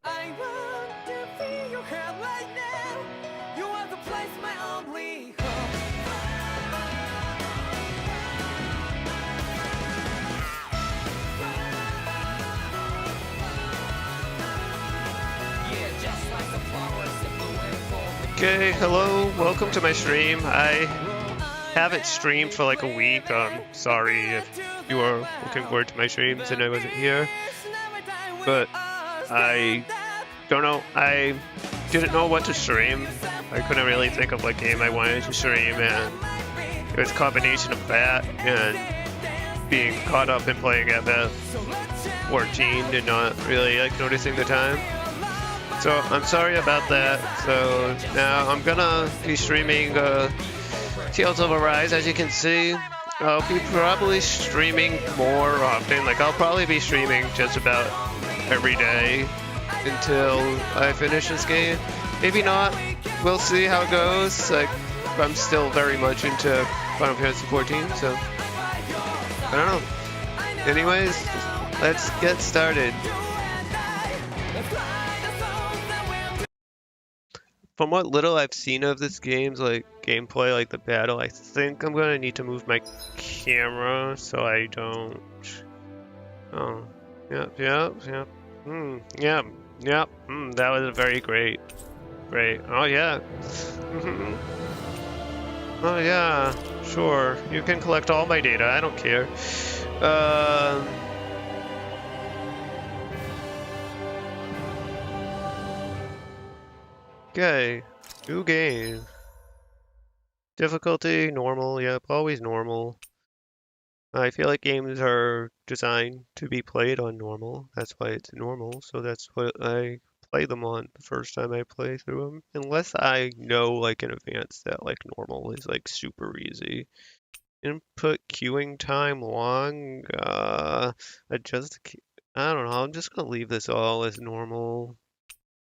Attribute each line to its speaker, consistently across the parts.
Speaker 1: I want to feel your head right now. You are the place, my only hope. Yeah, just like the flowers in the way for.
Speaker 2: Okay, hello, welcome to my stream. I haven't streamed for like a week. Sorry if you are looking forward to my streams and I wasn't here. But I don't know, I didn't know what to stream. I couldn't really think of what game I wanted to stream, and it was a combination of that and being caught up in playing FF14 and not really like noticing the time. So I'm sorry about that. So now I'm gonna be streaming Tales of Arise. As you can see, I'll be probably streaming more often. Like I'll probably be streaming just about every day until I finish this game. Maybe not. We'll see how it goes. Like I'm still very much into Final Fantasy 14, so I don't know. Anyways, let's get started. From what little I've seen of this game's like gameplay, like the battle, I think I'm gonna need to move my camera so I don't. Oh, yep. That was a very great. Oh yeah. Oh yeah. Sure. You can collect all my data. I don't care. Okay, new game. Difficulty, normal, yep, always normal. I feel like games are designed to be played on normal. That's why it's normal, so that's what I play them on the first time I play through them. Unless I know like in advance that like normal is like super easy. Input queuing time long, adjust, I don't know, I'm just gonna leave this all as normal.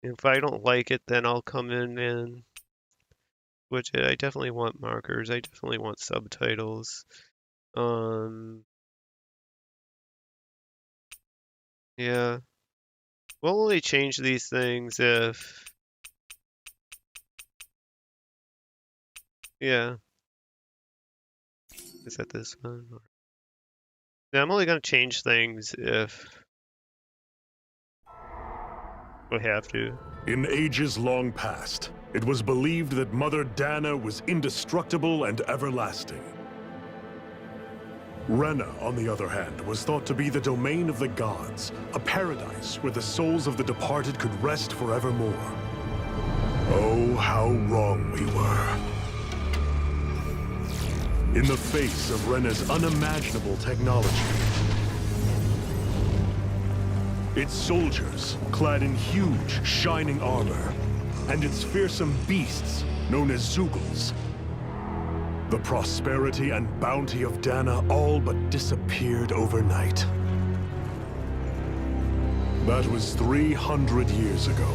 Speaker 2: If I don't like it, then I'll come in and switch it. I definitely want markers. I definitely want subtitles. Yeah. We'll only change these things if... Yeah. Is that this one? Yeah, I'm only gonna change things if we have to.
Speaker 3: In ages long past, it was believed that Mother Dana was indestructible and everlasting. Rena, on the other hand, was thought to be the domain of the gods, a paradise where the souls of the departed could rest forevermore. Oh, how wrong we were. In the face of Rena's unimaginable technology, its soldiers, clad in huge, shining armor, and its fearsome beasts, known as Zeugles. The prosperity and bounty of Dana all but disappeared overnight. That was 300 years ago.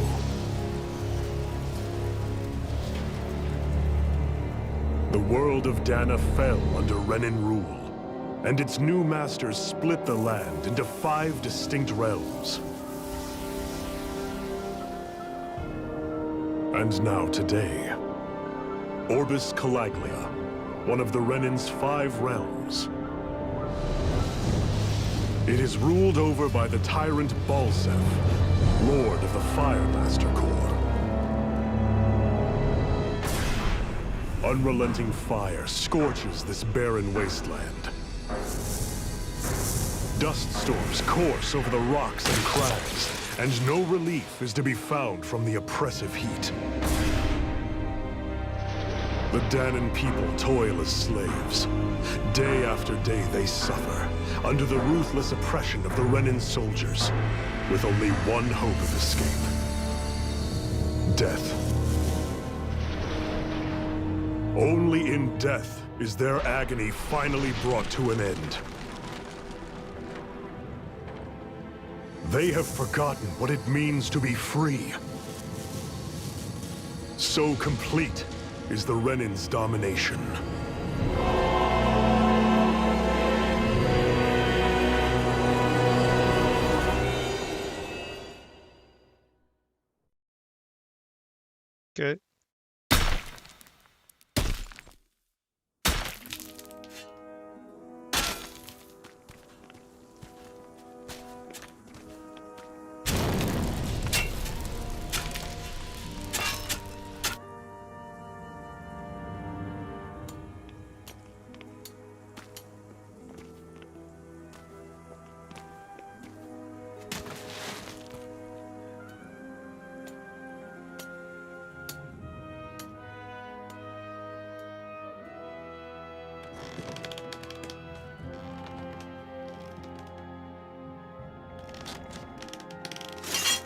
Speaker 3: The world of Dana fell under Renan rule, and its new masters split the land into 5 distinct realms. And now today, Orbis Calaglia, one of the Renan's 5 realms. It is ruled over by the tyrant Balseph, Lord of the Firemaster Corps. Unrelenting fire scorches this barren wasteland. Dust storms course over the rocks and crags, and no relief is to be found from the oppressive heat. The Danan people toil as slaves. Day after day they suffer, under the ruthless oppression of the Renin soldiers, with only one hope of escape. Death. Only in death is their agony finally brought to an end. They have forgotten what it means to be free. So complete is the Renin's domination.
Speaker 2: Okay.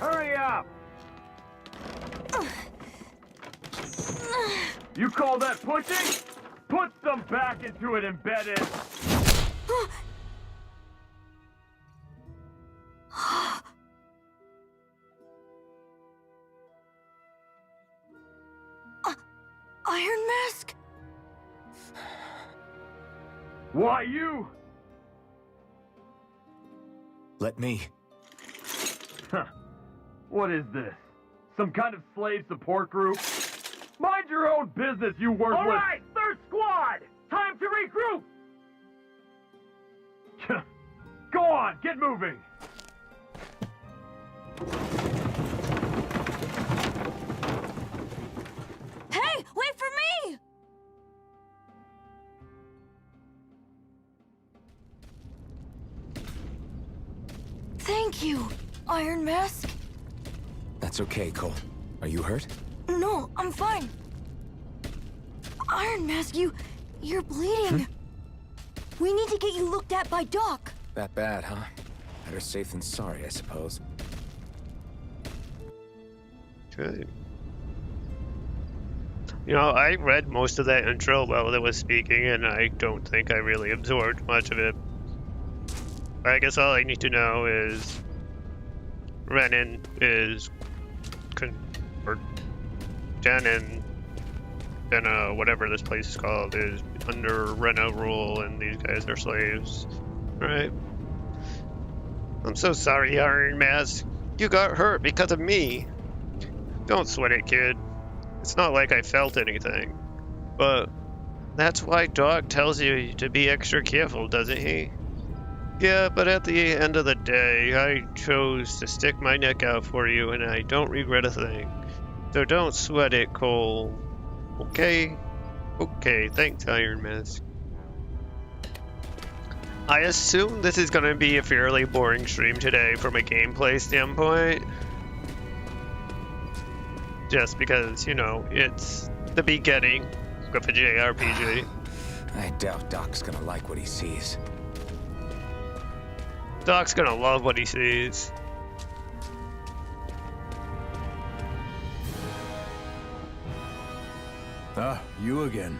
Speaker 4: Hurry up! You call that pushing? Put some back into it, embedded!
Speaker 5: Iron Mask?
Speaker 4: Why you?
Speaker 6: Let me.
Speaker 4: Huh. What is this? Some kind of slave support group? Mind your own business, you worthless— All right, third squad! Time to regroup! Go on, get moving!
Speaker 5: Hey, wait for me! Thank you, Iron Mask.
Speaker 6: That's okay, Cole. Are you hurt?
Speaker 5: No, I'm fine. Iron Mask, you're bleeding. We need to get you looked at by Doc.
Speaker 6: That bad, huh? Better safe than sorry, I suppose.
Speaker 2: Okay. You know, I read most of that intro while it was speaking, and I don't think I really absorbed much of it. I guess all I need to know is Renin is or Denon, whatever this place is called, is under Reno rule, and these guys are slaves. Right? I'm so sorry, Iron Mask. You got hurt because of me. Don't sweat it, kid. It's not like I felt anything. But that's why Doc tells you to be extra careful, doesn't he? Yeah, but at the end of the day, I chose to stick my neck out for you, and I don't regret a thing. So don't sweat it, Cole. Okay? Okay, thanks, Iron Mask. I assume this is going to be a fairly boring stream today from a gameplay standpoint. Just because, you know, it's the beginning of a JRPG.
Speaker 6: I doubt Doc's gonna like what he sees.
Speaker 2: Doc's gonna love what he sees.
Speaker 7: Ah, you again.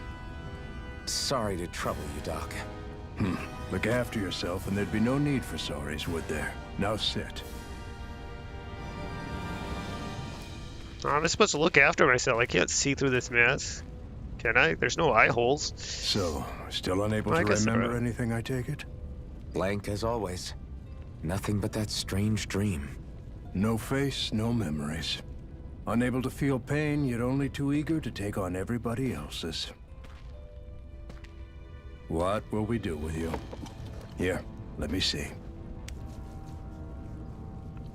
Speaker 6: Sorry to trouble you, Doc.
Speaker 7: Look after yourself and there'd be no need for sorries, would there? Now sit.
Speaker 2: I'm supposed to look after myself. I can't see through this mess. Can I? There's no eye holes.
Speaker 7: So, still unable
Speaker 2: I
Speaker 7: to
Speaker 2: guess
Speaker 7: remember
Speaker 2: so.
Speaker 7: anything, I take it?
Speaker 6: Blank as always. Nothing but that strange dream.
Speaker 7: No face, no memories. Unable to feel pain, yet only too eager to take on everybody else's. What will we do with you? Here, let me see.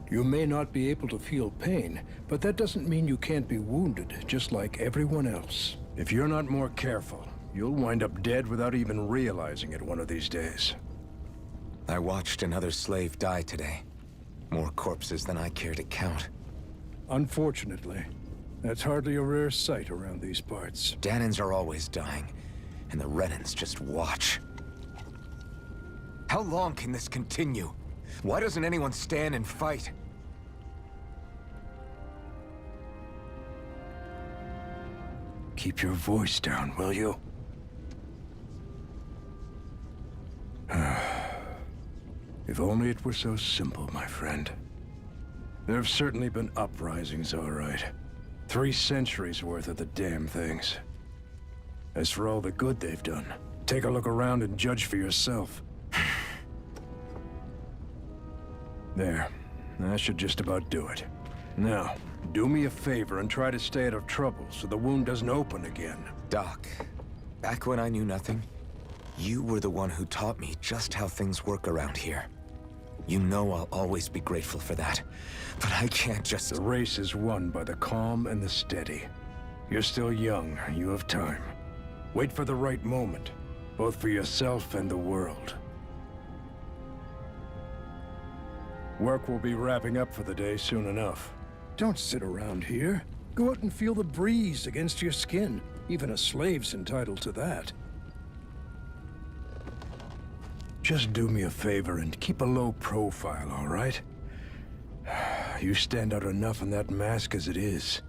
Speaker 7: You may not be able to feel pain, but that doesn't mean you can't be wounded, just like everyone else. If you're not more careful, you'll wind up dead without even realizing it one of these days.
Speaker 6: I watched another slave die today. More corpses than I care to count.
Speaker 7: Unfortunately, that's hardly a rare sight around these parts.
Speaker 6: Danins are always dying, and the Renins just watch. How long can this continue? Why doesn't anyone stand and fight?
Speaker 7: Keep your voice down, will you? If only it were so simple, my friend. There have certainly been uprisings, all right. 3 centuries worth of the damn things. As for all the good they've done, take a look around and judge for yourself. There. That should just about do it. Now, do me a favor and try to stay out of trouble so the wound doesn't open again.
Speaker 6: Doc, back when I knew nothing, you were the one who taught me just how things work around here. You know I'll always be grateful for that. But I can't just...
Speaker 7: The race is won by the calm and the steady. You're still young. You have time. Wait for the right moment, both for yourself and the world. Work will be wrapping up for the day soon enough. Don't sit around here. Go out and feel the breeze against your skin. Even a slave's entitled to that. Just do me a favor and keep a low profile, all right? You stand out enough in that mask as it is.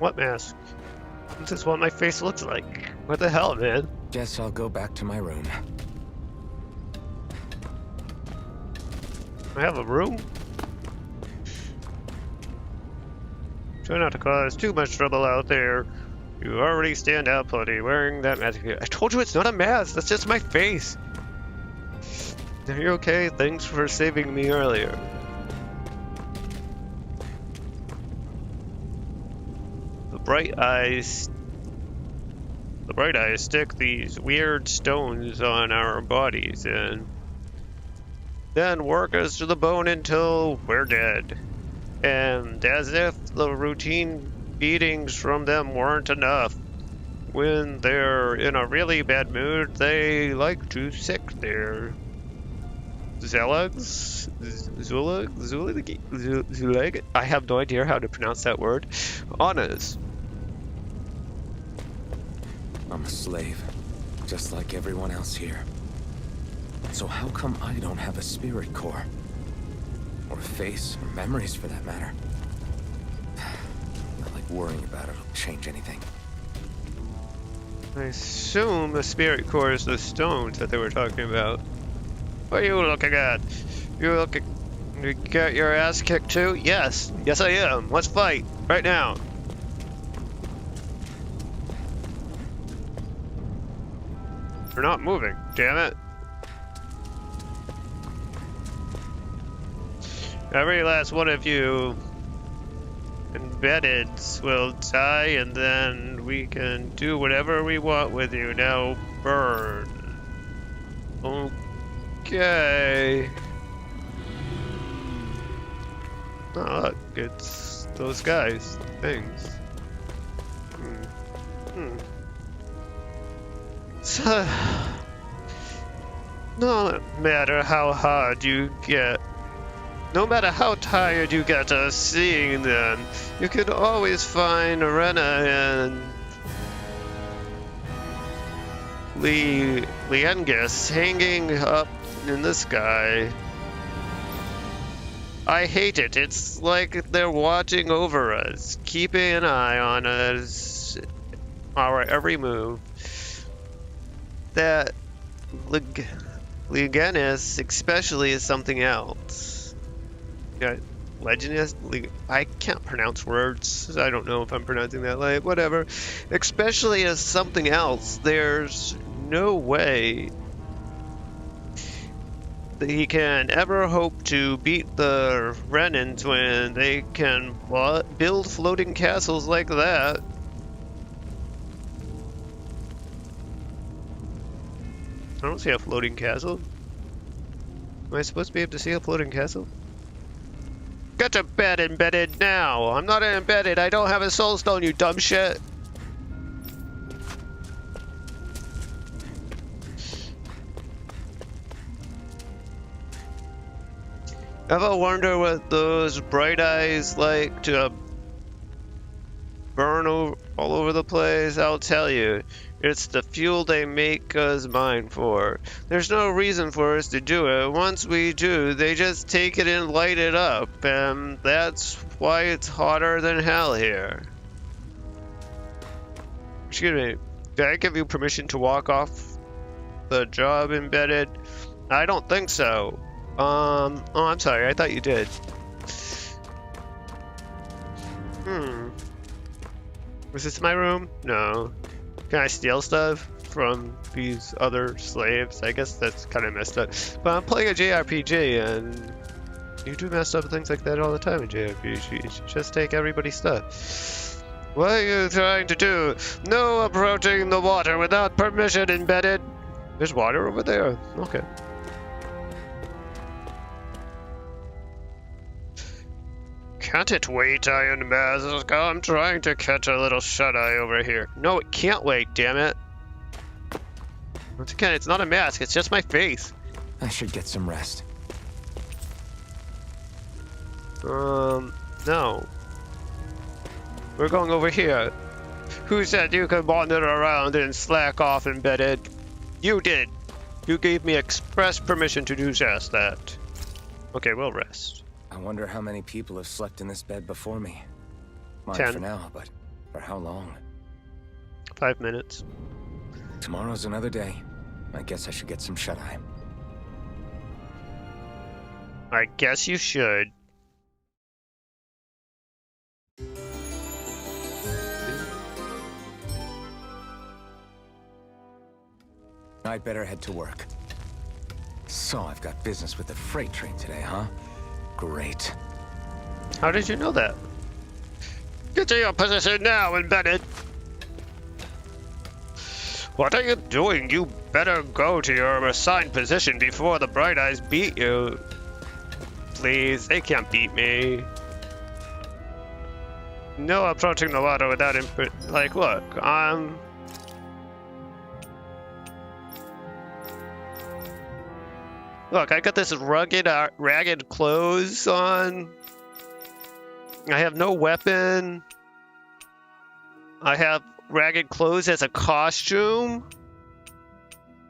Speaker 2: What mask? This is what my face looks like. What the hell, man?
Speaker 6: Guess I'll go back to my room.
Speaker 2: I have a room? Try not to cause too much trouble out there. You already stand out plenty wearing that mask. I told you it's not a mask, that's just my face. Are you okay? Thanks for saving me earlier. The bright eyes stick these weird stones on our bodies and then work us to the bone until we're dead. And as if the routine beatings from them weren't enough, when they're in a really bad mood, they like to sick their Zulags? Zulag? I have no idea how to pronounce that word. On us.
Speaker 6: I'm a slave, just like everyone else here. So how come I don't have a spirit core? Or a face, or memories for that matter? Not like worrying about it'll change anything.
Speaker 2: I assume the spirit core is the stones that they were talking about. What are you looking at? You got your ass kicked too? Yes. Yes I am. Let's fight. Right now. You're not moving. Damn it. Every last one of you embedded will die, and then we can do whatever we want with you. Now burn. Okay. Oh, look, it's those guys. Things. So, no matter how hard you get, no matter how tired you get of seeing them, you can always find Rena and Liengus hanging up in the sky. I hate it. It's like they're watching over us, keeping an eye on us, our every move. That Liengus especially is something else. Legendus? I can't pronounce words. I don't know if I'm pronouncing that right. Whatever. Especially as something else. There's no way that he can ever hope to beat the Renans when they can build floating castles like that. I don't see a floating castle. Am I supposed to be able to see a floating castle? Get to bed, embedded, now! I'm not embedded, I don't have a soul stone, you dumb shit! Ever wonder what those bright eyes like to burn all over the place, I'll tell you. It's the fuel they make us mine for. There's no reason for us to do it. Once we do, they just take it and light it up, and that's why it's hotter than hell here. Excuse me, did I give you permission to walk off the job, Embedded? I don't think so. Oh, I'm sorry, I thought you did. Was this my room? No. Can I steal stuff from these other slaves? I guess that's kind of messed up. But I'm playing a JRPG, and you do mess up things like that all the time in JRPGs. You just take everybody's stuff. What are you trying to do? No approaching the water without permission, Embedded. There's water over there. Okay. Can't it wait, Iron Mask? I'm trying to catch a little shut-eye over here. No, it can't wait, damn it. Once again, it's not a mask, it's just my face.
Speaker 6: I should get some rest.
Speaker 2: No. We're going over here. Who said you could wander around and slack off, Embedded? You did. You gave me express permission to do just that. Okay, we'll rest.
Speaker 6: I wonder how many people have slept in this bed before me. Mine
Speaker 2: 10.
Speaker 6: for now, but for how long?
Speaker 2: 5 minutes.
Speaker 6: Tomorrow's another day. I guess I should get some shut-eye.
Speaker 2: I guess you should.
Speaker 6: I'd better head to work. So I've got business with the freight train today, huh? Great.
Speaker 2: How did you know that? Get to your position now, Embedded! What are you doing? You better go to your assigned position before the Bright Eyes beat you. Please, they can't beat me. No approaching the water without input. Like, look, Look, I got this rugged, ragged clothes on. I have no weapon. I have ragged clothes as a costume.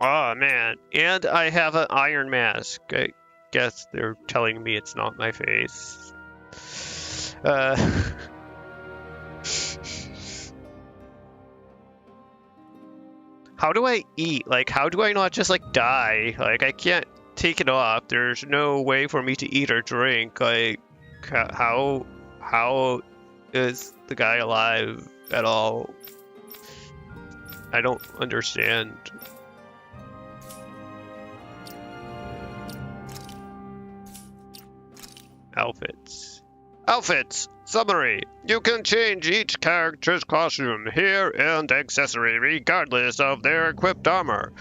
Speaker 2: Oh, man. And I have an iron mask. I guess they're telling me it's not my face. How do I eat? Like, how do I not just, like, die? Like, I can't take it off. There's no way for me to eat or drink. Like, how is the guy alive at all? I don't understand. Outfits. Summary. You can change each character's costume, hair, and accessory regardless of their equipped armor.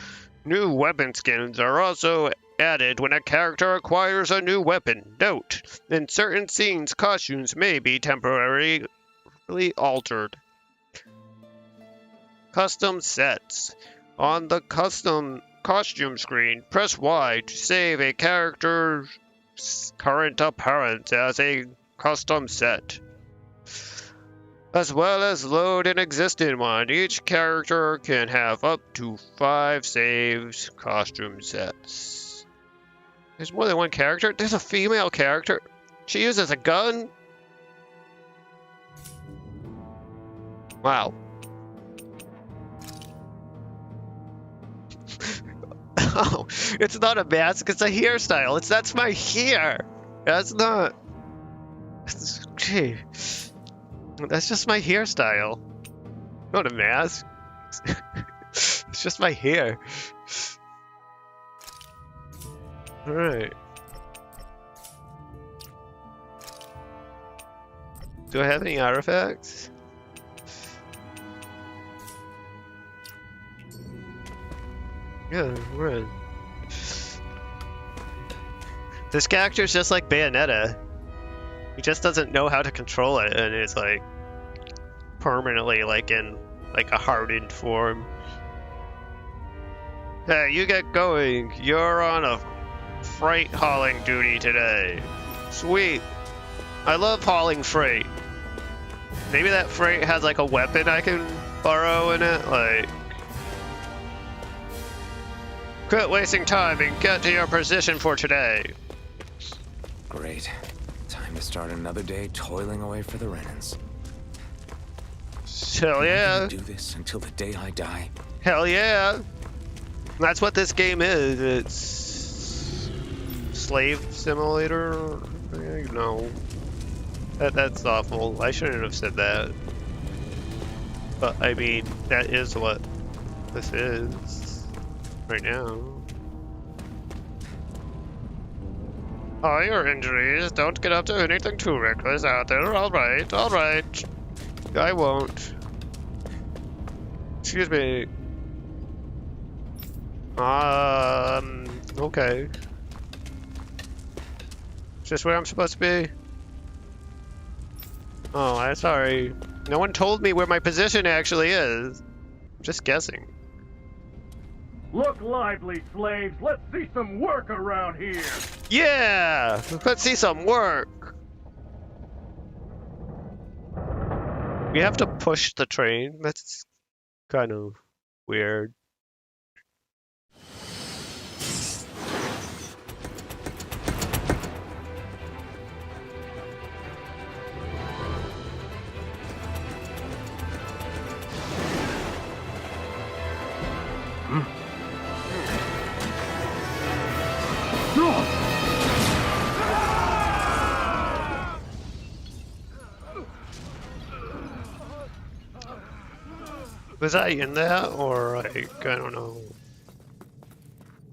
Speaker 2: New weapon skins are also added when a character acquires a new weapon. Note, in certain scenes, costumes may be temporarily altered. Custom sets. On the custom costume screen, press Y to save a character's current appearance as a custom set, as well as load an existing one. Each character can have up to 5 saves costume sets. There's more than one character? There's a female character? She uses a gun? Wow. Oh, it's not a mask, it's a hairstyle. That's my hair. That's not... Gee. That's just my hairstyle. Not a mask. It's just my hair. Alright. Do I have any artifacts? Yeah, we're in. This character's just like Bayonetta. He just doesn't know how to control it, and it's like permanently like in like a hardened form. Hey, you get going. You're on a freight hauling duty today. Sweet. I love hauling freight. Maybe that freight has like a weapon I can borrow in it, like... Quit wasting time and get to your position for today.
Speaker 6: Great. Time to start another day toiling away for the Renans.
Speaker 2: Hell yeah.
Speaker 6: Do this until the day I die.
Speaker 2: Hell yeah. That's what this game is. It's... Slave Simulator? No. That's awful. I shouldn't have said that. But, I mean, that is what this is right now. Oh, your injuries. Don't get up to anything too reckless out there. Alright, alright. I won't. Excuse me. Okay. Is this where I'm supposed to be? Oh, I'm sorry. No one told me where my position actually is. I'm just guessing.
Speaker 4: Look lively, slaves. Let's see some work around here.
Speaker 2: Yeah! Let's see some work! We have to push the train? That's kind of weird. Was I in that, or like, I don't know.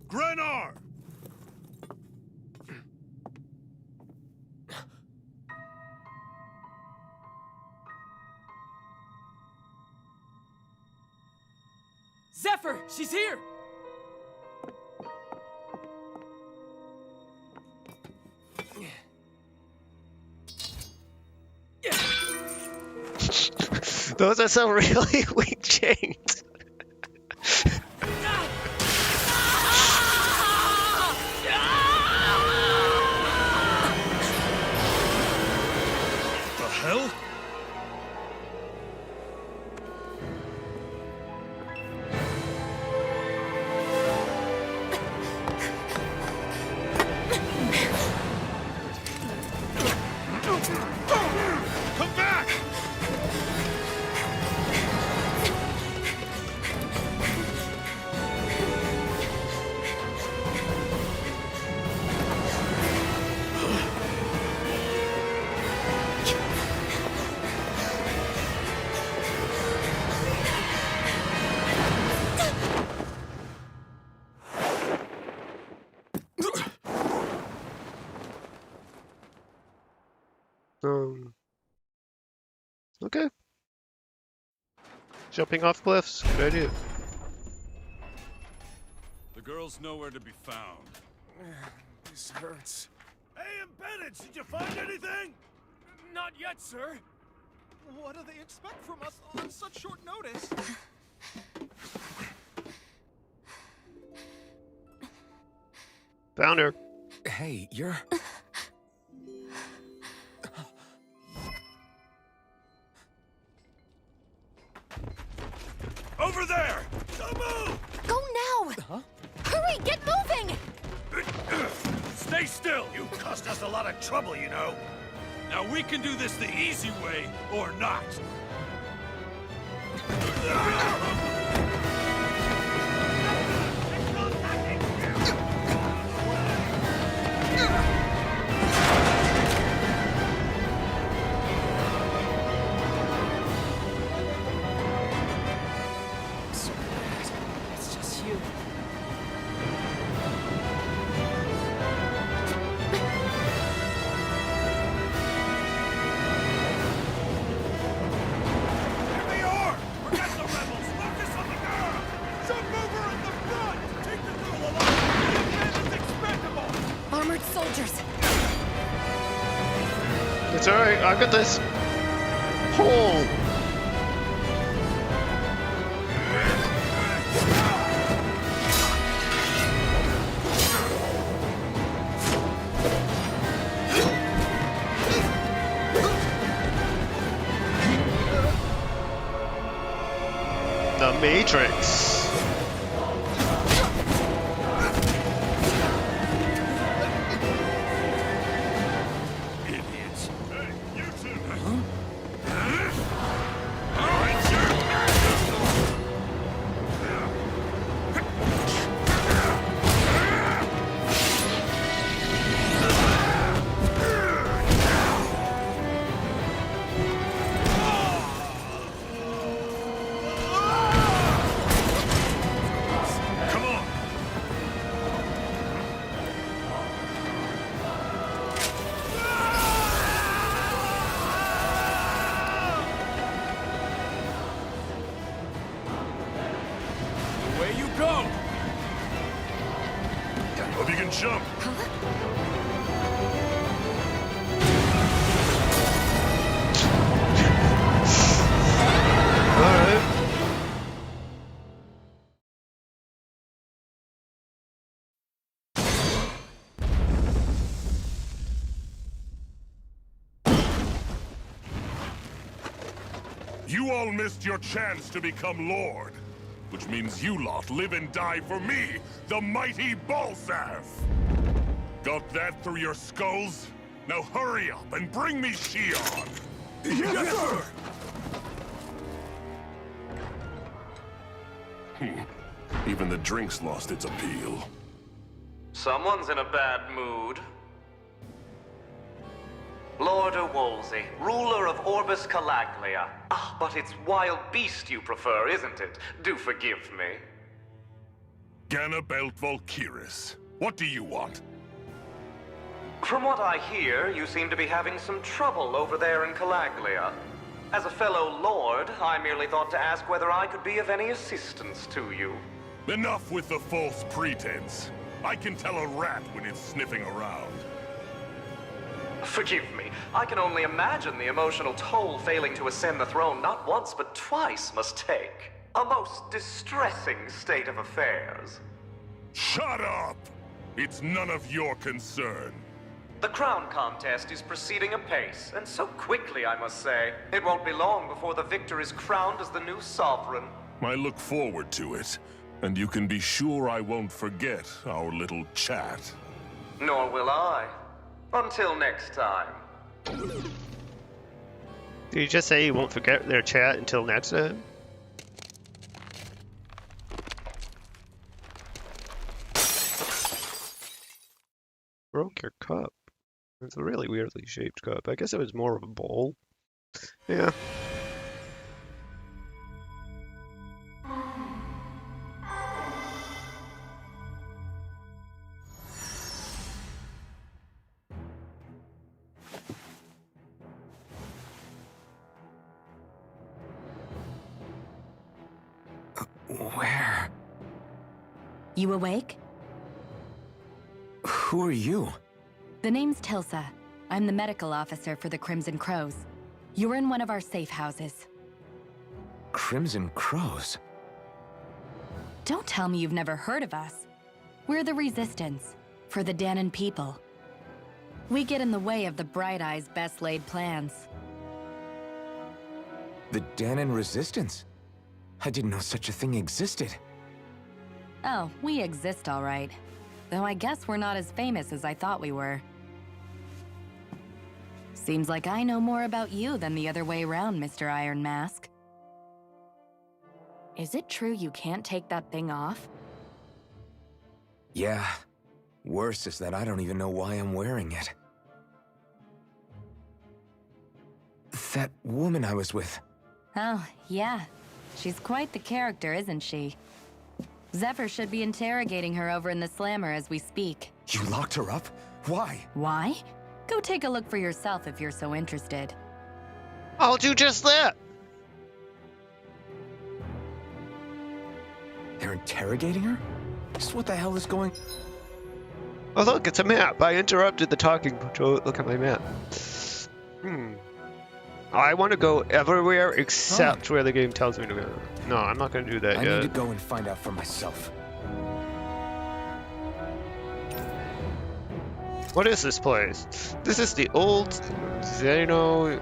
Speaker 3: Grenar!
Speaker 1: Zephyr, she's here!
Speaker 2: Those are some really weak chains.
Speaker 3: The hell? Come back!
Speaker 2: Okay. Jumping off cliffs, good idea.
Speaker 3: The girl's nowhere to be found.
Speaker 1: This hurts.
Speaker 3: Hey, Embedded, did you find anything?
Speaker 1: Not yet, sir. What do they expect from us on such short notice?
Speaker 2: Found her.
Speaker 6: Hey, you're...
Speaker 3: Over there! Don't move!
Speaker 5: Go now!
Speaker 6: Huh?
Speaker 5: Hurry, get moving!
Speaker 3: Stay still! You caused us a lot of trouble, you know. Now we can do this the easy way, or not.
Speaker 1: It's just you.
Speaker 3: Here they are! Forget the rebels! Focus on the girl! Jump over in the front! Take the girl alive! The man is expendable!
Speaker 5: Armored soldiers.
Speaker 2: It's alright, I've got this. Hole! Matrix.
Speaker 3: Idiots. Hey, you two. Come on.
Speaker 4: Away you go!
Speaker 3: Hope you can jump.
Speaker 2: Alright.
Speaker 3: You all missed your chance to become Lord. Which means you lot live and die for me, the mighty Balzath! Got that through your skulls? Now hurry up and bring me Shion! Yes, sir! Even the drink's lost its appeal.
Speaker 8: Someone's in a bad mood. Lord Wolsey, ruler of Orbis Calaglia. Ah, but it's wild beast you prefer, isn't it? Do forgive me.
Speaker 3: Ganabelt Valkyris, what do you want?
Speaker 8: From what I hear, you seem to be having some trouble over there in Calaglia. As a fellow lord, I merely thought to ask whether I could be of any assistance to you.
Speaker 3: Enough with the false pretense. I can tell a rat when it's sniffing around.
Speaker 8: Forgive me. I can only imagine the emotional toll failing to ascend the throne not once but twice must take. A most distressing state of affairs.
Speaker 3: Shut up! It's none of your concern.
Speaker 8: The crown contest is proceeding apace, and so quickly, I must say. It won't be long before the victor is crowned as the new sovereign.
Speaker 3: I look forward to it, and you can be sure I won't forget our little chat.
Speaker 8: Nor will I. Until next time.
Speaker 2: Did you just say you won't forget their chat until next time? Broke your cup. It's a really weirdly shaped cup. I guess it was more of a bowl. Yeah.
Speaker 6: Where?
Speaker 9: You awake?
Speaker 6: Who are you?
Speaker 9: The name's Tilsa. I'm the medical officer for the Crimson Crows. You're in one of our safe houses.
Speaker 6: Crimson Crows?
Speaker 9: Don't tell me you've never heard of us. We're the Resistance, for the Dahnan people. We get in the way of the Bright Eyes' best-laid plans.
Speaker 6: The Dahnan Resistance? I didn't know such a thing existed.
Speaker 9: Oh, we exist all right. Though I guess we're not as famous as I thought we were. Seems like I know more about you than the other way around, Mr. Iron Mask. Is it true you can't take that thing off?
Speaker 6: Yeah. Worse is that I don't even know why I'm wearing it. That woman I was with.
Speaker 9: Oh, yeah. She's quite the character, isn't she? Zephyr should be interrogating her over in the Slammer as we speak.
Speaker 6: You locked her up? Why?
Speaker 9: Why? Go take a look for yourself if you're so interested.
Speaker 2: I'll do just that!
Speaker 6: They're interrogating her? Just what the hell is going...
Speaker 2: Oh look, it's a map! I interrupted the talking to look at my map. I want to go everywhere except where the game tells me to go. No, I'm not going to do that
Speaker 6: I
Speaker 2: yet.
Speaker 6: need to go and find out for myself.
Speaker 2: What is this place? This is the old Xenoi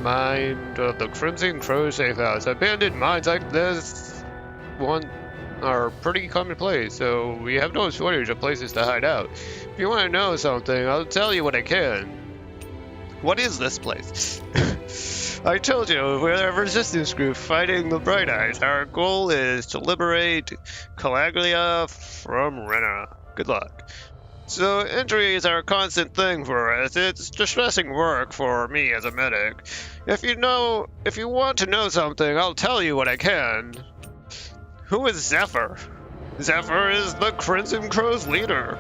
Speaker 2: mine of the Crimson Crow safe house. Abandoned mines like this one are pretty commonplace, so we have no shortage of places to hide out. If you want to know something, I'll tell you what I can. What is this place? I told you, we're a resistance group fighting the Bright Eyes. Our goal is to liberate Calaglia from Rena. Good luck. So, injury is our constant thing for us. It's distressing work for me as a medic. If you want to know something, I'll tell you what I can. Who is Zephyr? Zephyr is the Crimson Crow's leader.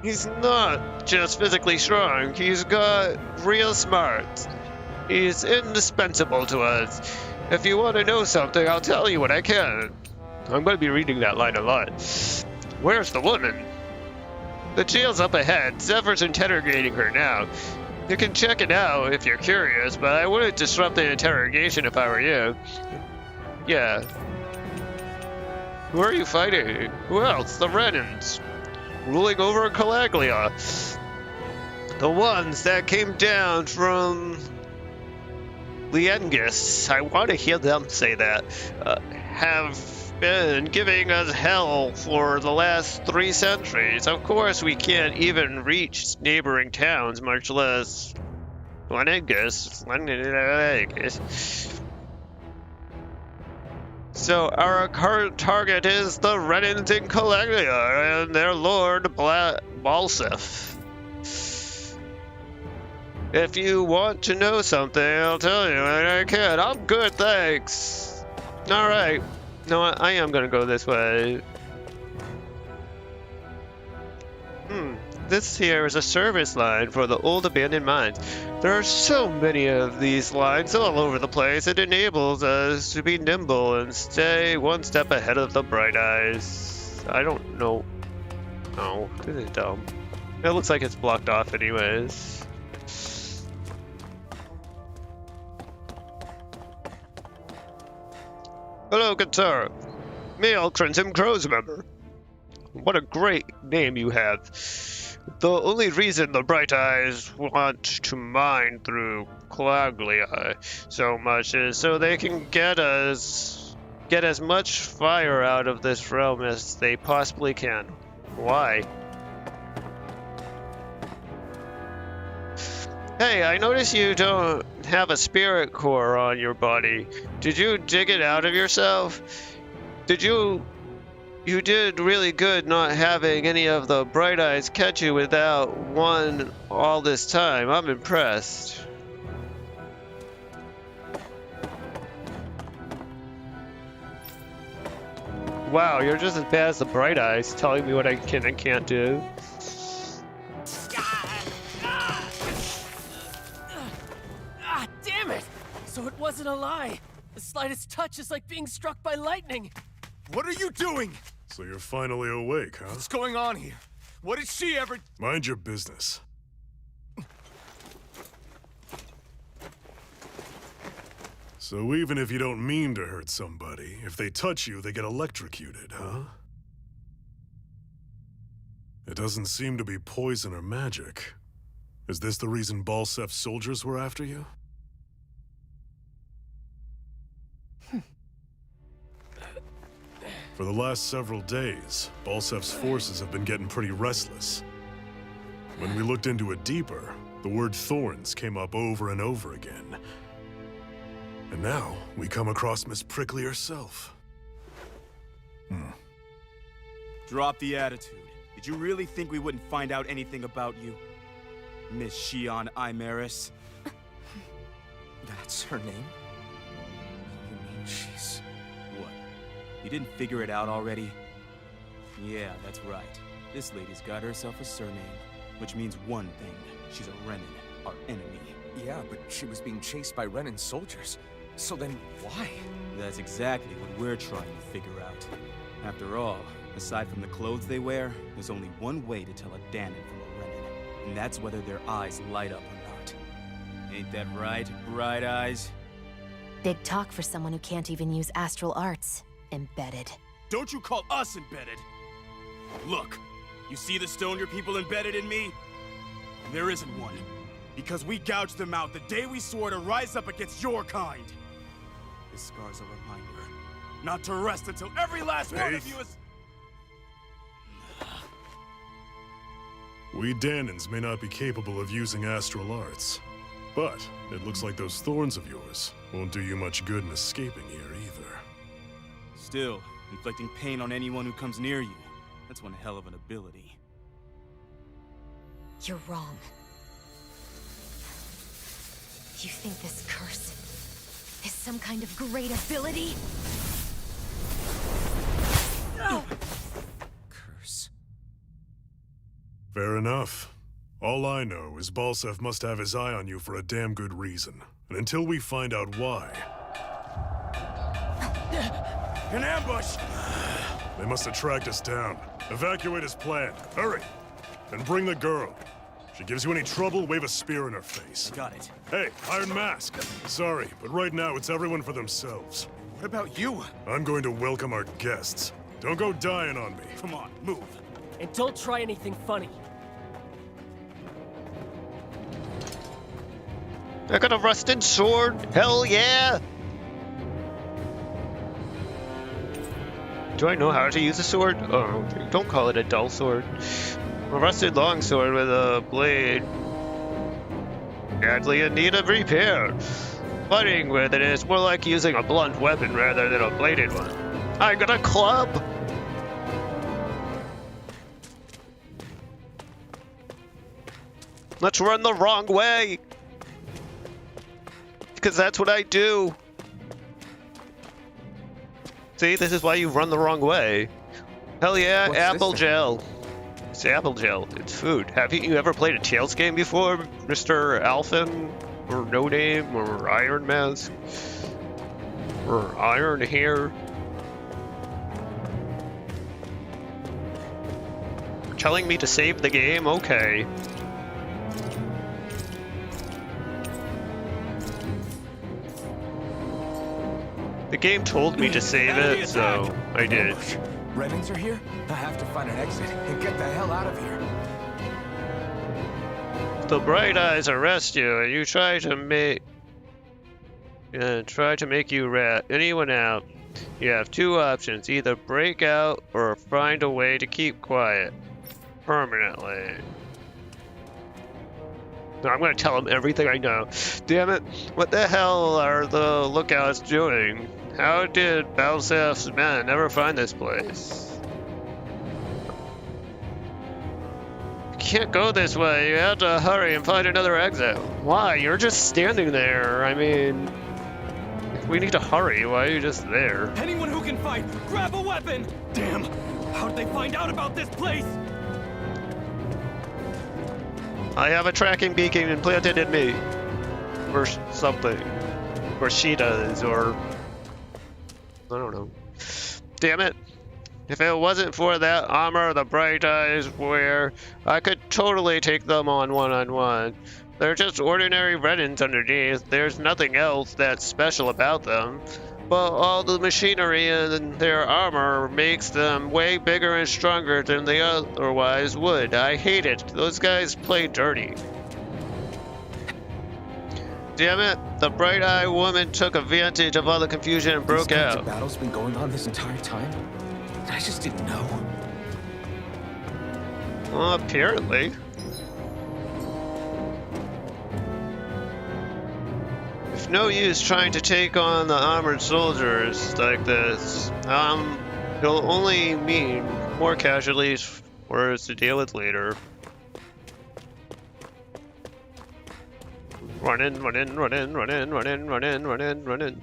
Speaker 2: He's not just physically strong, he's got real smarts. He's indispensable to us. If you want to know something, I'll tell you what I can. I'm going to be reading that line a lot. Where's the woman? The jail's up ahead. Zephyr's interrogating her now. You can check it out if you're curious, but I wouldn't disrupt the interrogation if I were you. Yeah. Who are you fighting? Who else? The Renans. Ruling over Calaglia. The ones that came down from Liengis, I want to hear them say that, have been giving us hell for the last 3 centuries. Of course, we can't even reach neighboring towns, much less Liengis. So our current target is the Renans in Calaglia and their lord Balsef. If you want to know something, I'll tell you, and I can. I'm good, thanks. Alright. No, I am gonna go this way. This here is a service line for the old abandoned mines. There are so many of these lines all over the place. It enables us to be nimble and stay one step ahead of the Bright Eyes. I don't know. No, this is dumb. It looks like it's blocked off anyways. Hello, good sir. Male Crimson Crow's member. What a great name you have. The only reason the Bright Eyes want to mine through Calaglia so much is so they can get as much fire out of this realm as they possibly can. Why? Hey, I notice you don't have a spirit core on your body. Did you dig it out of yourself? You did really good not having any of the Bright Eyes catch you without one all this time. I'm impressed. Wow, you're just as bad as the Bright Eyes, telling me what I can and can't do.
Speaker 1: Damn it! So it wasn't a lie. The slightest touch is like being struck by lightning.
Speaker 3: What are you doing? So you're finally awake, huh?
Speaker 1: What's going on here? What did she ever...
Speaker 3: Mind your business. So even if you don't mean to hurt somebody, if they touch you, they get electrocuted, huh? It doesn't seem to be poison or magic. Is this the reason Balsef's soldiers were after you? For the last several days, Balsef's forces have been getting pretty restless. When we looked into it deeper, the word thorns came up over and over again. And now, we come across Miss Prickly herself.
Speaker 10: Drop the attitude. Did you really think we wouldn't find out anything about you? Miss Shion Imaris?
Speaker 6: That's her name?
Speaker 10: You mean she's... What? You didn't figure it out already? Yeah, that's right. This lady's got herself a surname, which means one thing. She's a Renan, our enemy.
Speaker 6: Yeah, but she was being chased by Renan soldiers. So then, why?
Speaker 10: That's exactly what we're trying to figure out. After all, aside from the clothes they wear, there's only one way to tell a Danon from a Renan, and that's whether their eyes light up or not. Ain't that right, Bright Eyes?
Speaker 5: Big talk for someone who can't even use astral arts. Embedded.
Speaker 10: Don't you call us embedded! Look, you see the stone your people embedded in me? There isn't one. Because we gouged them out the day we swore to rise up against your kind. This scar's a reminder not to rest until every last one of you is...
Speaker 3: We Danans may not be capable of using astral arts, but it looks like those thorns of yours won't do you much good in escaping here either.
Speaker 10: Still, inflicting pain on anyone who comes near you. That's one hell of an ability.
Speaker 5: You're wrong. You think this curse is some kind of great ability? No!
Speaker 6: Curse.
Speaker 3: Fair enough. All I know is Balsef must have his eye on you for a damn good reason. And until we find out why...
Speaker 10: An ambush!
Speaker 3: They must have tracked us down. Evacuate as planned. Hurry! And bring the girl. She gives you any trouble, wave a spear in her face.
Speaker 10: Got it.
Speaker 3: Hey, Iron Mask. Sorry, but right now it's everyone for themselves.
Speaker 10: What about you?
Speaker 3: I'm going to welcome our guests. Don't go dying on me.
Speaker 10: Come on, move.
Speaker 1: And don't try anything funny.
Speaker 2: I got a rusted sword. Hell yeah! Do I know how to use a sword? Oh, don't call it a dull sword. A rusted longsword with a blade. Badly in need of repair. Fighting with it is more like using a blunt weapon rather than a bladed one. I got a club! Let's run the wrong way! Because that's what I do! See, this is why you run the wrong way. Hell yeah,
Speaker 6: What's
Speaker 2: apple
Speaker 6: this
Speaker 2: gel. It's apple gel. It's food. Haven't you ever played a Tales game before, Mr. Alphen? Or No Name? Or Iron Mask? Or Iron Hair? Telling me to save the game? Okay. The game told me to save it, so I did.
Speaker 6: Renans are here? I have to find an exit and get the hell out of here.
Speaker 2: The Bright Eyes arrest you, and you try to make you rat anyone out. You have two options: either break out or find a way to keep quiet permanently. No, I'm gonna tell them everything I know. Damn it! What the hell are the lookouts doing? How did Balsef's men ever find this place? You can't go this way. You have to hurry and find another exit. Why? You're just standing there. I mean, if we need to hurry, why are you just there?
Speaker 4: Anyone who can fight, grab a weapon! Damn! How did they find out about this place?
Speaker 2: I have a tracking beacon implanted in me. Or something. Or she does, or... I don't know. Damn it. If it wasn't for that armor the Bright Eyes wear, I could totally take them on one-on-one. They're just ordinary Renans underneath. There's nothing else that's special about them. But all the machinery in their armor makes them way bigger and stronger than they otherwise would. I hate it. Those guys play dirty. Damn it! The bright-eyed woman took advantage of all the confusion and broke out.
Speaker 6: The battle's been going on this entire time? I just didn't know.
Speaker 2: Well, apparently. It's no use trying to take on the armored soldiers like this. It'll only mean more casualties for us to deal with later. Run in, run in, run in, run in, run in, run in, run in, run in.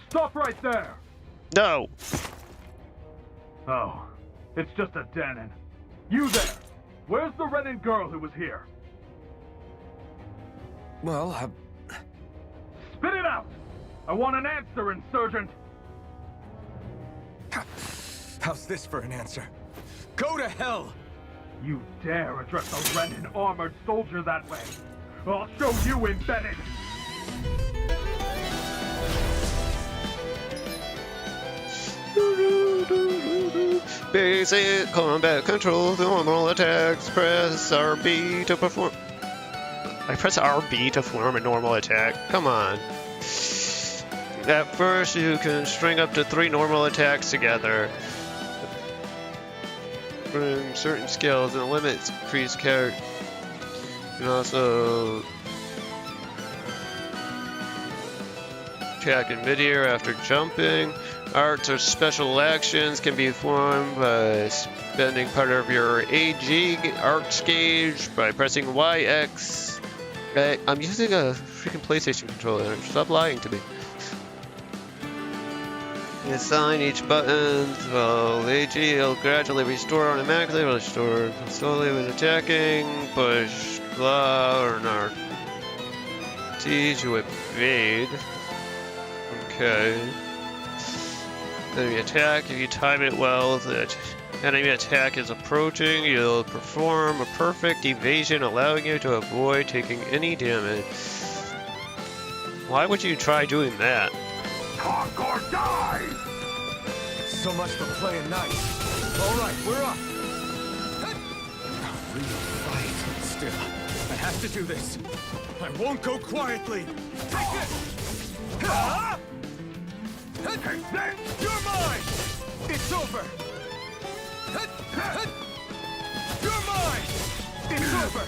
Speaker 4: Stop right there!
Speaker 2: No!
Speaker 4: Oh, it's just a Danon. You there! Where's the Renan girl who was here?
Speaker 6: Well,
Speaker 4: Spit it out! I want an answer, Insurgent!
Speaker 6: how's this for an answer? Go to hell!
Speaker 4: You dare address a Renan armored soldier that way? I'll show you embedded!
Speaker 2: Basic combat control, normal attacks, press RB to perform. I press RB to form a normal attack. Come on. At first, you can string up to 3 normal attacks together. Bring certain skills and limits increase character. You can also attack in midair after jumping. Arts or special actions can be formed by spending part of your AG arts gauge by pressing YX. I'm using a freaking PlayStation controller. Stop lying to me. Assign each button. Well, AG will gradually restore automatically. Restore slowly when attacking. Push blah or not. T to evade. Okay. Enemy attack. If you time it well, the enemy attack is approaching. You'll perform a perfect evasion, allowing you to avoid taking any damage. Why would you try doing that?
Speaker 3: Talk or die!
Speaker 6: So much for playing nice. All right, we're up. A real fight. Still, I have to do this. I won't go quietly. Take it! Take this! You're mine! It's over! You're mine! It's over!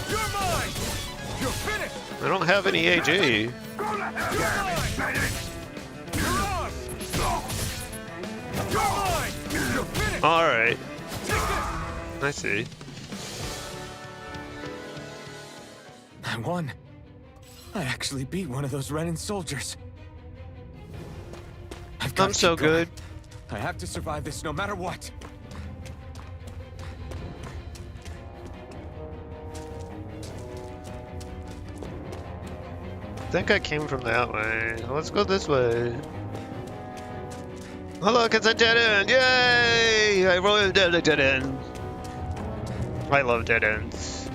Speaker 6: You're mine! You're finished!
Speaker 2: I don't have any AG.
Speaker 3: You're mine! You're on! You're mine! You're finished!
Speaker 2: Alright.
Speaker 3: Take this!
Speaker 2: I see.
Speaker 6: I won. I actually beat one of those Renan soldiers. I've got
Speaker 2: I'm
Speaker 6: to
Speaker 2: so
Speaker 6: keep going.
Speaker 2: good.
Speaker 6: I have to survive this no matter what.
Speaker 2: I think I came from that way. Let's go this way. Oh look, it's a dead end! Yay! I rolled a dead end. I love dead ends.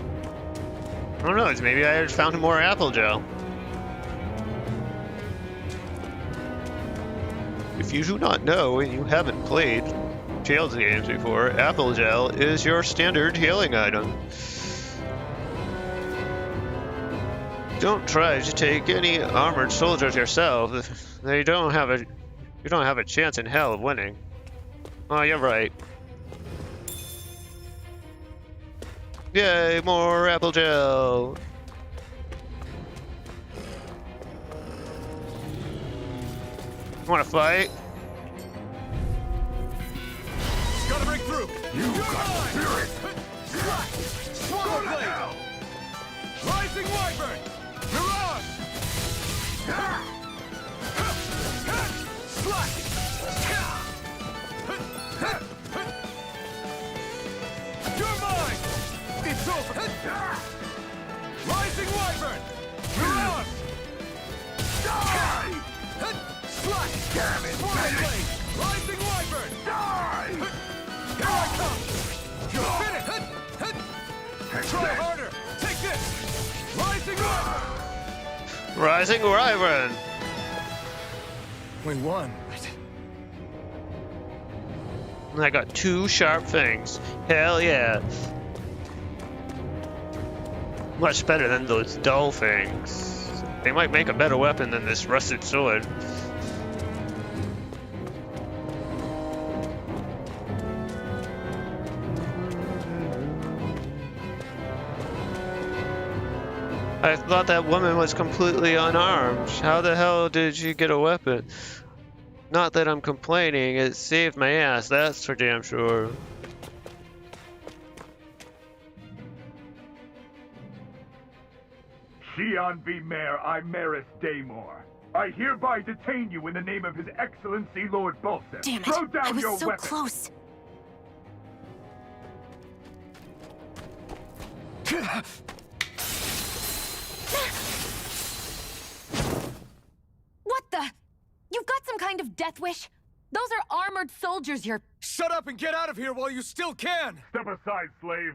Speaker 2: I don't know, it's maybe I just found more apple gel. If you do not know and you haven't played Tales games before, apple gel is your standard healing item. Don't try to take any armored soldiers yourself. You don't have a chance in hell of winning. Oh, you're right. Yay, more apple gel. Wanna fight?
Speaker 6: Gotta break through.
Speaker 3: You got spirit!
Speaker 6: Swallow blade. Rising wyvern. Mirage. Slash. You're mine. It's over. Rising wyvern. Mirage.
Speaker 3: Die!
Speaker 6: Slash.
Speaker 3: Damn it,
Speaker 6: Swallow
Speaker 3: Medic!
Speaker 6: blade. Rising wyvern.
Speaker 3: Die!
Speaker 6: Here I come. You're finished. Try
Speaker 3: this!
Speaker 6: harder. Take this. Rising wyvern.
Speaker 2: Rising Wyvern.
Speaker 6: We won.
Speaker 2: I got 2 sharp things. Hell yeah. Much better than those dull things. They might make a better weapon than this rusted sword. I thought that woman was completely unarmed. How the hell did she get a weapon? Not that I'm complaining, it saved my ass, that's for damn sure.
Speaker 3: Xian V. Mayor Imaris Daymore. I hereby detain you in the name of His Excellency Lord Bolseth.
Speaker 5: Damn it!
Speaker 3: Throw down
Speaker 5: I was
Speaker 3: your
Speaker 5: so
Speaker 3: weapon.
Speaker 5: close.
Speaker 9: What the? You've got some kind of death wish? Those are armored soldiers you're...
Speaker 6: Shut up and get out of here while you still can!
Speaker 3: Step aside, slave.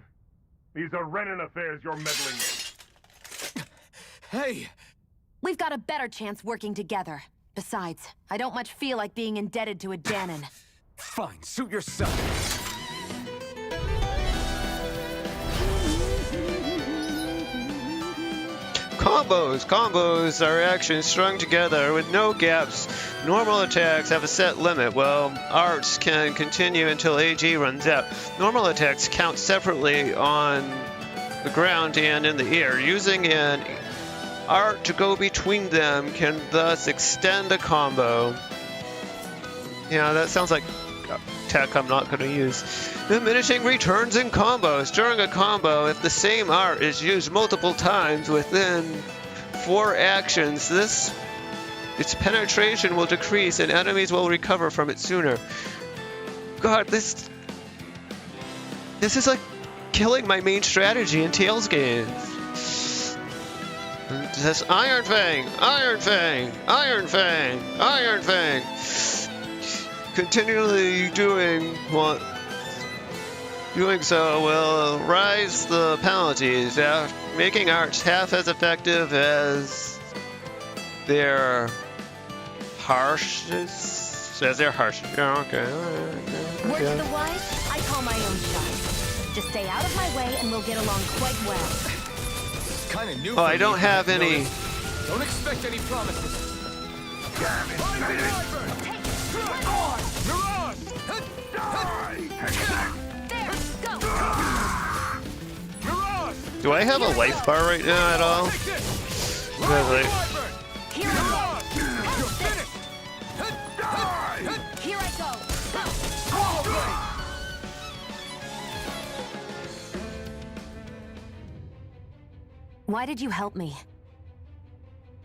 Speaker 3: These are Renan affairs you're meddling in.
Speaker 6: Hey!
Speaker 9: We've got a better chance working together. Besides, I don't much feel like being indebted to a Danon.
Speaker 6: Fine, suit yourself.
Speaker 2: Combos are actions strung together with no gaps. Normal attacks have a set limit, while arts can continue until AG runs out. Normal attacks count separately on the ground and in the air. Using an art to go between them can thus extend a combo. Yeah, that sounds like tech I'm not going to use. Diminishing returns in combos. During a combo, if the same art is used multiple times within 4 actions, its penetration will decrease and enemies will recover from it sooner. God, this is like killing my main strategy in Tales games. This Iron Fang, Iron Fang, Iron Fang, Iron Fang. Continually doing so will rise the penalties, making arts half as effective as their harshness. Yeah, okay.
Speaker 9: Word to the wise, I call my own shot. Just stay out of my way and we'll get along quite well.
Speaker 6: Kind of new.
Speaker 2: Oh, I don't have any.
Speaker 6: Don't expect any promises. Damn it!
Speaker 2: Do I have a life bar right now at all? Really?
Speaker 9: Here I go. Why did you help me?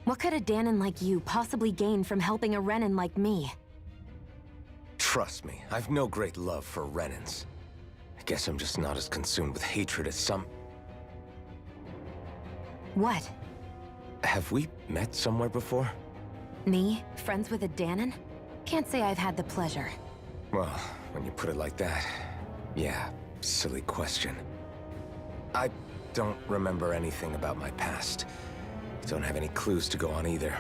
Speaker 9: What could a Danon like you possibly gain from helping a Renan like me?
Speaker 6: Trust me, I've no great love for Renans. I guess I'm just not as consumed with hatred as some...
Speaker 9: What?
Speaker 6: Have we met somewhere before?
Speaker 9: Me? Friends with a Danon? Can't say I've had the pleasure.
Speaker 6: Well, when you put it like that, yeah, silly question. I don't remember anything about my past. Don't have any clues to go on either.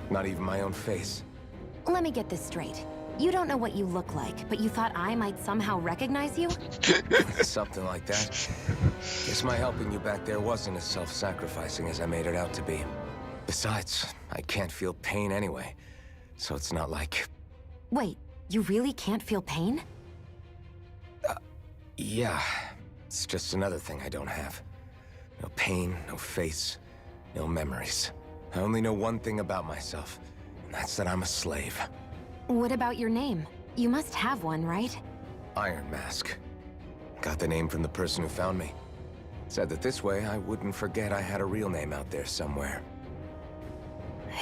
Speaker 6: Not even my own face.
Speaker 9: Let me get this straight. You don't know what you look like, but you thought I might somehow recognize you?
Speaker 6: Something like that. Guess my helping you back there wasn't as self-sacrificing as I made it out to be. Besides, I can't feel pain anyway, so it's not like...
Speaker 9: Wait, you really can't feel pain?
Speaker 6: Yeah. It's just another thing I don't have. No pain, no face, no memories. I only know one thing about myself, and that's that I'm a slave.
Speaker 9: What about your name? You must have one, right?
Speaker 6: Iron Mask. Got the name from the person who found me. Said that this way I wouldn't forget I had a real name out there somewhere.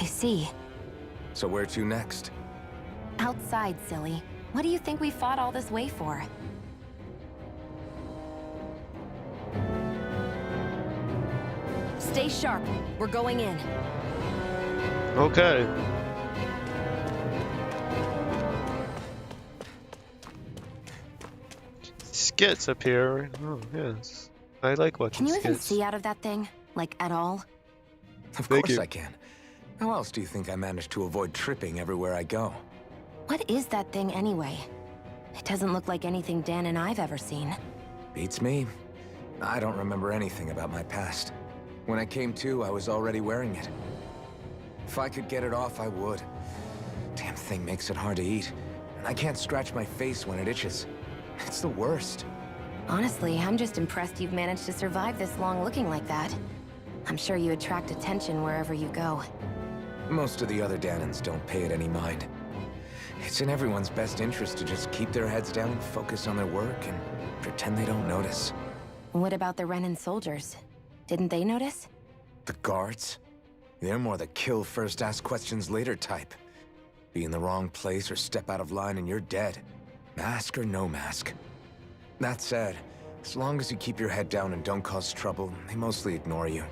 Speaker 9: I see.
Speaker 6: So where to next?
Speaker 9: Outside, silly. What do you think we fought all this way for? Stay sharp. We're going in.
Speaker 2: Okay. Skits appear. Oh, yes. I like watching
Speaker 9: skits. Can you even
Speaker 2: skits.
Speaker 9: see out of that thing? Like, at all?
Speaker 6: Of
Speaker 2: Thank
Speaker 6: course
Speaker 2: you.
Speaker 6: I can. How else do you think I managed to avoid tripping everywhere I go?
Speaker 9: What is that thing anyway? It doesn't look like anything Dan and I've ever seen.
Speaker 6: Beats me. I don't remember anything about my past. When I came to, I was already wearing it. If I could get it off, I would. Damn thing makes it hard to eat. And I can't scratch my face when it itches. It's the worst.
Speaker 9: Honestly, I'm just impressed you've managed to survive this long looking like that. I'm sure you attract attention wherever you go.
Speaker 6: Most of the other Danons don't pay it any mind. It's in everyone's best interest to just keep their heads down, focus on their work, and pretend they don't notice.
Speaker 9: What about the Renan soldiers? Didn't they notice?
Speaker 6: The guards? They're more the kill first, ask questions later type. Be in the wrong place or step out of line and you're dead. Mask or no mask. That said, as long as you keep your head down and don't cause trouble, they mostly ignore you.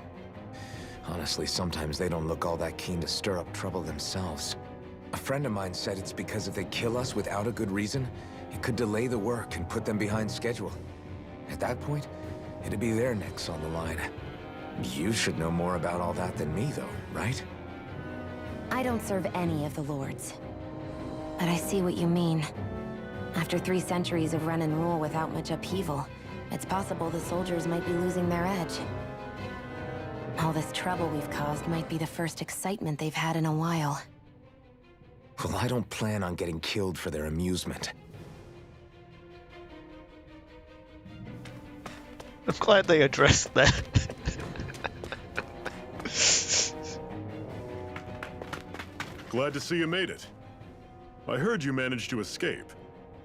Speaker 6: Honestly, sometimes they don't look all that keen to stir up trouble themselves. A friend of mine said it's because if they kill us without a good reason, it could delay the work and put them behind schedule. At that point, it'd be their necks on the line. You should know more about all that than me, though, right?
Speaker 11: I don't serve any of the lords. But I see what you mean. After 3 centuries of Renan rule without much upheaval, it's possible the soldiers might be losing their edge. All this trouble we've caused might be the first excitement they've had in a while.
Speaker 6: Well, I don't plan on getting killed for their amusement.
Speaker 2: I'm glad they addressed that.
Speaker 3: Glad to see you made it. I heard you managed to escape,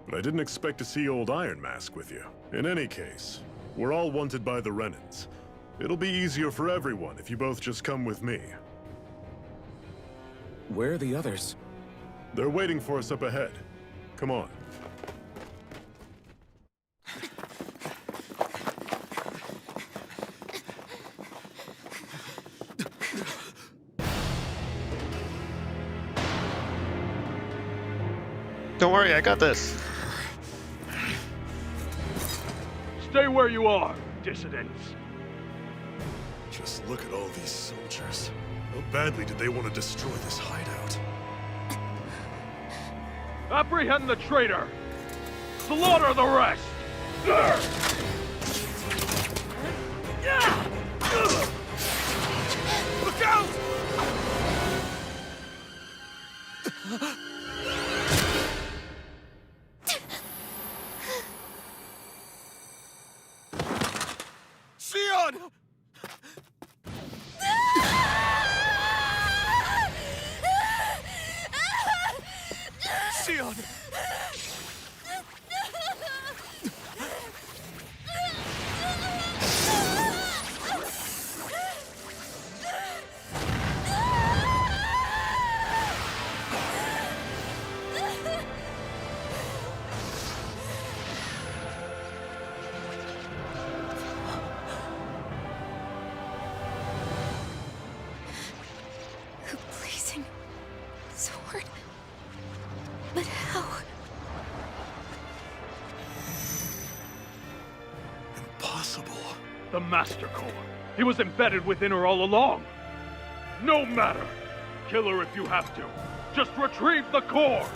Speaker 3: but I didn't expect to see old Iron Mask with you. In any case, we're all wanted by the Renans. It'll be easier for everyone if you both just come with me.
Speaker 6: Where are the others?
Speaker 3: They're waiting for us up ahead. Come on.
Speaker 2: Don't worry, I got this.
Speaker 4: Stay where you are, dissidents.
Speaker 3: Just look at all these soldiers. How badly did they want to destroy this hideout?
Speaker 4: Apprehend the traitor! Slaughter the rest! Look out!
Speaker 6: Sion! Sion!
Speaker 5: A blazing sword. But how?
Speaker 3: Impossible.
Speaker 4: The Master Core. He was embedded within her all along. No matter. Kill her if you have to. Just retrieve the core.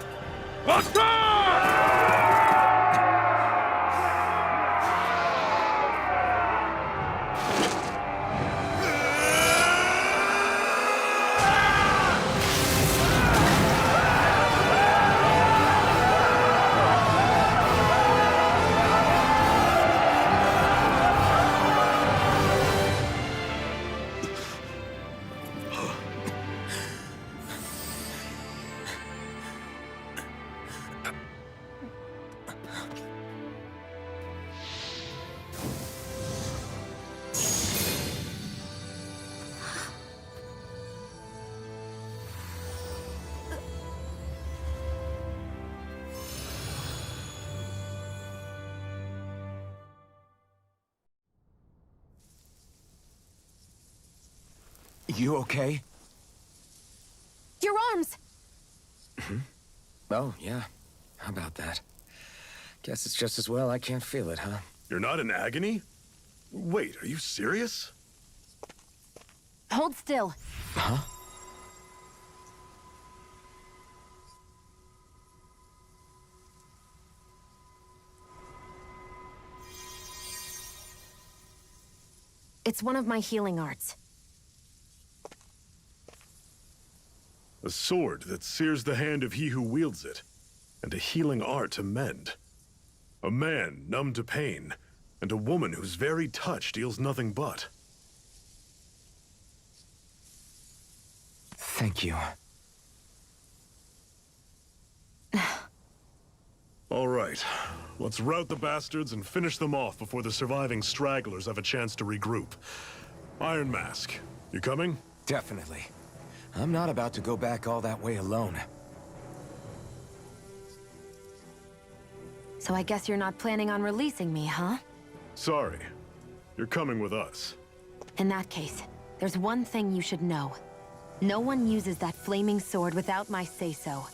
Speaker 4: Attack!
Speaker 6: You okay?
Speaker 11: Your arms!
Speaker 6: Oh, yeah. How about that? Guess it's just as well I can't feel it, huh?
Speaker 3: You're not in agony? Wait, are you serious?
Speaker 11: Hold still.
Speaker 6: Huh?
Speaker 11: It's one of my healing arts.
Speaker 3: A sword that sears the hand of he who wields it, and a healing art to mend. A man numb to pain, and a woman whose very touch deals nothing but.
Speaker 6: Thank you.
Speaker 3: All right, let's rout the bastards and finish them off before the surviving stragglers have a chance to regroup. Iron Mask, you coming?
Speaker 6: Definitely. I'm not about to go back all that way alone.
Speaker 11: So I guess you're not planning on releasing me, huh?
Speaker 3: Sorry, you're coming with us.
Speaker 11: In that case, there's one thing you should know. No one uses that flaming sword without my say-so.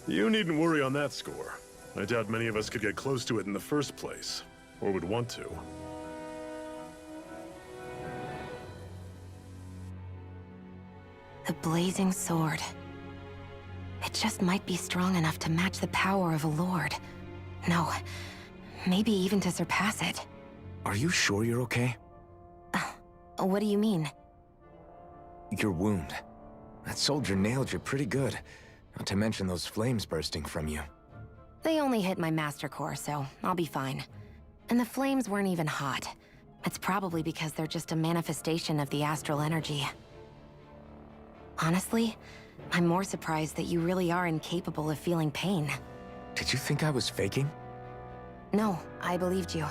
Speaker 3: You needn't worry on that score. I doubt many of us could get close to it in the first place, or would want to.
Speaker 11: The blazing sword. It just might be strong enough to match the power of a lord. No, maybe even to surpass it.
Speaker 6: Are you sure you're okay?
Speaker 11: What do you mean?
Speaker 6: Your wound. That soldier nailed you pretty good. Not to mention those flames bursting from you.
Speaker 11: They only hit my master core, so I'll be fine. And the flames weren't even hot. It's probably because they're just a manifestation of the astral energy. Honestly, I'm more surprised that you really are incapable of feeling pain.
Speaker 6: Did you think I was faking?
Speaker 11: No, I believed you.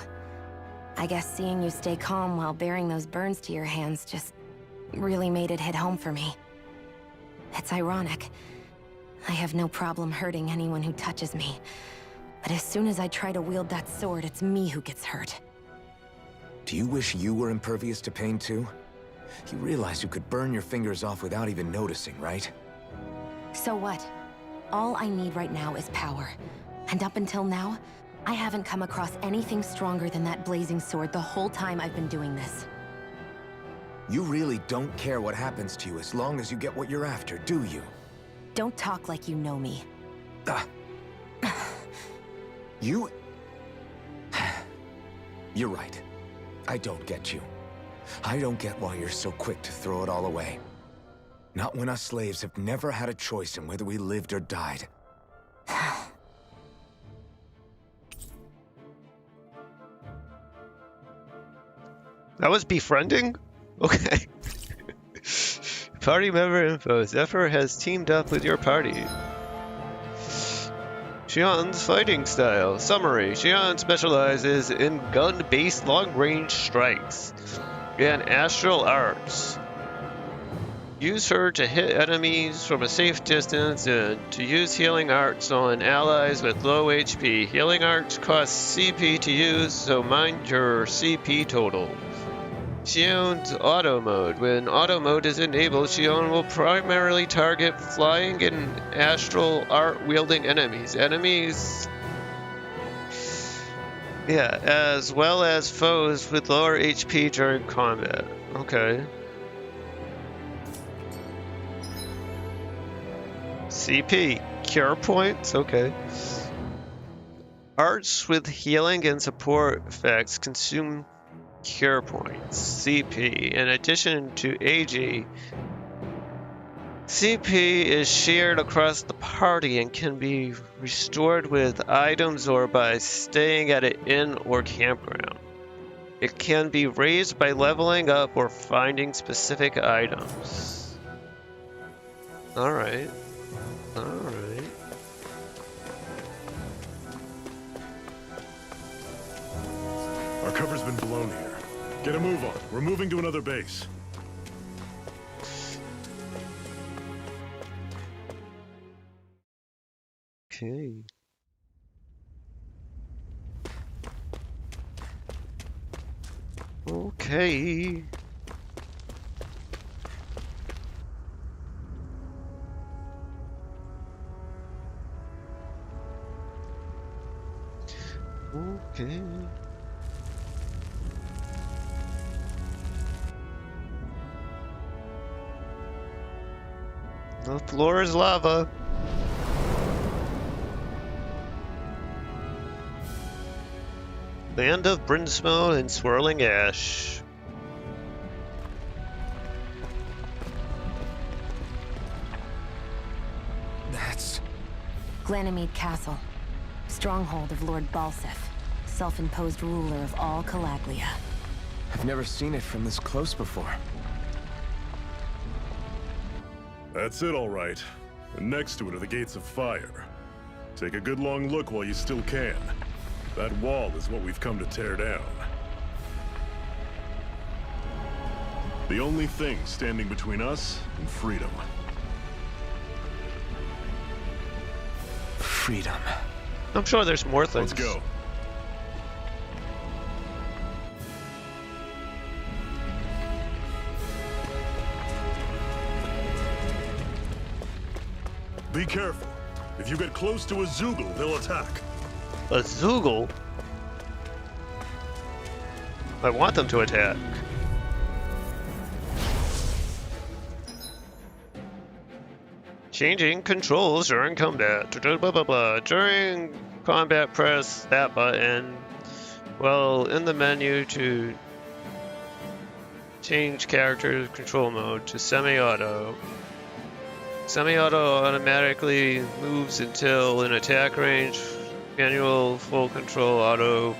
Speaker 11: I guess seeing you stay calm while bearing those burns to your hands just really made it hit home for me. It's ironic. I have no problem hurting anyone who touches me. But as soon as I try to wield that sword, it's me who gets hurt.
Speaker 6: Do you wish you were impervious to pain too? You realize you could burn your fingers off without even noticing, right?
Speaker 11: So what? All I need right now is power. And up until now, I haven't come across anything stronger than that blazing sword the whole time I've been doing this.
Speaker 6: You really don't care what happens to you as long as you get what you're after, do you?
Speaker 11: Don't talk like you know me.
Speaker 6: You... You're right. I don't get you. I don't get why you're so quick to throw it all away. Not when us slaves have never had a choice in whether we lived or died.
Speaker 2: That was befriending? Okay. Party member info. Zephyr has teamed up with your party. Xian's fighting style. Summary. Xian specializes in gun-based long-range strikes and astral arts. Use her to hit enemies from a safe distance and to use healing arts on allies with low HP. Healing arts cost CP to use, so mind your CP total. Xian's auto mode. When auto mode is enabled, Xian will primarily target flying and astral art wielding enemies. As well as foes with lower HP during combat. Okay. CP. Cure points? Okay. Arts with healing and support effects consume cure points, CP. In addition to AG, CP is shared across the party and can be restored with items or by staying at an inn or campground. It can be raised by leveling up or finding specific items. Alright. Alright.
Speaker 3: Our cover's been blown here. Get a move on. We're moving to another base.
Speaker 2: Okay. Okay. Okay. The floor is lava. Land of brimstone and swirling ash.
Speaker 6: That's...
Speaker 11: Glanamede Castle. Stronghold of Lord Balseph, self-imposed ruler of all Calaglia.
Speaker 6: I've never seen it from this close before.
Speaker 3: That's it, all right. And next to it are the Gates of Fire. Take a good long look while you still can. That wall is what we've come to tear down. The only thing standing between us and freedom.
Speaker 6: Freedom.
Speaker 2: I'm sure there's more things.
Speaker 3: Let's go. Be careful. If you get close to a Zoogle, they'll attack.
Speaker 2: A Zoogle? I want them to attack. Changing controls during combat. Blah, blah, blah. During combat, press that button. Well, in the menu to change character control mode to semi-auto. Semi-auto automatically moves until in attack range. Manual full control auto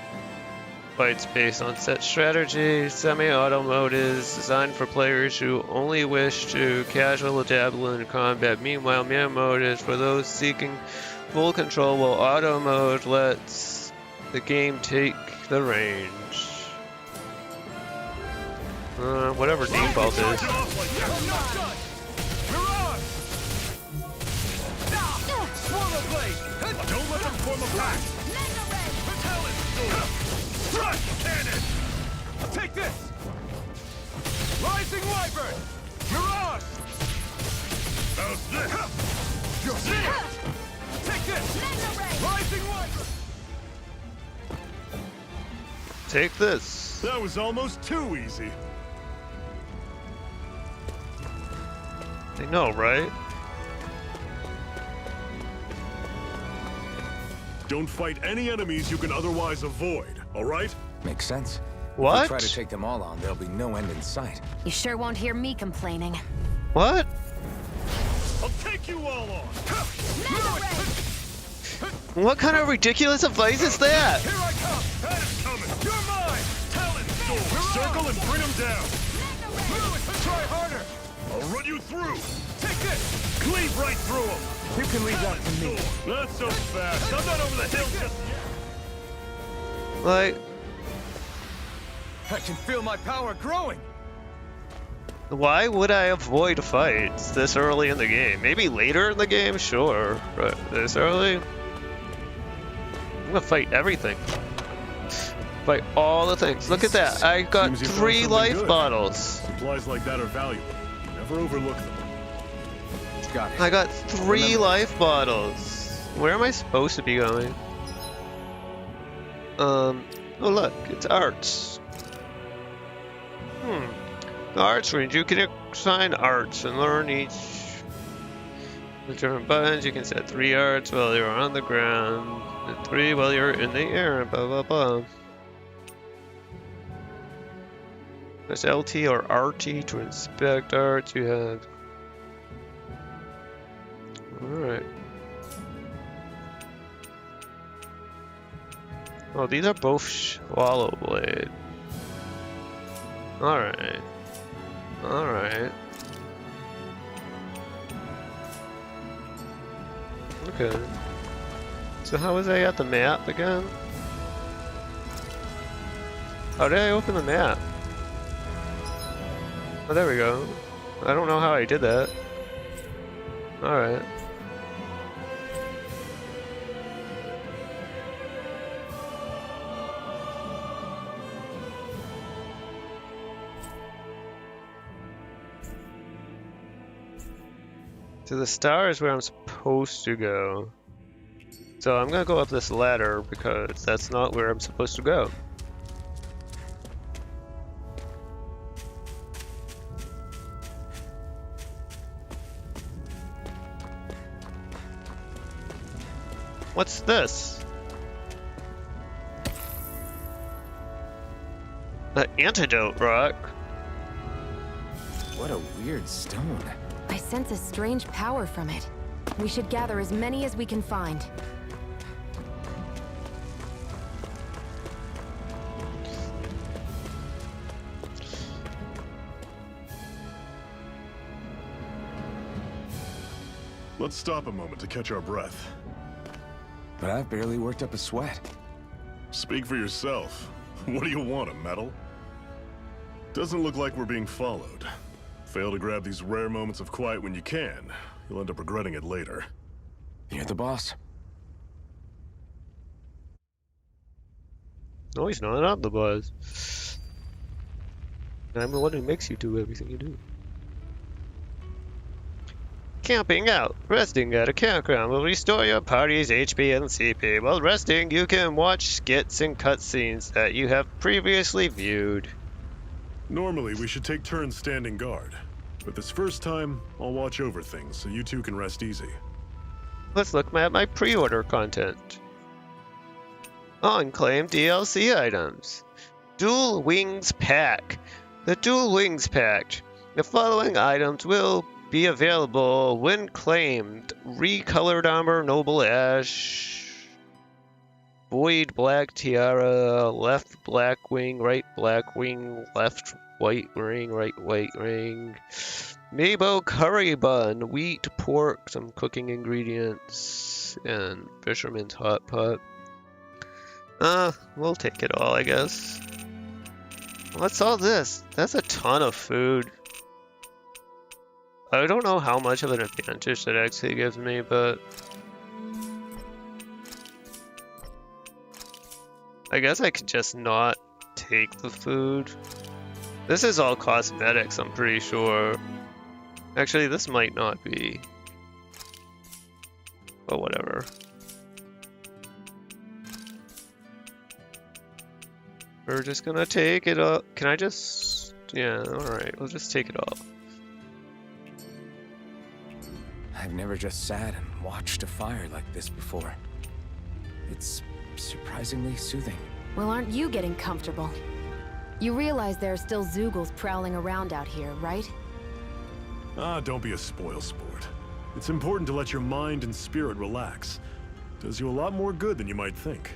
Speaker 2: fights based on set strategy. Semi-auto mode is designed for players who only wish to casual dabble in combat. Meanwhile, man mode is for those seeking full control, while auto mode lets the game take the range. Whatever default is.
Speaker 3: Don't let them form a pack! Talon Storm! Thrust Cannon!
Speaker 6: Take this! Rising Wyvern! Mirage!
Speaker 3: How's this?
Speaker 6: Take this! Rising Wyvern!
Speaker 2: Take this.
Speaker 3: That was almost too easy.
Speaker 2: I know, right?
Speaker 3: Don't fight any enemies you can otherwise avoid, alright?
Speaker 6: Makes sense.
Speaker 2: What?
Speaker 6: If we try to take them all on, there'll be no end in sight.
Speaker 11: You sure won't hear me complaining.
Speaker 2: What?
Speaker 3: I'll take you all on!
Speaker 2: What kind of ridiculous advice is that?
Speaker 3: Here I come! That is coming! You're mine! Talon Storm! Circle and bring him down!
Speaker 6: Try harder!
Speaker 3: I'll run you through!
Speaker 6: Take this!
Speaker 3: Cleave right through him!
Speaker 6: You can leave that to me.
Speaker 3: Not so fast! I'm not over the hill just yet!
Speaker 2: Like,
Speaker 6: I can feel my power growing!
Speaker 2: why would I avoid fights this early in the game? Maybe later in the game, sure, but this early? I'm gonna fight everything. Fight all the things. Look at that. I got
Speaker 3: Seems you found
Speaker 2: 3
Speaker 3: something
Speaker 2: life
Speaker 3: good.
Speaker 2: bottles.
Speaker 3: Supplies like that are valuable. Never overlook them.
Speaker 6: Got it.
Speaker 2: I got 3 life bottles. Where am I supposed to be going? Oh look, it's arts. The arts range. You can assign arts and learn each with different buttons. You can set 3 arts while you're on the ground, and 3 while you're in the air, and blah blah blah. Press LT or RT to inspect arts you have. Alright. Oh, these are both Swallow Blade. Alright. Alright. Okay. So how was I at the map again? How did I open the map? Oh, there we go. I don't know how I did that. Alright. So the star is where I'm supposed to go. So I'm gonna go up this ladder because that's not where I'm supposed to go. What's this? An antidote rock.
Speaker 6: What a weird stone.
Speaker 11: I sense a strange power from it. We should gather as many as we can find.
Speaker 3: Let's stop a moment to catch our breath.
Speaker 6: But I've barely worked up a sweat.
Speaker 3: Speak for yourself. What do you want, a medal? Doesn't look like we're being followed. Fail to grab these rare moments of quiet when you can. You'll end up regretting it later.
Speaker 6: You're the boss.
Speaker 2: No, he's not. I'm the boss. I'm the one who makes you do everything you do. Camping out. Resting at a campground will restore your party's HP and CP. While resting, you can watch skits and cutscenes that you have previously viewed.
Speaker 3: Normally, we should take turns standing guard. But this first time, I'll watch over things so you two can rest easy.
Speaker 2: Let's look at my pre-order content. Unclaimed DLC items. Dual Wings Pack. The Dual Wings Pack. The following items will be available when claimed. Recolored armor, Noble Ash. Void Black Tiara. Left black wing, right black wing, left white ring, right white ring. Mabo curry bun, wheat, pork, some cooking ingredients, and fisherman's hot pot. We'll take it all, I guess. What's all this? That's a ton of food. I don't know how much of an advantage that actually gives me, but I guess I could just not take the food. This is all cosmetics, I'm pretty sure. Actually, this might not be. But whatever. We're just gonna take it up. Can I just... Yeah, alright, we'll just take it off.
Speaker 6: I've never just sat and watched a fire like this before. It's surprisingly soothing.
Speaker 11: Well, aren't you getting comfortable? You realize there are still Zeugles prowling around out here, right?
Speaker 3: Don't be a spoil sport. It's important to let your mind and spirit relax. Does you a lot more good than you might think.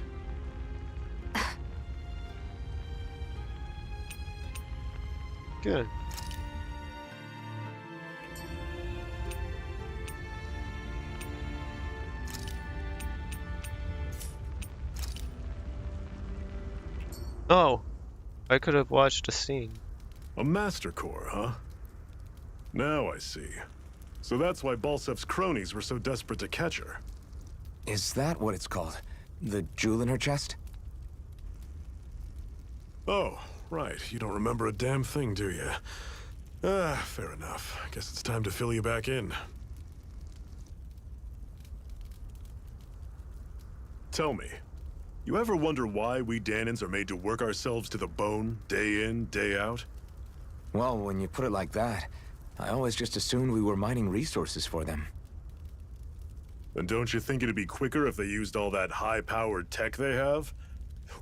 Speaker 2: Good. Oh, I could have watched a scene.
Speaker 3: A Master Core, huh? Now I see. So that's why Balsef's cronies were so desperate to catch her.
Speaker 6: Is that what it's called? The jewel in her chest?
Speaker 3: Oh, right. You don't remember a damn thing, do you? Fair enough. Guess it's time to fill you back in. Tell me, you ever wonder why we Dahnans are made to work ourselves to the bone, day in, day out?
Speaker 6: Well, when you put it like that, I always just assumed we were mining resources for them.
Speaker 3: And don't you think it'd be quicker if they used all that high-powered tech they have?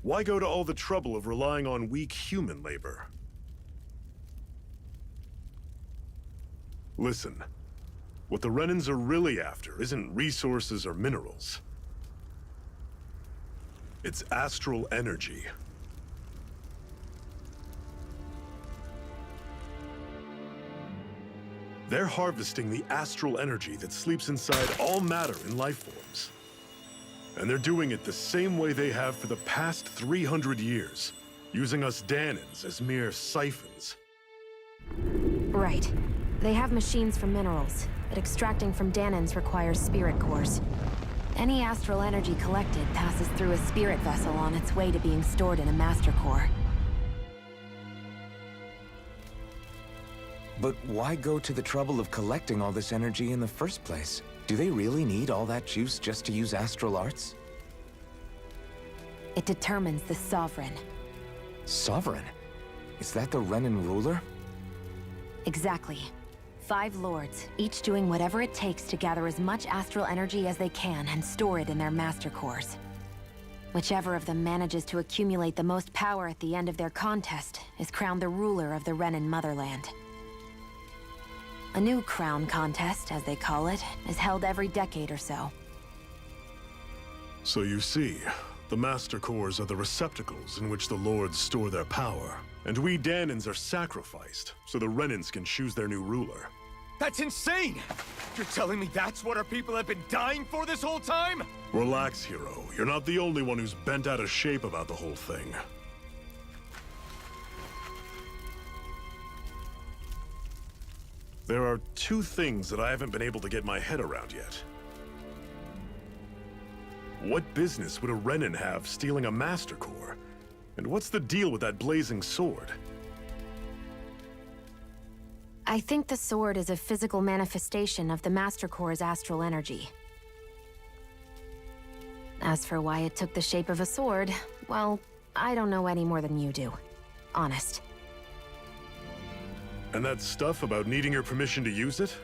Speaker 3: Why go to all the trouble of relying on weak human labor? Listen, what the Renans are really after isn't resources or minerals. It's astral energy. They're harvesting the astral energy that sleeps inside all matter in life forms. And they're doing it the same way they have for the past 300 years, using us Dahnans as mere siphons.
Speaker 11: Right. They have machines for minerals, but extracting from Dahnans requires spirit cores. Any astral energy collected passes through a spirit vessel on its way to being stored in a master core.
Speaker 6: But why go to the trouble of collecting all this energy in the first place? Do they really need all that juice just to use astral arts?
Speaker 11: It determines the Sovereign.
Speaker 6: Sovereign? Is that the Renan ruler?
Speaker 11: Exactly. 5 lords, each doing whatever it takes to gather as much astral energy as they can and store it in their master cores. Whichever of them manages to accumulate the most power at the end of their contest is crowned the ruler of the Renan motherland. A new crown contest, as they call it, is held every decade or so.
Speaker 3: So you see, the Master Cores are the receptacles in which the Lords store their power. And we Dahnans are sacrificed, so the Renans can choose their new ruler.
Speaker 6: That's insane! You're telling me that's what our people have been dying for this whole time?
Speaker 3: Relax, hero. You're not the only one who's bent out of shape about the whole thing. There are 2 things that I haven't been able to get my head around yet. What business would a Renan have stealing a Master Core? And what's the deal with that blazing sword?
Speaker 11: I think the sword is a physical manifestation of the Master Core's astral energy. As for why it took the shape of a sword, well, I don't know any more than you do. Honest.
Speaker 3: And that stuff about needing your permission to use it?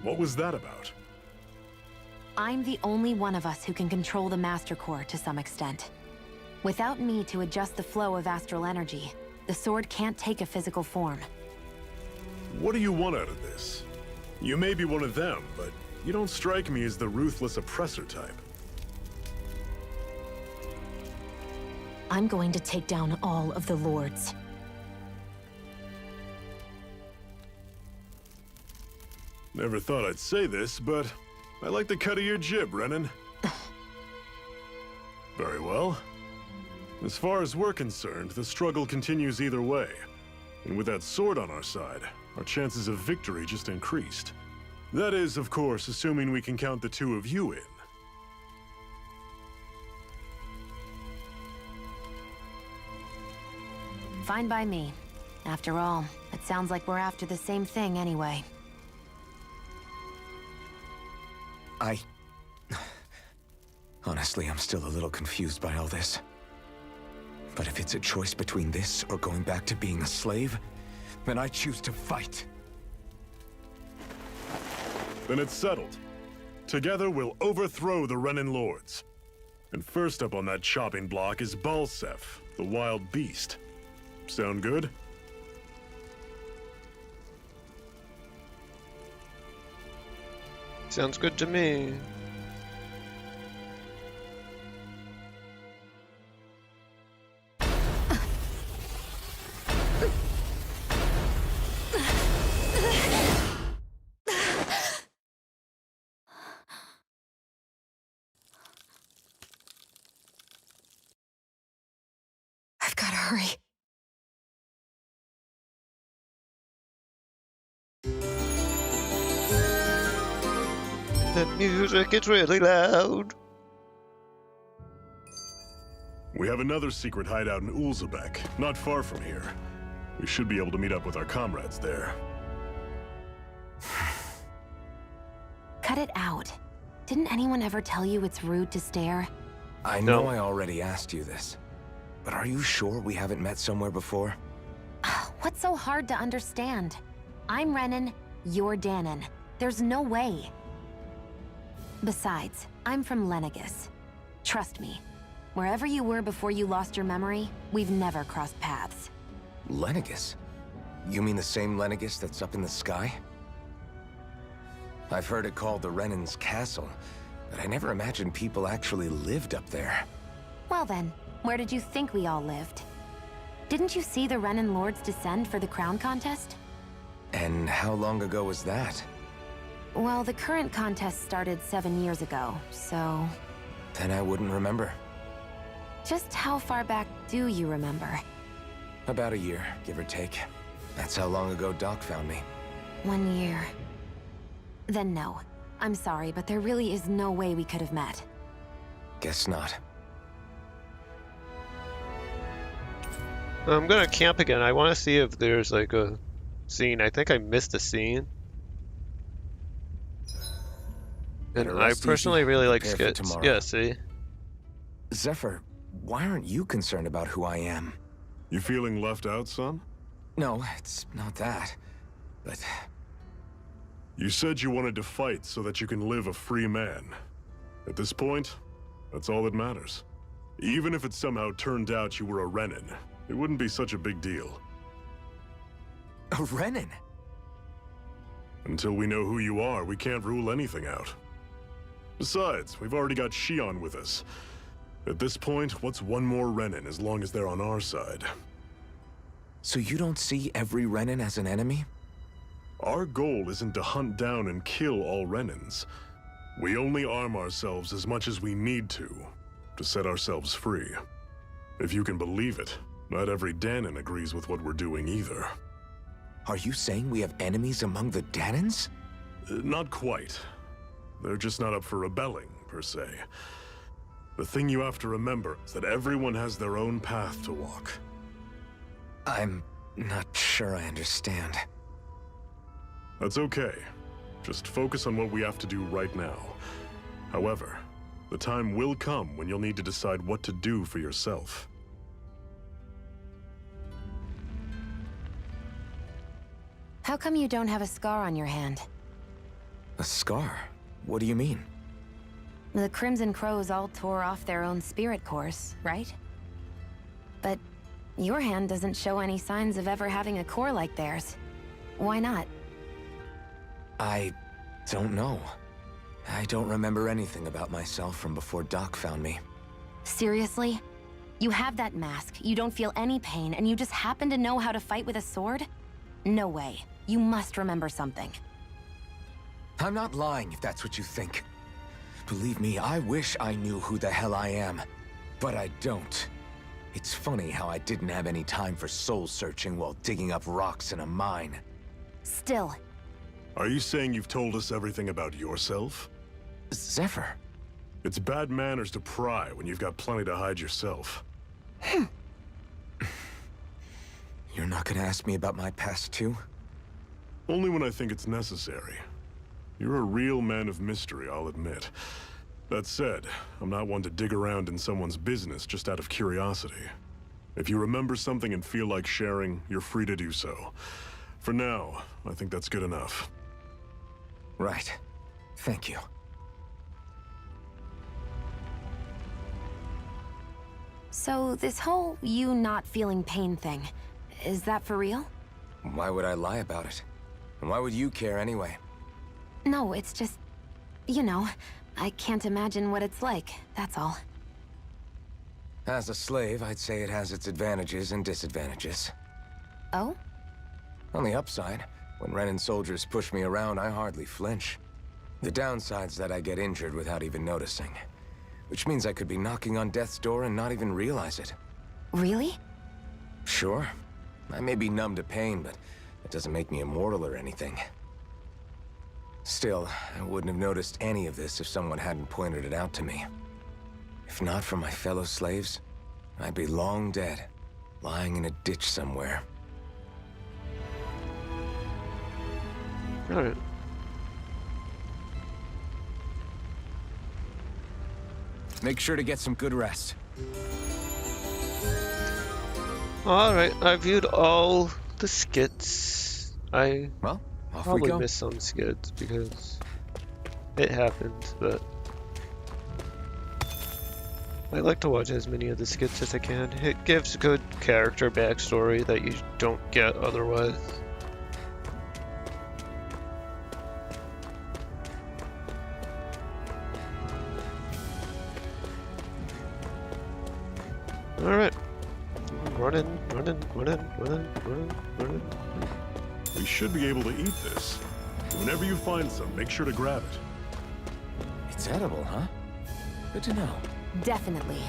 Speaker 3: What was that about?
Speaker 11: I'm the only one of us who can control the Master Core to some extent. Without me to adjust the flow of astral energy, the sword can't take a physical form.
Speaker 3: What do you want out of this? You may be one of them, but you don't strike me as the ruthless oppressor type.
Speaker 11: I'm going to take down all of the Lords.
Speaker 3: Never thought I'd say this, but I like the cut of your jib, Renan. Very well. As far as we're concerned, the struggle continues either way. And with that sword on our side, our chances of victory just increased. That is, of course, assuming we can count the two of you in.
Speaker 11: Fine by me. After all, it sounds like we're after the same thing anyway.
Speaker 6: Honestly, I'm still a little confused by all this. But if it's a choice between this or going back to being a slave, then I choose to fight.
Speaker 3: Then it's settled. Together we'll overthrow the Renan Lords. And first up on that chopping block is Balseph, the wild beast. Sound good?
Speaker 2: Sounds good to me.
Speaker 5: I've gotta hurry.
Speaker 2: The music is really loud.
Speaker 3: We have another secret hideout in Ulzebek, not far from here. We should be able to meet up with our comrades there.
Speaker 11: Cut it out. Didn't anyone ever tell you it's rude to stare?
Speaker 6: I know I already asked you this, but are you sure we haven't met somewhere before?
Speaker 11: What's so hard to understand? I'm Renan, you're Danon. There's no way. Besides, I'm from Lenegis. Trust me, wherever you were before you lost your memory, we've never crossed paths.
Speaker 6: Lenegis? You mean the same Lenegis that's up in the sky? I've heard it called the Renan's Castle, but I never imagined people actually lived up there.
Speaker 11: Well then, where did you think we all lived? Didn't you see the Renan Lords descend for the crown contest?
Speaker 6: And how long ago was that?
Speaker 11: Well, the current contest started 7 years ago, so...
Speaker 6: Then I wouldn't remember.
Speaker 11: Just how far back do you remember?
Speaker 6: About a year, give or take. That's how long ago Doc found me.
Speaker 11: 1 year. Then no. I'm sorry, but there really is no way we could have met.
Speaker 6: Guess not.
Speaker 2: I'm gonna camp again. I want to see if there's like a scene. I think I missed a scene. And I personally really like skits. Yeah, see?
Speaker 6: Zephyr, why aren't you concerned about who I am?
Speaker 3: You feeling left out, son?
Speaker 6: No, it's not that. But...
Speaker 3: You said you wanted to fight so that you can live a free man. At this point, that's all that matters. Even if it somehow turned out you were a Renan, it wouldn't be such a big deal.
Speaker 6: A Renan?
Speaker 3: Until we know who you are, we can't rule anything out. Besides, we've already got Shion with us. At this point, what's one more Renan as long as they're on our side?
Speaker 6: So you don't see every Renan as an enemy?
Speaker 3: Our goal isn't to hunt down and kill all Renans. We only arm ourselves as much as we need to set ourselves free. If you can believe it, not every Danon agrees with what we're doing either.
Speaker 6: Are you saying we have enemies among the Danons?
Speaker 3: Not quite. They're just not up for rebelling, per se. The thing you have to remember is that everyone has their own path to walk.
Speaker 6: I'm not sure I understand.
Speaker 3: That's okay. Just focus on what we have to do right now. However, the time will come when you'll need to decide what to do for yourself.
Speaker 11: How come you don't have a scar on your hand?
Speaker 6: A scar? What do you mean?
Speaker 11: The Crimson Crows all tore off their own spirit cores, right? But your hand doesn't show any signs of ever having a core like theirs. Why not?
Speaker 6: I don't know. I don't remember anything about myself from before Doc found me.
Speaker 11: Seriously? You have that mask, you don't feel any pain, and you just happen to know how to fight with a sword? No way. You must remember something.
Speaker 6: I'm not lying if that's what you think. Believe me, I wish I knew who the hell I am. But I don't. It's funny how I didn't have any time for soul searching while digging up rocks in a mine.
Speaker 11: Still.
Speaker 3: Are you saying you've told us everything about yourself?
Speaker 6: Zephyr.
Speaker 3: It's bad manners to pry when you've got plenty to hide yourself.
Speaker 6: You're not gonna ask me about my past too?
Speaker 3: Only when I think it's necessary. You're a real man of mystery, I'll admit. That said, I'm not one to dig around in someone's business just out of curiosity. If you remember something and feel like sharing, you're free to do so. For now, I think that's good enough.
Speaker 6: Right. Thank you.
Speaker 11: So, this whole you not feeling pain thing, is that for real?
Speaker 6: Why would I lie about it? And why would you care anyway?
Speaker 11: No, it's just... you know, I can't imagine what it's like, that's all.
Speaker 6: As a slave, I'd say it has its advantages and disadvantages.
Speaker 11: Oh?
Speaker 6: On the upside, when Renan soldiers push me around, I hardly flinch. The downside's that I get injured without even noticing. Which means I could be knocking on death's door and not even realize it.
Speaker 11: Really?
Speaker 6: Sure. I may be numb to pain, but it doesn't make me immortal or anything. Still, I wouldn't have noticed any of this if someone hadn't pointed it out to me. If not for my fellow slaves, I'd be long dead, lying in a ditch somewhere.
Speaker 2: Alright.
Speaker 6: Make sure to get some good rest.
Speaker 2: Alright, I viewed all the skits.
Speaker 6: Well, off we
Speaker 2: probably
Speaker 6: go.
Speaker 2: missed some skits because it happens, but I like to watch as many of the skits as I can. It gives good character backstory that you don't get otherwise. Alright. Running.
Speaker 3: We should be able to eat this. Whenever you find some, make sure to grab it.
Speaker 6: It's edible, huh? Good to know.
Speaker 11: Definitely.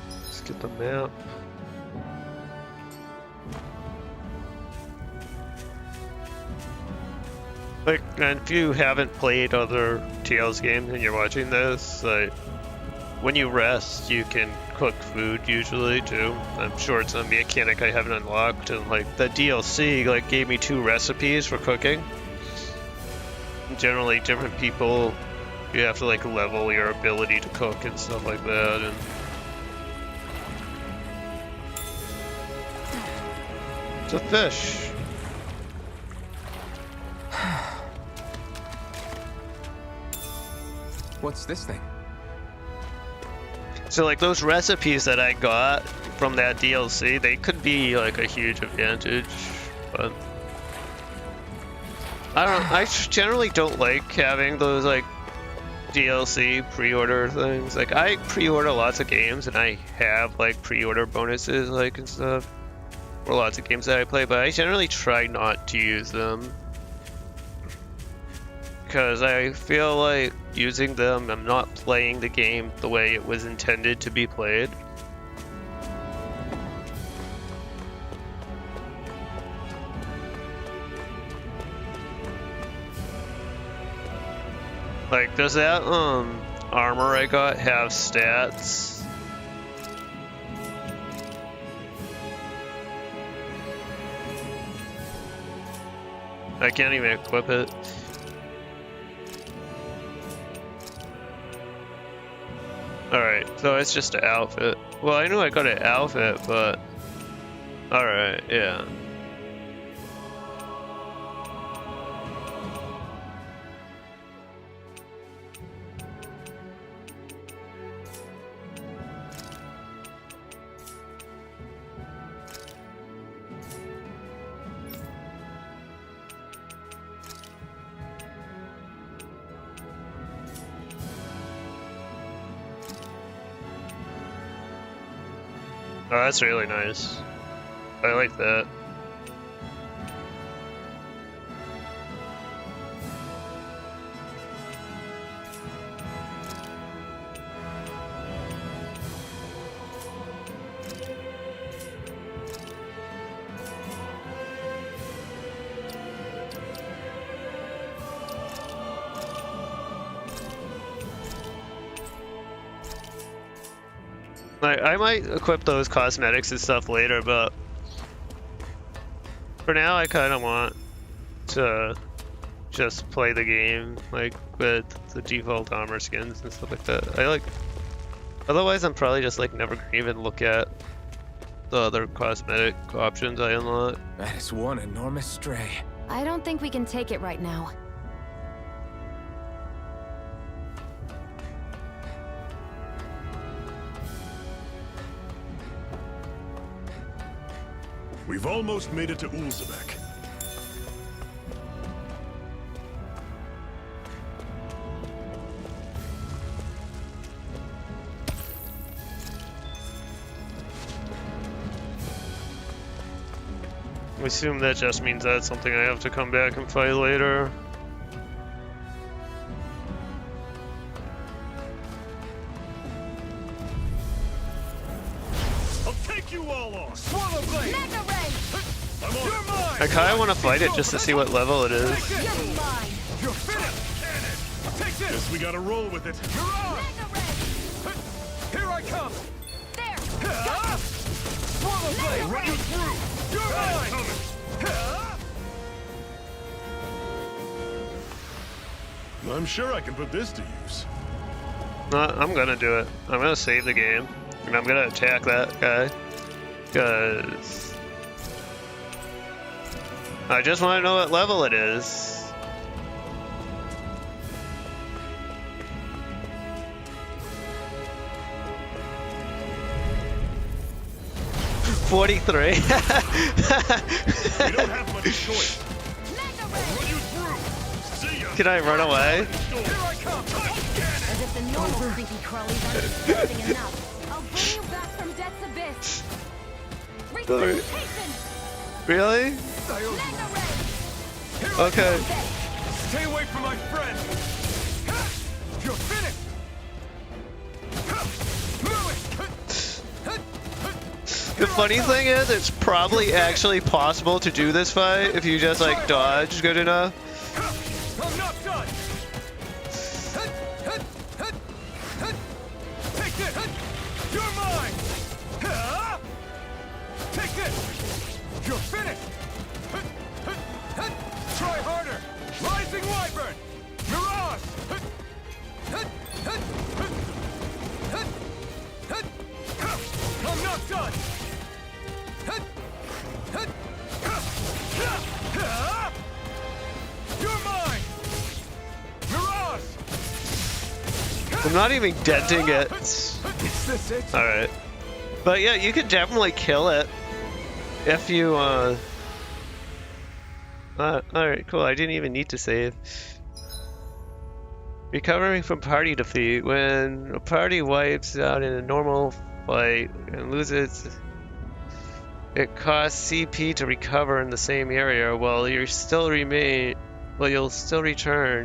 Speaker 2: Let's get the map. Like, and if you haven't played other Tales games and you're watching this, like, when you rest, you can cook food usually too. I'm sure it's a mechanic I haven't unlocked, and like the DLC like gave me 2 recipes for cooking. Generally, different people, you have to like level your ability to cook and stuff like that. And it's a fish.
Speaker 6: What's this thing?
Speaker 2: So like those recipes that I got from that DLC, they could be like a huge advantage, but I don't know, I generally don't like having those like DLC pre-order things. Like I pre-order lots of games and I have like pre-order bonuses like and stuff for lots of games that I play, but I generally try not to use them because I feel like using them, I'm not playing the game the way it was intended to be played. Like, does that armor I got have stats? I can't even equip it. Alright, so it's just an outfit. Well, I knew I got an outfit, but... Alright, yeah. Oh, that's really nice. I like that. I might equip those cosmetics and stuff later, but for now I kind of want to just play the game like with the default armor skins and stuff like that. Otherwise I'm probably just like never gonna even look at the other cosmetic options I unlock.
Speaker 6: That is one enormous stray.
Speaker 11: I don't think we can take it right now.
Speaker 3: We've almost made it to Ulzebek.
Speaker 2: I assume that just means that's something I have to come back and fight later.
Speaker 3: I'll take you all on!
Speaker 6: Swallow blade!
Speaker 3: I'm on
Speaker 6: You're mine!
Speaker 2: I kind of want to fight it just to see what level it is.
Speaker 6: You're mine! You're finished! Take this!
Speaker 3: Guess we gotta roll with it.
Speaker 6: You're on! Here I come! There! Swallow blade!
Speaker 3: Run you through!
Speaker 6: You're mine!
Speaker 3: I'm sure I can put this to use.
Speaker 2: I'm gonna do it. I'm gonna save the game, and I'm gonna attack that guy, because I just want to know what level it is. $43.
Speaker 3: We don't have much choice. I'll run you through. See ya.
Speaker 2: Can I run away?
Speaker 6: Here I come!
Speaker 5: As if the normal creepy crawlies aren't disturbing enough. I'll bring you back from death's abyss. Resuscitation!
Speaker 2: Really?
Speaker 6: Here I
Speaker 2: Okay.
Speaker 6: come. Stay away from my friend! You're finished!
Speaker 2: The funny thing is, it's probably actually possible to do this fight if you just like dodge good enough.
Speaker 6: I'm not done! Take this! You're mine! Take this! You're finished! Try harder! Rising Wyvern! Mirage! I'm not done! You're mine! Mirage!
Speaker 2: I'm not even denting it.
Speaker 6: Is this it?
Speaker 2: Alright. But yeah, you could definitely kill it if you, alright, cool. I didn't even need to save. Recovering from party defeat. When a party wipes out in a normal fight and loses, it costs CP to recover in the same area. While you'll still return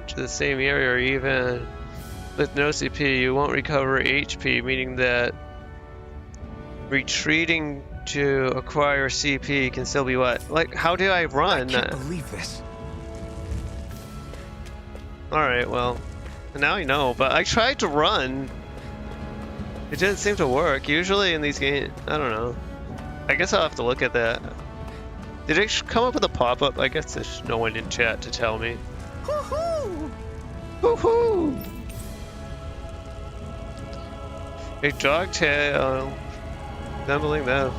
Speaker 2: to the same area even with no CP. You won't recover HP, meaning that retreating to acquire CP can still be what? Like, how do I run?
Speaker 6: I can't believe this.
Speaker 2: Alright, well, now I know, but I tried to run. It didn't seem to work. Usually in these games, I don't know. I guess I'll have to look at that. Did it come up with a pop-up? I guess there's no one in chat to tell me. Woohoo! Woohoo! A dog tail resembling them.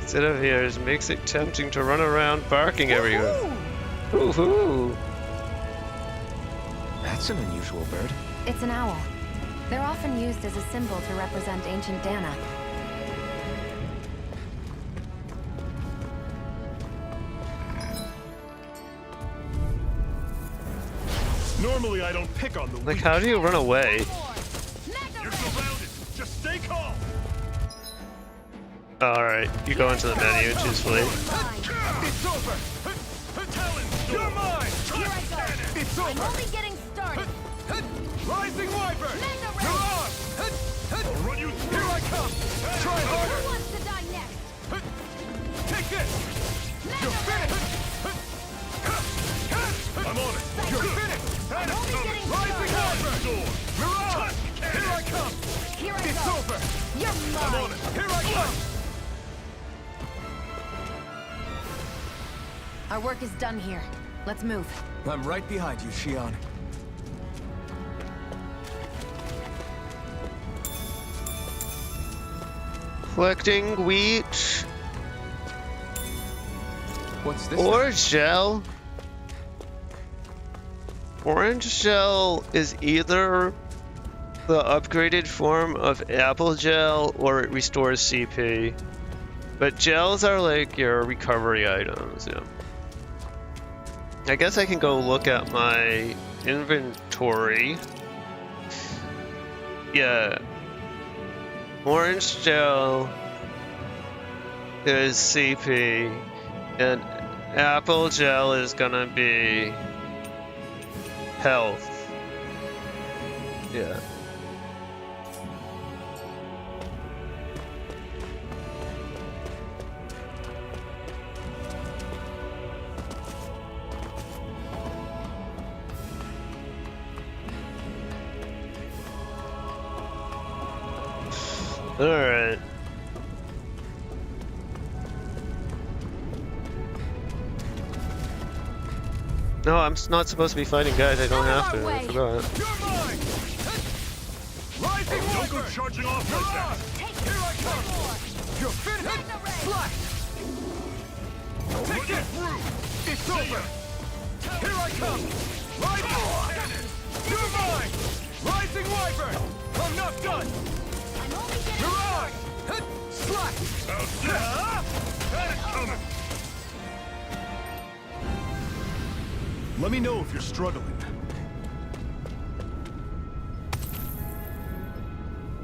Speaker 2: Instead of ears makes it tempting to run around barking everywhere. Woohoo!
Speaker 6: That's an unusual bird.
Speaker 11: It's an owl. They're often used as a symbol to represent ancient Dana.
Speaker 3: Normally I don't pick on the
Speaker 2: Like,
Speaker 3: weak.
Speaker 2: how do you run away?
Speaker 3: You're so
Speaker 2: Alright, you go into the menu, choosefully.
Speaker 6: It's over! Talon, you're mine!
Speaker 5: Here I go.
Speaker 6: It's
Speaker 5: I'm
Speaker 6: over!
Speaker 5: only getting started.
Speaker 6: Rising Wyvern!
Speaker 5: Mega
Speaker 6: You're
Speaker 5: Ray!
Speaker 6: on!
Speaker 3: I'll run you through.
Speaker 6: Here I come! Try
Speaker 5: Who
Speaker 6: harder!
Speaker 5: wants to die next?
Speaker 6: Take this!
Speaker 5: Mega
Speaker 6: You're
Speaker 5: Ray!
Speaker 6: finished!
Speaker 3: I'm on it.
Speaker 6: You're finished!
Speaker 5: I'm only getting
Speaker 6: Rising
Speaker 5: started.
Speaker 6: Wyvern! You're on! Here I come!
Speaker 5: Here I
Speaker 6: It's
Speaker 5: go.
Speaker 6: over!
Speaker 5: You're
Speaker 3: I'm on
Speaker 5: mine.
Speaker 3: it.
Speaker 6: Here I come!
Speaker 11: Our work is done here. Let's move.
Speaker 6: I'm right behind you, Shion.
Speaker 2: Collecting wheat.
Speaker 6: What's this?
Speaker 2: Orange gel. Orange gel is either the upgraded form of apple gel or it restores CP. But gels are like your recovery items, yeah. I guess I can go look at my inventory. Yeah. Orange gel is CP, and apple gel is gonna be health. Yeah. Alright. No, I'm not supposed to be fighting guys. I don't have to. I forgot.
Speaker 6: You're mine! Rising
Speaker 3: Don't go
Speaker 6: Wyvern!
Speaker 3: charging off like that.
Speaker 6: Here I come! You're finished! Slash! Take it! It's over! Here I come! Rising! You're mine! Rising Wyvern! I'm not done!
Speaker 5: I'm only getting
Speaker 6: You're on!
Speaker 5: started.
Speaker 6: Slash!
Speaker 3: Let me know if you're struggling.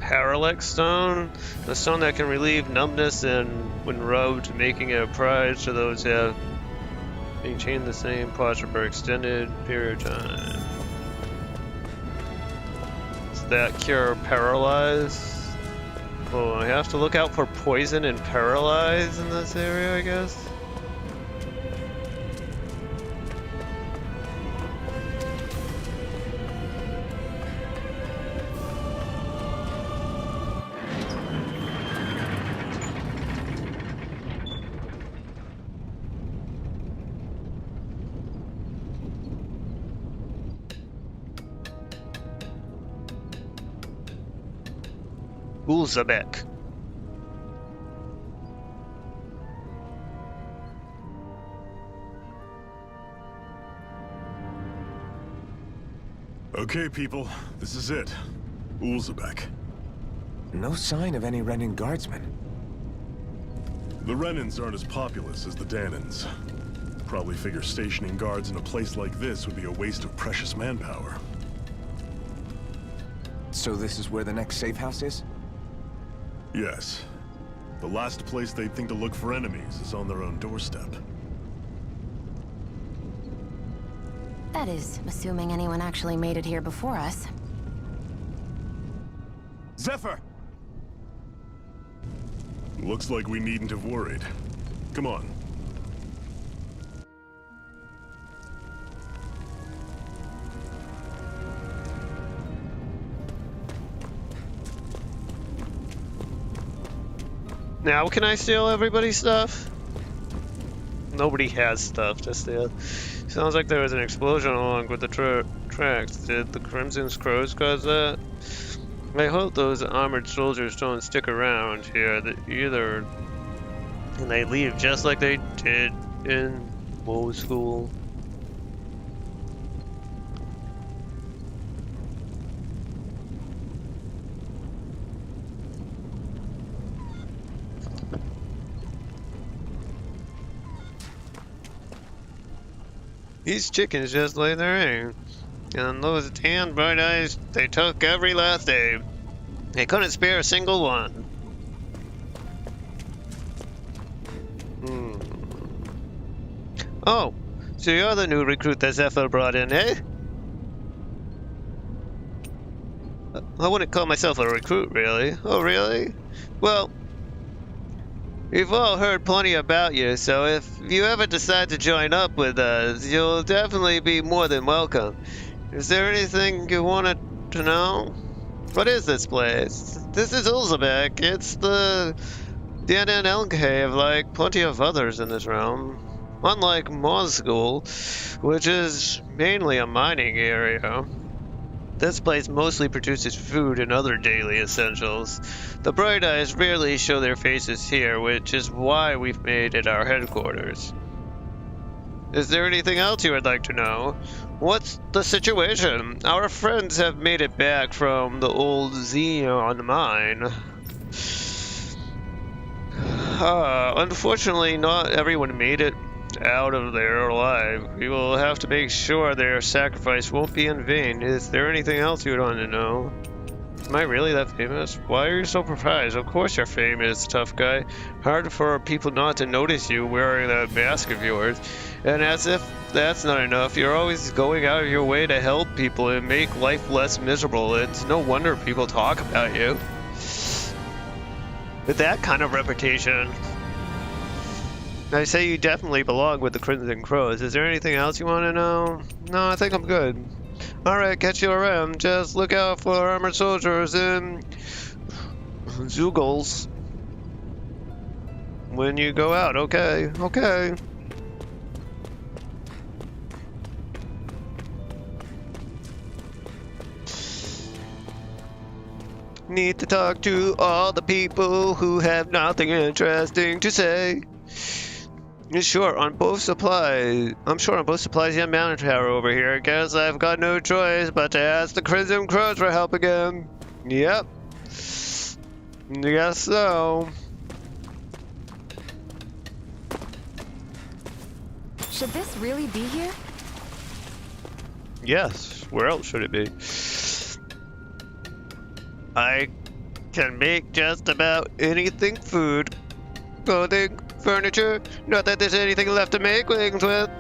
Speaker 2: Parallax stone, a stone that can relieve numbness and, when rubbed, making it a prize to those who have maintained the same posture for extended period of time. Does that cure paralyze? Oh, I have to look out for poison and paralyze in this area, I guess. Ulzabek.
Speaker 3: Okay, people, this is it. Ulzabek.
Speaker 6: No sign of any Renin guardsmen.
Speaker 3: The Renins aren't as populous as the Danans. Probably figure stationing guards in a place like this would be a waste of precious manpower.
Speaker 6: So this is where the next safe house is?
Speaker 3: Yes. The last place they'd think to look for enemies is on their own doorstep.
Speaker 11: That is, assuming anyone actually made it here before us.
Speaker 6: Zephyr!
Speaker 3: Looks like we needn't have worried. Come on.
Speaker 2: Now can I steal everybody's stuff? Nobody has stuff to steal. Sounds like there was an explosion along with the tracks. Did the Crimson Crows cause that? I hope those armored soldiers don't stick around here either. And they leave just like they did in Woe School. These chickens just lay their egg. And those tan bright eyes, they took every last day. They couldn't spare a single one. Oh, so you're the new recruit that Zephyr brought in, eh? I wouldn't call myself a recruit, really. Oh, really? Well, we've all heard plenty about you, so if you ever decide to join up with us, you'll definitely be more than welcome. Is there anything you wanted to know? What is this place? This is Ulzebek. It's the Danan Elm Cave, like plenty of others in this realm. Unlike Mosgul, which is mainly a mining area. This place mostly produces food and other daily essentials. The Bright Eyes rarely show their faces here, which is why we've made it our headquarters. Is there anything else you would like to know? What's the situation? Our friends have made it back from the old Xeon mine. Unfortunately, not everyone made it out of there alive. We will have to make sure their sacrifice won't be in vain. Is there anything else you would want to know? Am I really that famous? Why are you so surprised? Of course you're famous, tough guy. Hard for people not to notice you wearing that mask of yours. And as if that's not enough, you're always going out of your way to help people and make life less miserable. It's no wonder people talk about you. With that kind of reputation, I say you definitely belong with the Crimson Crows. Is there anything else you want to know? No, I think I'm good. Alright, catch you around. Just look out for armored soldiers and Zugals when you go out, okay? Okay. Need to talk to all the people who have nothing interesting to say. Sure, on both supplies. I'm sure on both supplies and mountain tower over here. Guess I've got no choice but to ask the Crimson Crows for help again. Yep. Guess so.
Speaker 5: Should this really be here?
Speaker 2: Yes. Where else should it be? I can make just about anything food, clothing, furniture. Not that there's anything left to make things with.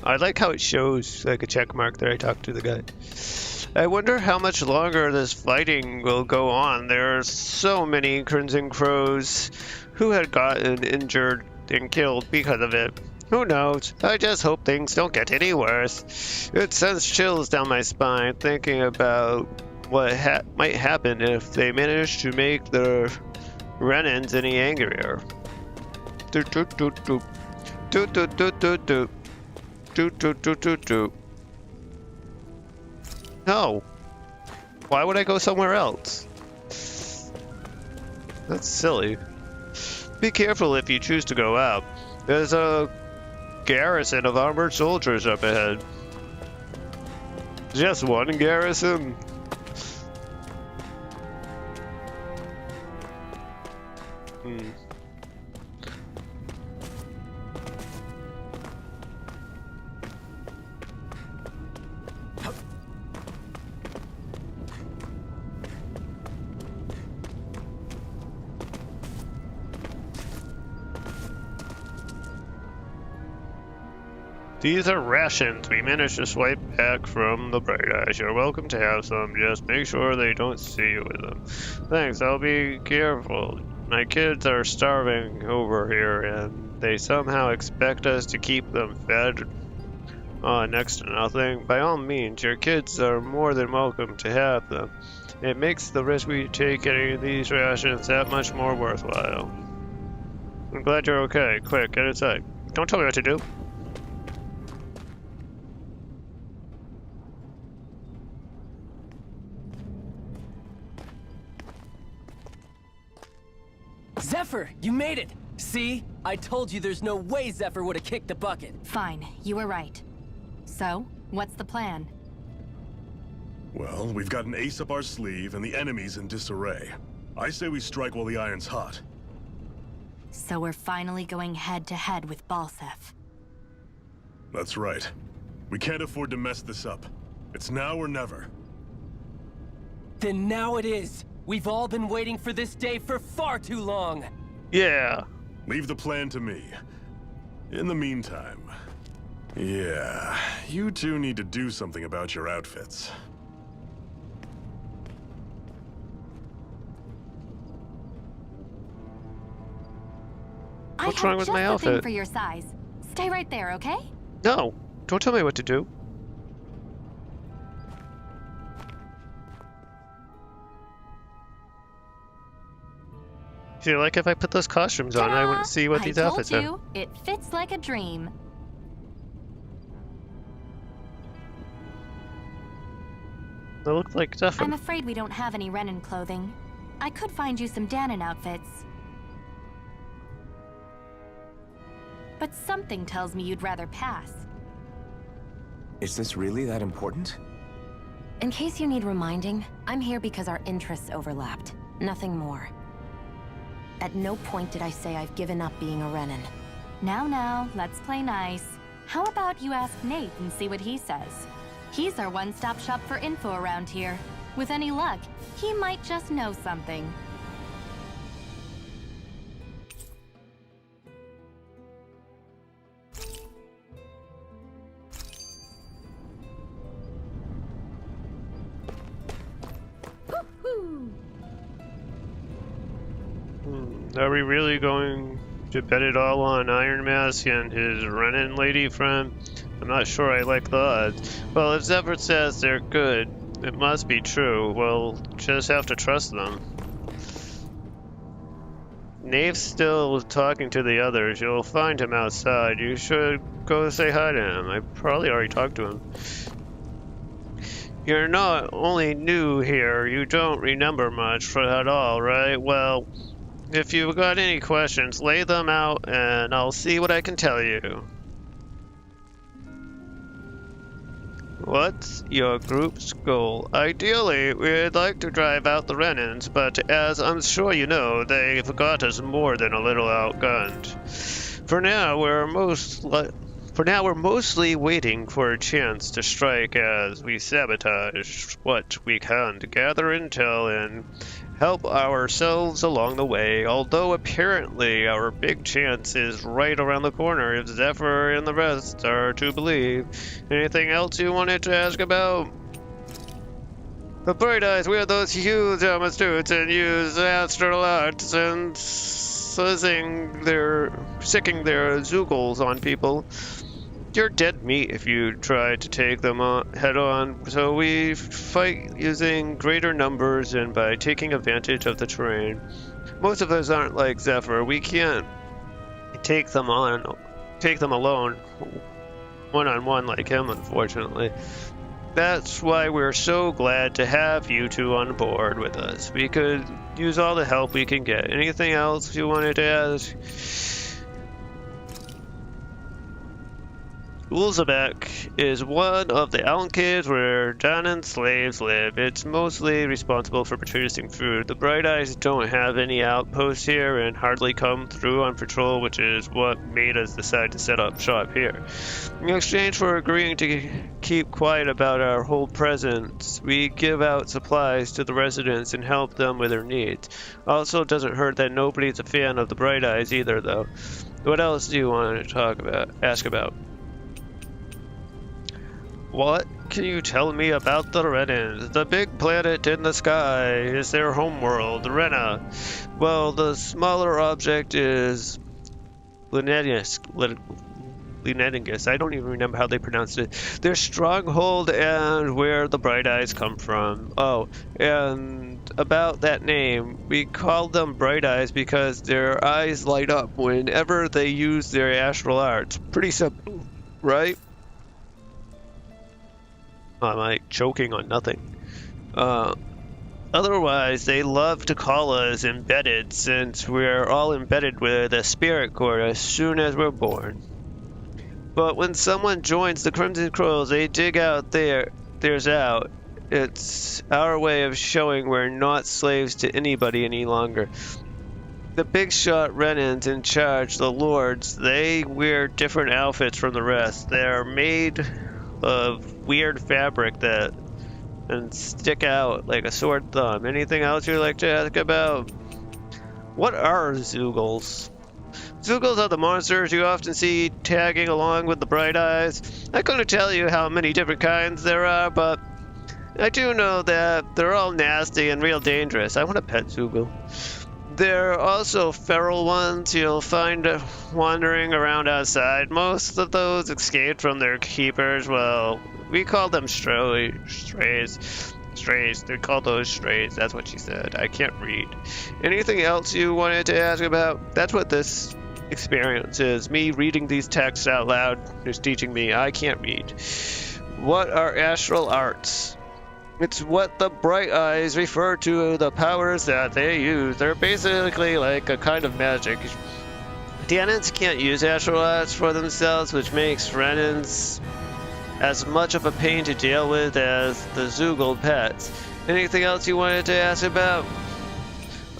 Speaker 2: I like how it shows like a check mark that I talked to the guy. I wonder how much longer this fighting will go on. There are so many Crimson Crows who had gotten injured and killed because of it. Who knows? I just hope things don't get any worse. It sends chills down my spine thinking about what might happen if they manage to make the Renans any angrier. Doot doot doot doot. Doot doot doot doot doot. Doot doot doot doot doot. No. Why would I go somewhere else? That's silly. Be careful if you choose to go out. There's a garrison of armored soldiers up ahead. Just one garrison? These are rations we managed to swipe back from the Bright Eyes. You're welcome to have some. Just make sure they don't see you with them. Thanks, I'll be careful. My kids are starving over here, and they somehow expect us to keep them fed. Next to nothing. By all means, your kids are more than welcome to have them. It makes the risk we take getting these rations that much more worthwhile. I'm glad you're okay. Quick, get inside. Don't tell me what to do.
Speaker 12: Zephyr, you made it! See? I told you there's no way Zephyr would have kicked the bucket.
Speaker 9: Fine, you were right. So, what's the plan?
Speaker 3: Well, we've got an ace up our sleeve and the enemy's in disarray. I say we strike while the iron's hot.
Speaker 9: So we're finally going head-to-head with Balseph.
Speaker 3: That's right. We can't afford to mess this up. It's now or never.
Speaker 12: Then now it is! We've all been waiting for this day for far too long!
Speaker 2: Yeah.
Speaker 3: Leave the plan to me. In the meantime, yeah, you two need to do something about your outfits.
Speaker 2: What's wrong with my
Speaker 9: I have just the thing
Speaker 2: outfit?
Speaker 9: for your size. Stay right there, okay?
Speaker 2: No, don't tell me what to do. Feel like if I put those costumes on, I wouldn't see what these outfits
Speaker 9: I
Speaker 2: are.
Speaker 9: told you, it fits like a dream.
Speaker 2: They look like Zephyr.
Speaker 9: I'm afraid we don't have any Renan clothing. I could find you some Danon outfits. But something tells me you'd rather pass.
Speaker 6: Is this really that important?
Speaker 11: In case you need reminding, I'm here because our interests overlapped. Nothing more. At no point did I say I've given up being a Renan.
Speaker 9: Now, let's play nice. How about you ask Nate and see what he says? He's our one-stop shop for info around here. With any luck, he might just know something.
Speaker 2: Are we really going to bet it all on Iron Mask and his Renan lady friend? I'm not sure I like the odds. Well, if Zephyr says they're good, it must be true. We'll just have to trust them. Nave's still talking to the others. You'll find him outside. You should go say hi to him. I probably already talked to him. You're not only new here, you don't remember much at all, right? Well, if you've got any questions, lay them out and I'll see what I can tell you. What's your group's goal? Ideally, we'd like to drive out the Renans, but as I'm sure you know, they've got us more than a little outgunned. For now, we're mostly waiting for a chance to strike as we sabotage what we can to gather intel and help ourselves along the way, although apparently our big chance is right around the corner if Zephyr and the rest are to believe. Anything else you wanted to ask about? The Bright Eyes wear those huge armor suits and use astral arts and sicking their Zoogles on people. You're dead meat if you try to take them on, head on, so we fight using greater numbers and by taking advantage of the terrain. Most of us aren't like Zephyr. We can't take them alone, one-on-one like him, unfortunately. That's why we're so glad to have you two on board with us. We could use all the help we can get. Anything else you wanted to ask? Ulzebek is one of the enclaves where Danon slaves live. It's mostly responsible for producing food. The Bright Eyes don't have any outposts here and hardly come through on patrol, which is what made us decide to set up shop here. In exchange for agreeing to keep quiet about our whole presence, we give out supplies to the residents and help them with their needs. Also, it doesn't hurt that nobody's a fan of the Bright Eyes either, though. What else do you want to ask about? What can you tell me about the Renans? The big planet in the sky is their homeworld, Rena. Well, the smaller object is Lineningus. I don't even remember how they pronounced it. Their stronghold and where the Bright Eyes come from. Oh, and about that name, we call them Bright Eyes because their eyes light up whenever they use their astral arts. Pretty simple, right? I'm like choking on nothing. Otherwise, they love to call us embedded since we're all embedded with a spirit core as soon as we're born. But when someone joins the Crimson Crows, they dig out theirs out. It's our way of showing we're not slaves to anybody any longer. The big shot Renans in charge, the Lords, they wear different outfits from the rest. They're made of weird fabric that and stick out like a sore thumb. Anything else you'd like to ask about? What are Zoogles? Zeugles are the monsters you often see tagging along with the Bright Eyes. I couldn't tell you how many different kinds there are, but I do know that they're all nasty and real dangerous. I want a pet Zeugl. There are also feral ones you'll find wandering around outside. Most of those escaped from their keepers. Well, we call them strays. Strays. They call those strays. That's what she said. I can't read. Anything else you wanted to ask about? That's what this experience is. Me reading these texts out loud is teaching me I can't read. What are astral arts? It's what the Bright Eyes refer to the powers that they use. They're basically like a kind of magic. Dahnans can't use astral arts for themselves, which makes Renans as much of a pain to deal with as the Zeugl pets. Anything else you wanted to ask about?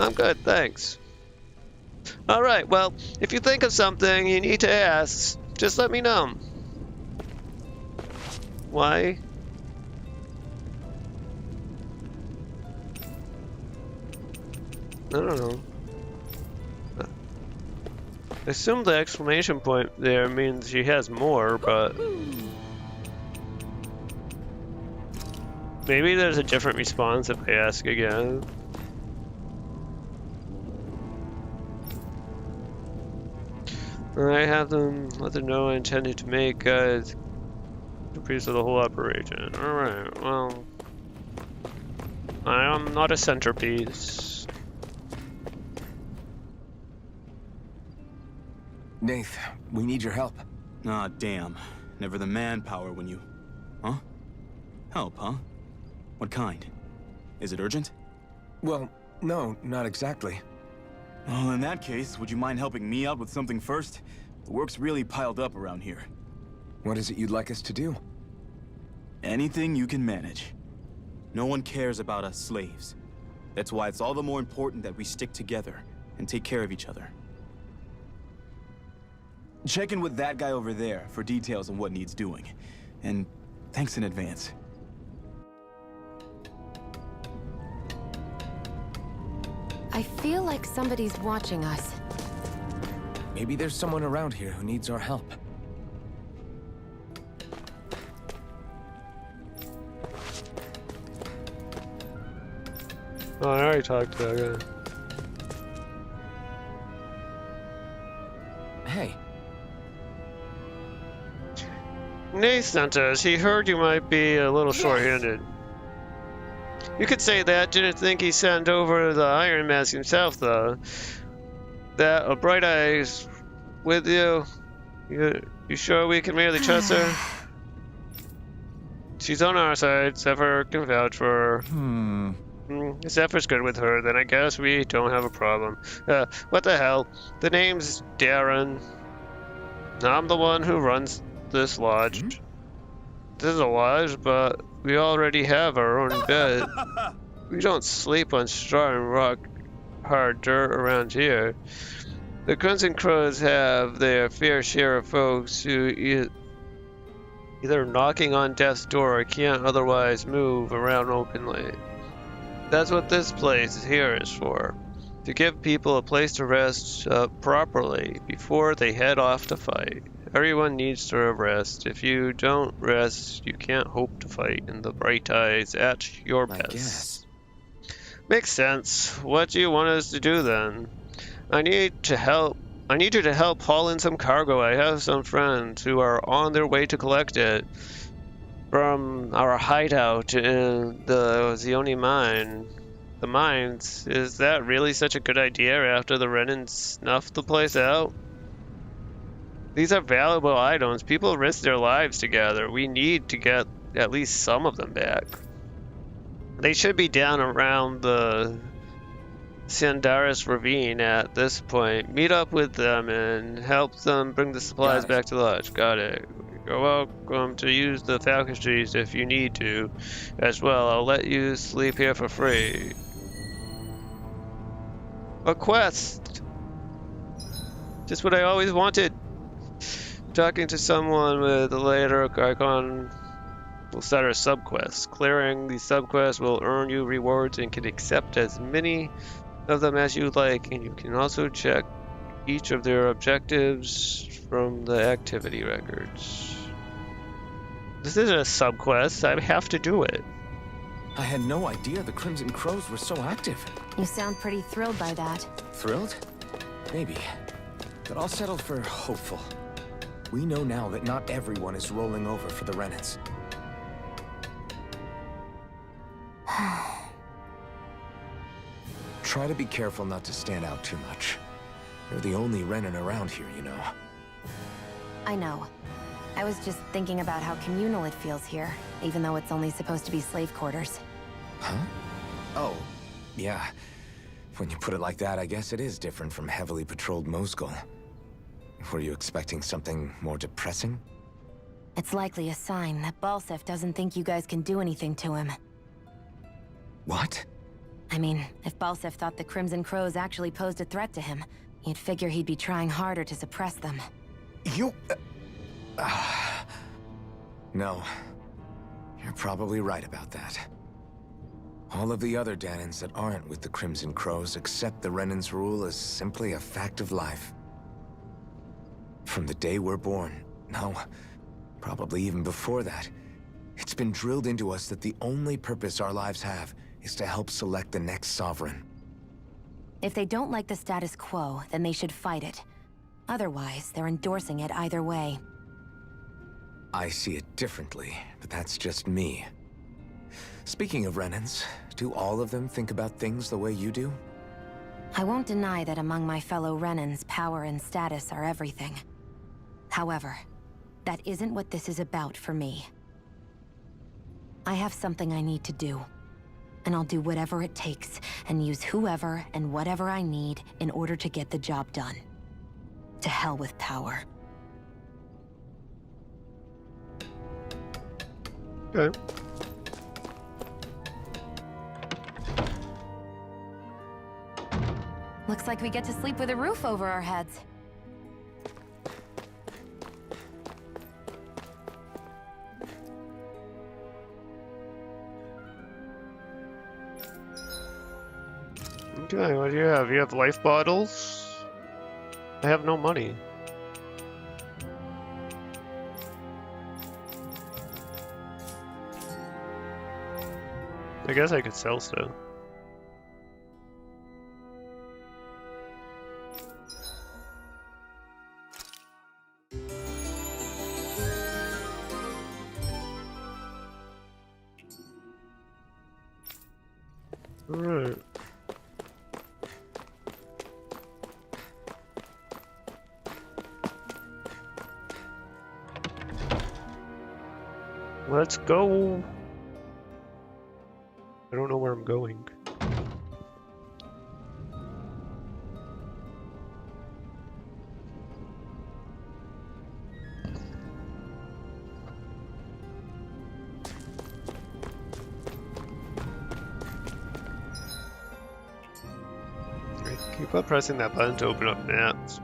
Speaker 2: I'm good, thanks. Alright, well, if you think of something you need to ask, just let me know. Why? I don't know. I assume the exclamation point there means she has more, but maybe there's a different response if I ask again. I have them let them know I intended to make guys the piece of the whole operation. Alright, well, I am not a centerpiece.
Speaker 6: Nath, we need your help.
Speaker 10: Ah, damn. Never the manpower when you... Huh? Help, huh? What kind? Is it urgent?
Speaker 6: Well, no, not exactly.
Speaker 10: Well, in that case, would you mind helping me out with something first? The work's really piled up around here.
Speaker 6: What is it you'd like us to do?
Speaker 10: Anything you can manage. No one cares about us slaves. That's why it's all the more important that we stick together and take care of each other. Check in with that guy over there for details on what needs doing. And thanks in advance.
Speaker 11: I feel like somebody's watching us.
Speaker 6: Maybe there's someone around here who needs our help.
Speaker 2: Oh, I already talked to that guy.
Speaker 6: Hey.
Speaker 2: Nath sent us. He heard you might be a little short-handed. You could say that. Didn't think he sent over the Iron Mask himself, though. That a Bright Eyes with you. You sure we can really trust her? She's on our side. Zephyr can vouch for her. If Zephyr's good with her, then I guess we don't have a problem. What the hell? The name's Darren. I'm the one who runs this lodge. This is a lodge, but we already have our own bed. We don't sleep on straw and rock hard dirt around here. The Crimson Crows have their fair share of folks who either knocking on death's door or can't otherwise move around openly. That's what this place here is for. To give people a place to rest properly before they head off to fight. Everyone needs to rest. If you don't rest, you can't hope to fight in the Bright Eyes at your best. Makes sense. What do you want us to do then? I need you to help haul in some cargo. I have some friends who are on their way to collect it from our hideout in the Zeoni mine. The mines. Is that really such a good idea after the Renan snuffed the place out? These are valuable items. People risk their lives together. We need to get at least some of them back. They should be down around the Sandaris Ravine at this point. Meet up with them and help them bring the supplies back to the lodge. Got it. You're welcome to use the factories if you need to as well. I'll let you sleep here for free. A quest! Just what I always wanted. Talking to someone with a later icon will start a subquest. Clearing these subquests will earn you rewards and can accept as many of them as you like, and you can also check each of their objectives from the activity records. This isn't a subquest. I have to do it.
Speaker 6: I had no idea the Crimson Crows were so active.
Speaker 11: You sound pretty thrilled by that.
Speaker 6: Thrilled? Maybe. But I'll settle for hopeful. We know now that not everyone is rolling over for the Renans. Try to be careful not to stand out too much. You're the only Renan around here, you know.
Speaker 11: I know. I was just thinking about how communal it feels here, even though it's only supposed to be slave quarters.
Speaker 6: Huh? Oh, yeah. When you put it like that, I guess it is different from heavily patrolled Mosgul. Were you expecting something more depressing?
Speaker 11: It's likely a sign that Balsef doesn't think you guys can do anything to him.
Speaker 6: What?
Speaker 11: I mean, if Balsef thought the Crimson Crows actually posed a threat to him, you'd figure he'd be trying harder to suppress them.
Speaker 6: You... No. You're probably right about that. All of the other Danans that aren't with the Crimson Crows accept the Renan's rule as simply a fact of life. From the day we're born, no, probably even before that, it's been drilled into us that the only purpose our lives have is to help select the next sovereign.
Speaker 11: If they don't like the status quo, then they should fight it. Otherwise, they're endorsing it either way.
Speaker 6: I see it differently, but that's just me. Speaking of Renans, do all of them think about things the way you do?
Speaker 11: I won't deny that among my fellow Renans, power and status are everything. However, that isn't what this is about for me. I have something I need to do, and I'll do whatever it takes and use whoever and whatever I need in order to get the job done. To hell with power.
Speaker 2: Okay.
Speaker 11: Looks like we get to sleep with a roof over our heads.
Speaker 2: Okay, what do you have? You have life bottles? I have no money. I guess I could sell stuff. Alright. Let's go. I don't know where I'm going. Keep on pressing that button to open up maps.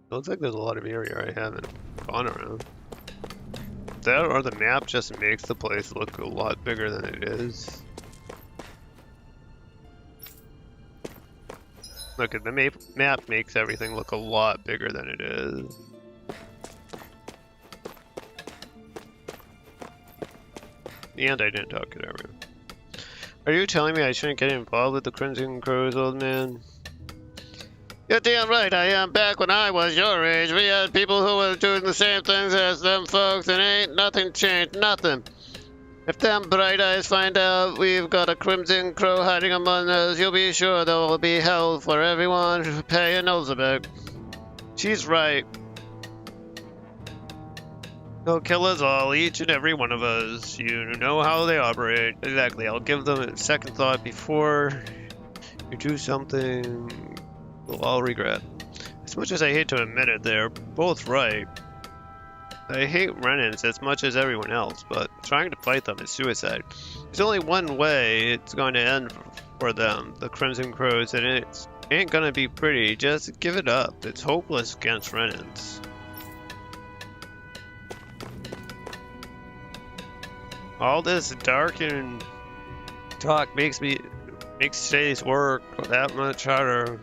Speaker 2: Looks like there's a lot of area I haven't gone around. That or the map just makes the place look a lot bigger than it is. Look at the map makes everything look a lot bigger than it is. And I didn't talk to everyone. Are you telling me I shouldn't get involved with the Crimson Crows, old man? You're damn right I am. Back when I was your age, we had people who were doing the same things as them folks, and ain't nothing changed, nothing. If them bright eyes find out we've got a Crimson Crow hiding among us, you'll be sure there will be hell for everyone to pay a nose about. She's right. They'll kill us all, each and every one of us. You know how they operate. Exactly, I'll give them a second thought before you do something we'll all regret. As much as I hate to admit it, they're both right. I hate Renans as much as everyone else, but trying to fight them is suicide. There's only one way it's going to end for them, the Crimson Crows, and it ain't gonna be pretty. Just give it up. It's hopeless against Renans. All this dark and Talk makes today's work that much harder.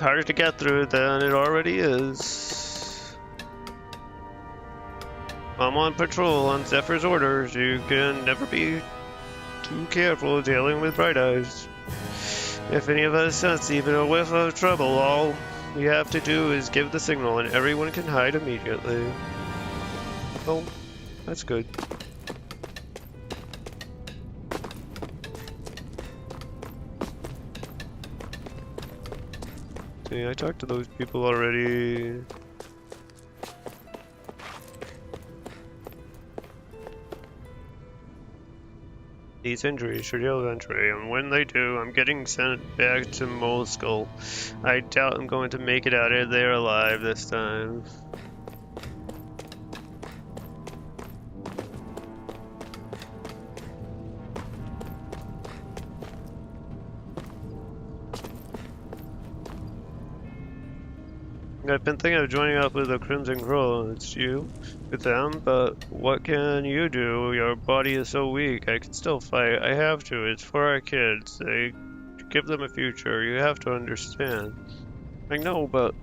Speaker 2: Harder to get through than it already is. I'm on patrol on Zephyr's orders. You can never be too careful dealing with Bright Eyes. If any of us sense even a whiff of trouble, all we have to do is give the signal and everyone can hide immediately. Oh, that's good. See, I talked to those people already. These injuries should heal eventually, and when they do, I'm getting sent back to Moleskull. I doubt I'm going to make it out of there alive this time. I've been thinking of joining up with the Crimson Crow. It's you with them, but what can you do? Your body is so weak. I can still fight. I have to. It's for our kids. They give them a future. You have to understand. I know, but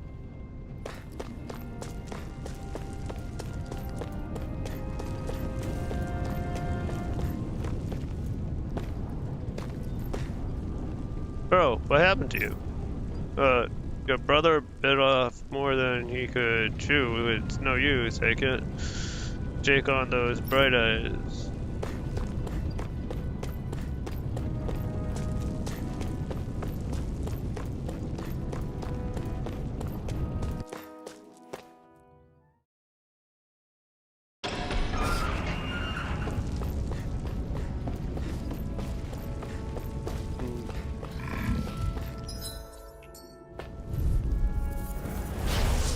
Speaker 2: bro, what happened to you? Your brother bit off more than he could chew. It's no use. I can't take on those Bright Eyes.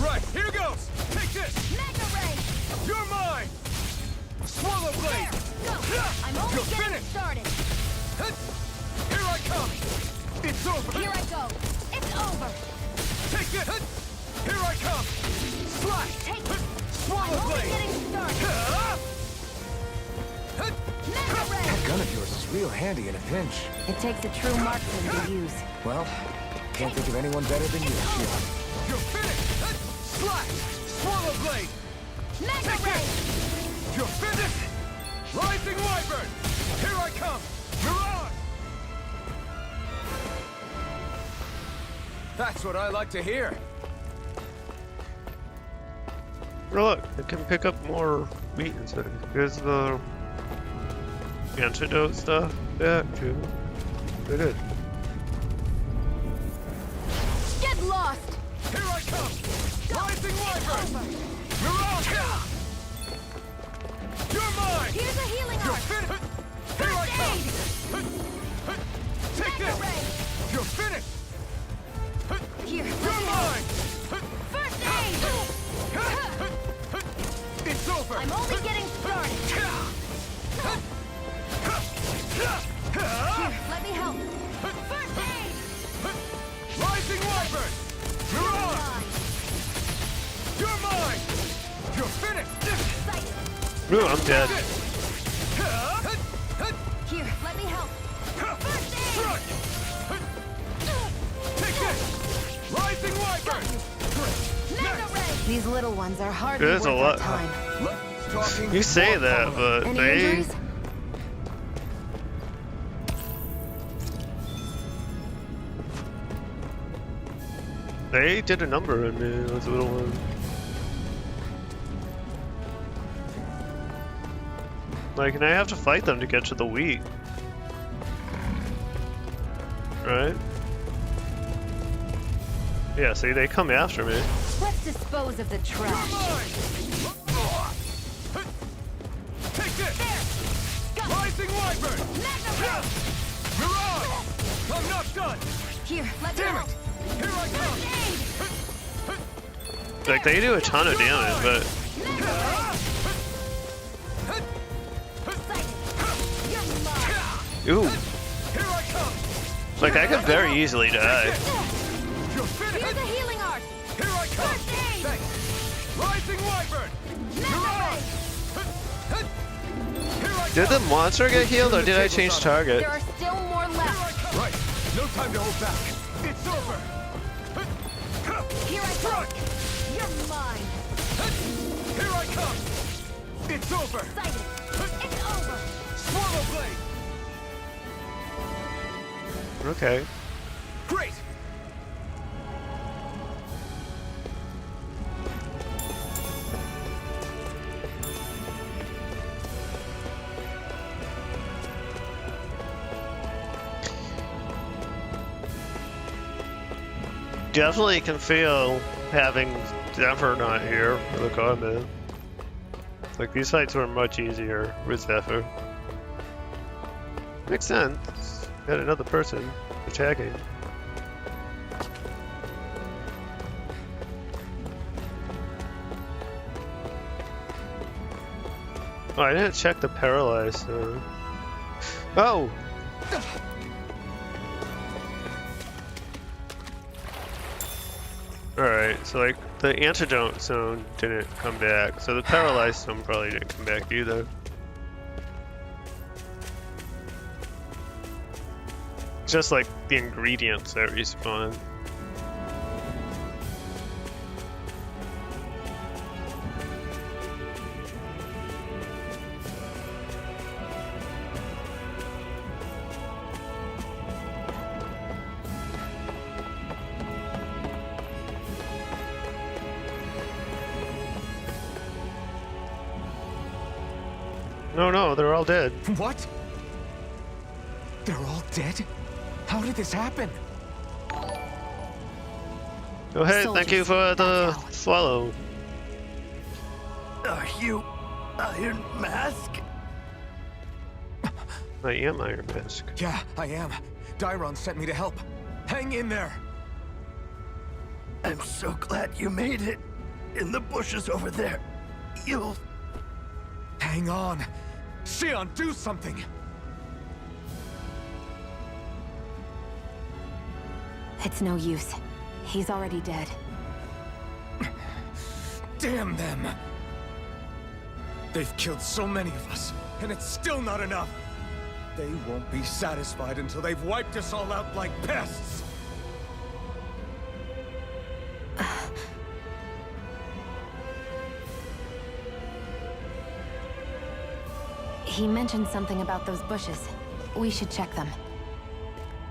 Speaker 6: Right, here goes! Take this!
Speaker 5: Mega Ray!
Speaker 6: You're mine! Swallow Blade!
Speaker 5: Go! I'm only
Speaker 6: You're
Speaker 5: getting
Speaker 6: finished.
Speaker 5: started.
Speaker 6: Here I come! It's over!
Speaker 5: Here I go. It's over.
Speaker 6: Take this! Here I come! Slash!
Speaker 5: Take it.
Speaker 6: Swallow
Speaker 5: I'm only
Speaker 6: Blade!
Speaker 5: getting started. Mega Ray!
Speaker 13: That gun of yours is real handy in a pinch.
Speaker 11: It takes a true marksman to use.
Speaker 13: Well, can't think of anyone better than you, Shion.
Speaker 6: You're finished! Slash! Swallow Blade!
Speaker 5: Mega
Speaker 6: Take
Speaker 5: Ray!
Speaker 6: this! You're finished! Rising Wyvern! Here I come! You're on!
Speaker 13: That's what I like to hear.
Speaker 2: Look, I can pick up more meat inside. Here's the antidote stuff back too. It is.
Speaker 5: Get lost!
Speaker 6: Here I come! Rising Wyvern! You're on! You're mine!
Speaker 5: Here's a healing
Speaker 6: You're
Speaker 5: arc!
Speaker 6: finished! Here I come! Take
Speaker 5: Mega
Speaker 6: this!
Speaker 5: Ray!
Speaker 6: You're finished!
Speaker 5: Here, let
Speaker 6: You're
Speaker 5: me help.
Speaker 6: mine!
Speaker 5: First aid!
Speaker 6: It's over!
Speaker 5: I'm only getting started. Here, let me help. First aid!
Speaker 6: Rising Wyvern! You're on! You're mine! You're finished!
Speaker 5: Sighted.
Speaker 2: Ooh, I'm dead.
Speaker 5: Here, let me help. First aid!
Speaker 6: Take this! Rising Wyvern!
Speaker 5: Mega Ray!
Speaker 11: These little ones are hardly
Speaker 2: There's
Speaker 11: worth
Speaker 2: a
Speaker 11: our
Speaker 2: lot.
Speaker 11: time.
Speaker 2: You say that, but
Speaker 11: Any
Speaker 2: they
Speaker 11: injuries?
Speaker 2: did a number on me, those little ones. Like, and I have to fight them to get to the wheat. Right? Yeah, see, they come after me.
Speaker 5: Let's dispose of the trash.
Speaker 6: Take this!
Speaker 5: There! Go!
Speaker 6: Rising Wyvern!
Speaker 5: Mega Ray!
Speaker 6: You're on! I'm not done!
Speaker 5: Here, let me
Speaker 6: Damn
Speaker 5: help.
Speaker 6: it! Here I come!
Speaker 5: First aid!
Speaker 2: Like, they do a ton of damage, but
Speaker 5: Mega Ray! Sighted. You're mine.
Speaker 2: ooh,
Speaker 6: Here I come!
Speaker 2: like I could very easily die.
Speaker 6: You're
Speaker 5: Here's
Speaker 6: finished!
Speaker 5: a healing arc.
Speaker 6: Here I come!
Speaker 5: First aid!
Speaker 6: Thanks! Rising Wyvern!
Speaker 5: Mega
Speaker 6: You're
Speaker 5: Ray!
Speaker 6: on!
Speaker 2: Did the monster get healed or did I change target?
Speaker 5: There are still more left.
Speaker 6: Right. No time to hold back. It's over.
Speaker 5: Here I come. You're mine.
Speaker 6: Here I come. It's over.
Speaker 5: Sighted. It's over.
Speaker 6: Swallow blade.
Speaker 2: Okay.
Speaker 6: Great.
Speaker 2: Definitely can feel having Zephyr not here for the combat. Like, these fights were much easier with Zephyr. Makes sense. Got another person attacking. Oh, I didn't check the paralyzed. Oh! Alright, so like the antidote zone didn't come back, so the paralyzed zone probably didn't come back either. Just like the ingredients that respawn. No, they're all dead.
Speaker 6: What? They're all dead? How did this happen?
Speaker 2: Oh hey, thank you for the follow.
Speaker 6: Are you Iron Mask?
Speaker 2: I am Iron Mask.
Speaker 6: Yeah, I am. Dairon sent me to help. Hang in there.
Speaker 14: I'm so glad you made it. In the bushes over there. You'll...
Speaker 6: Hang on. Xion, do something!
Speaker 11: It's no use. He's already dead.
Speaker 6: Damn them! They've killed so many of us, and it's still not enough! They won't be satisfied until they've wiped us all out like pests!
Speaker 11: He mentioned something about those bushes. We should check them.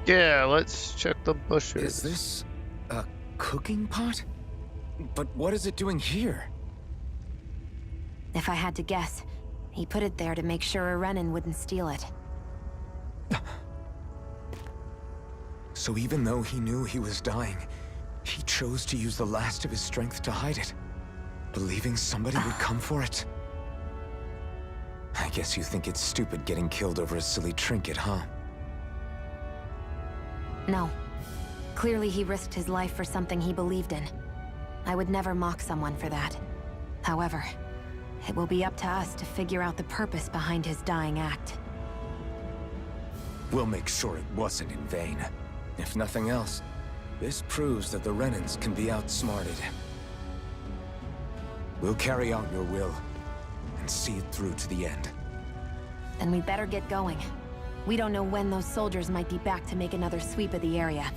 Speaker 2: Yeah, let's check the bushes.
Speaker 6: Is this a cooking pot? But what is it doing here?
Speaker 11: If I had to guess, he put it there to make sure a Renan wouldn't steal it.
Speaker 6: So even though he knew he was dying, he chose to use the last of his strength to hide it, believing somebody would come for it. I guess you think it's stupid getting killed over a silly trinket, huh?
Speaker 11: No. Clearly he risked his life for something he believed in. I would never mock someone for that. However, it will be up to us to figure out the purpose behind his dying act.
Speaker 6: We'll make sure it wasn't in vain. If nothing else, this proves that the Renans can be outsmarted. We'll carry out your will, and see it through to the end.
Speaker 11: Then we better get going. We don't know when those soldiers might be back to make another sweep of the area.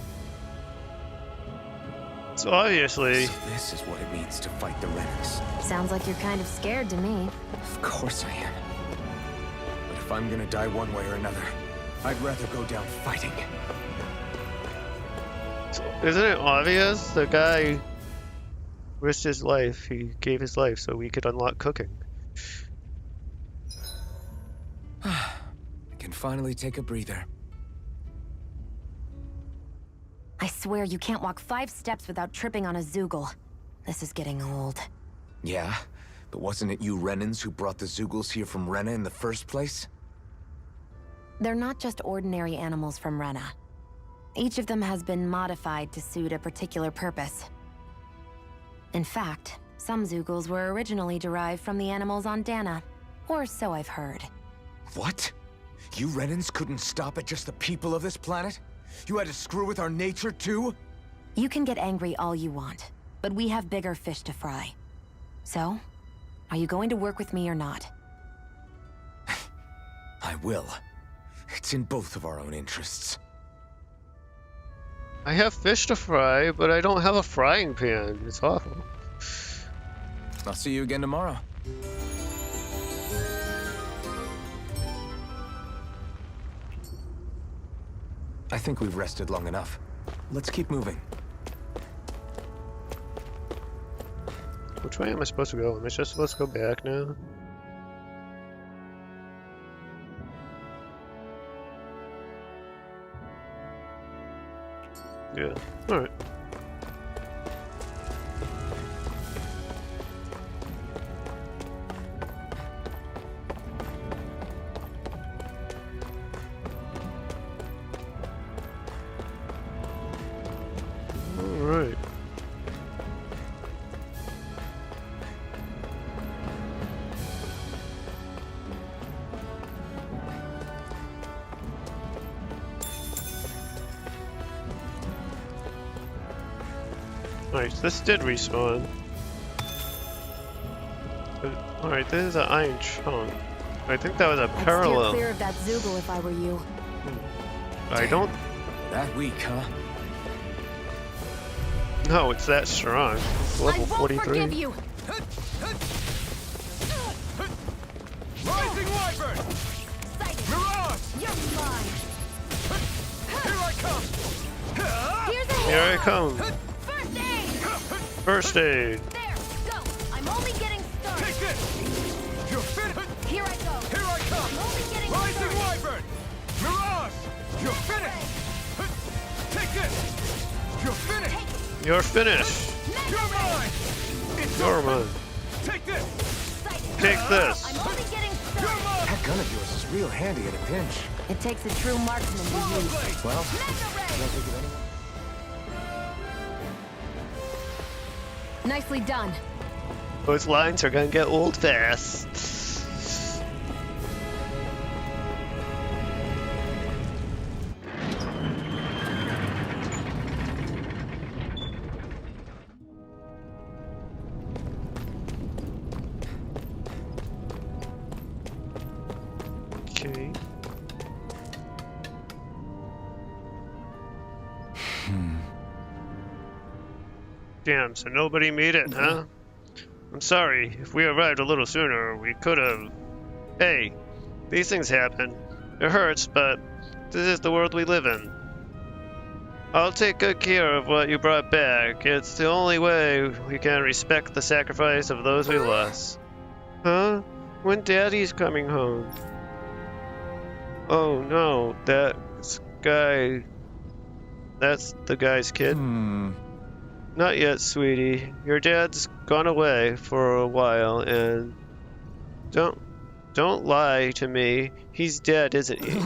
Speaker 2: So obviously...
Speaker 6: So this is what it means to fight the Renans.
Speaker 11: Sounds like you're kind of scared to me.
Speaker 6: Of course I am. But if I'm gonna die one way or another, I'd rather go down fighting.
Speaker 2: So isn't it obvious? The guy risked his life. He gave his life so we could unlock cooking.
Speaker 6: I can finally take a breather.
Speaker 11: I swear you can't walk 5 steps without tripping on a Zoogle. This is getting old.
Speaker 6: Yeah? But wasn't it you Renans who brought the Zoogles here from Rena in the first place?
Speaker 11: They're not just ordinary animals from Rena. Each of them has been modified to suit a particular purpose. In fact, some Zoogles were originally derived from the animals on Dana. Or so I've heard.
Speaker 6: What? You Renans couldn't stop at just the people of this planet? You had to screw with our nature too?
Speaker 11: You can get angry all you want, but we have bigger fish to fry. So, are you going to work with me or not?
Speaker 13: I will. It's in both of our own interests.
Speaker 2: I have fish to fry, but I don't have a frying pan. It's awful.
Speaker 13: I'll see you again tomorrow. I think we've rested long enough. Let's keep moving.
Speaker 2: Which way am I supposed to go? Am I just supposed to go back now? Yeah, alright. Alright. Nice, this did respawn. Alright, this is an iron chunk. I think that was a
Speaker 11: I'd steer
Speaker 2: parallel.
Speaker 11: clear of that Zoogle if I were you.
Speaker 2: I don't.
Speaker 13: That weak, huh?
Speaker 2: No, it's that strong. It's level
Speaker 11: I won't
Speaker 2: 43.
Speaker 11: forgive you.
Speaker 6: Rising Wyvern! Mirage!
Speaker 11: You're mine.
Speaker 6: Here I come!
Speaker 11: Here's a
Speaker 2: Here I come.
Speaker 11: First aid.
Speaker 2: First aid.
Speaker 11: There, go. I'm only getting started.
Speaker 6: Take this! You're finished!
Speaker 11: Here I go.
Speaker 6: Here I come!
Speaker 11: I'm only getting
Speaker 6: Rising
Speaker 11: started.
Speaker 6: Wyvern! Mirage! You're finished! Take this! You're finished!
Speaker 2: You're finished.
Speaker 6: You're mine! It's
Speaker 2: You're
Speaker 6: over.
Speaker 2: mine.
Speaker 6: Take this!
Speaker 2: Take this.
Speaker 11: I'm only getting started.
Speaker 6: You're mine!
Speaker 13: That gun of yours is real handy in a pinch.
Speaker 11: It takes a true marksman to
Speaker 6: Swallow
Speaker 11: use.
Speaker 6: blade!
Speaker 13: Well,
Speaker 11: Mega ray.
Speaker 13: can't think of anyone.
Speaker 11: Nicely done.
Speaker 2: Those lines are gonna get old fast. Okay. Damn, so nobody made it, huh? I'm sorry. If we arrived a little sooner, we could have... Hey, these things happen. It hurts, but this is the world we live in. I'll take good care of what you brought back. It's the only way we can respect the sacrifice of those we lost. Huh? When Daddy's coming home? Oh no, that guy... That's the guy's kid? Not yet, sweetie. Your dad's gone away for a while, and don't lie to me. He's dead, isn't he?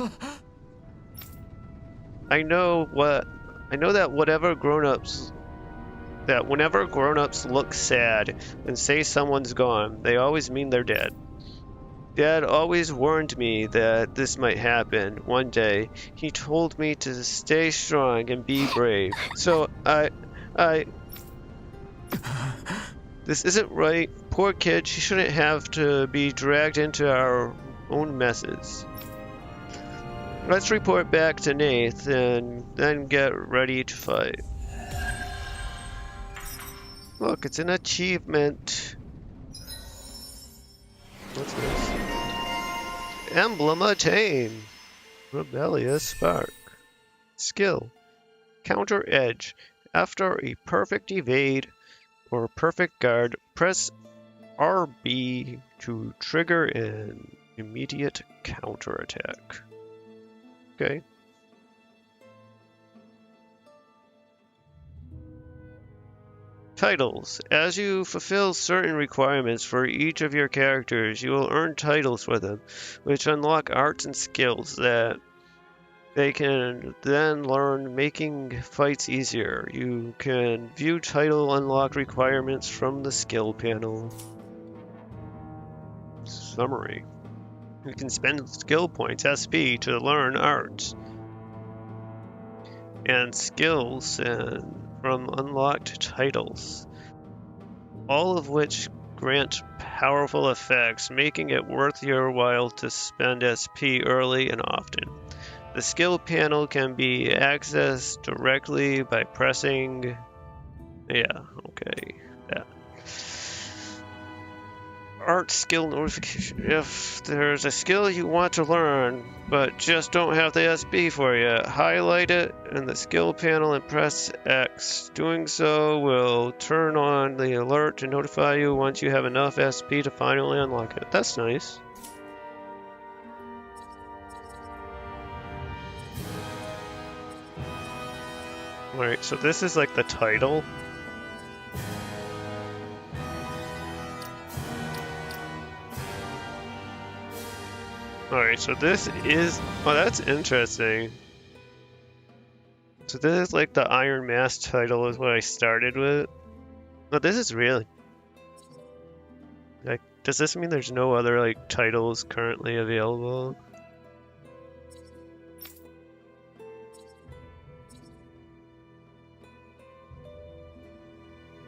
Speaker 2: I know that whenever grown-ups look sad and say someone's gone, they always mean they're dead. Dad always warned me that this might happen one day. He told me to stay strong and be brave. So this isn't right. Poor kid, she shouldn't have to be dragged into our own messes. Let's report back to Nath and then get ready to fight. Look, it's an achievement. What's this? Emblem attained. Rebellious spark. Skill. Counter edge. After a perfect evade or perfect guard, press RB to trigger an immediate counterattack. Okay. Titles. As you fulfill certain requirements for each of your characters, you will earn titles for them, which unlock arts and skills that they can then learn, making fights easier. You can view title unlock requirements from the skill panel. Summary. You can spend skill points, SP, to learn arts and skills and from unlocked titles, all of which grant powerful effects, making it worth your while to spend SP early and often. The skill panel can be accessed directly by pressing... Yeah, okay. That. Art skill notification. If there's a skill you want to learn, but just don't have the SP for you, highlight it in the skill panel and press X. Doing so will turn on the alert to notify you once you have enough SP to finally unlock it. That's nice. Alright, so this is like the title. Alright, so this is... Oh, that's interesting. So this is like the Iron Mask title is what I started with. No, this is really... Like, does this mean there's no other, like, titles currently available?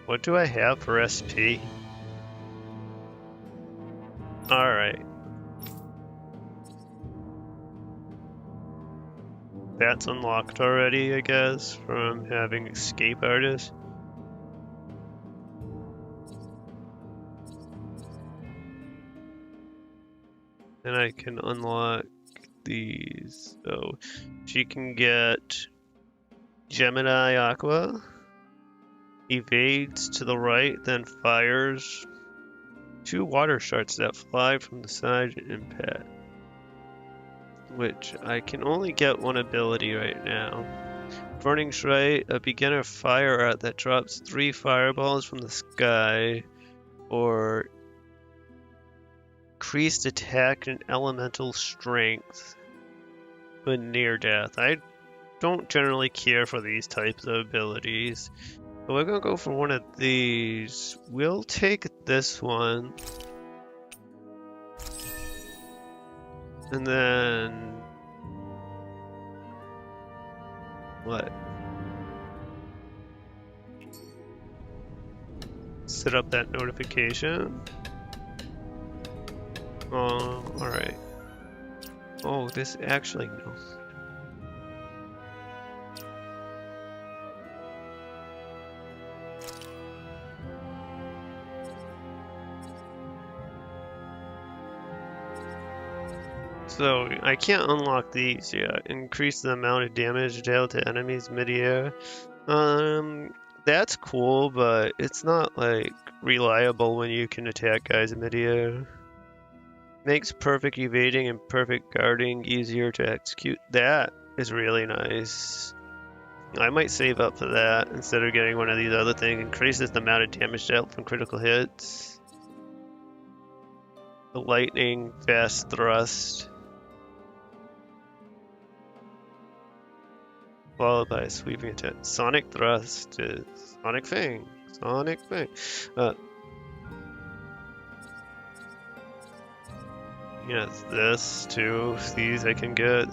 Speaker 2: What do I have for SP? Alright. That's unlocked already, I guess, from having Escape Artist. And I can unlock these. So she can get Gemini Aqua. Evades to the right, then fires 2 water shards that fly from the side and impact. Which I can only get one ability right now. Burning Strike, a beginner fire art that drops 3 fireballs from the sky, or increased attack and elemental strength when near death. I don't generally care for these types of abilities. But we're gonna go for one of these. We'll take this one. And then... What? Set up that notification. Oh, alright. Oh, this actually... No. So, I can't unlock these yet. Increase the amount of damage dealt to enemies mid-air. That's cool, but it's not, like, reliable when you can attack guys mid-air. Makes perfect evading and perfect guarding easier to execute. That is really nice. I might save up for that instead of getting one of these other things. Increases the amount of damage dealt from critical hits. The lightning, fast thrust. Followed by a sweeping attack. Sonic Thrust is Sonic Fang. Sonic Fang. Yes, this too. These I can get.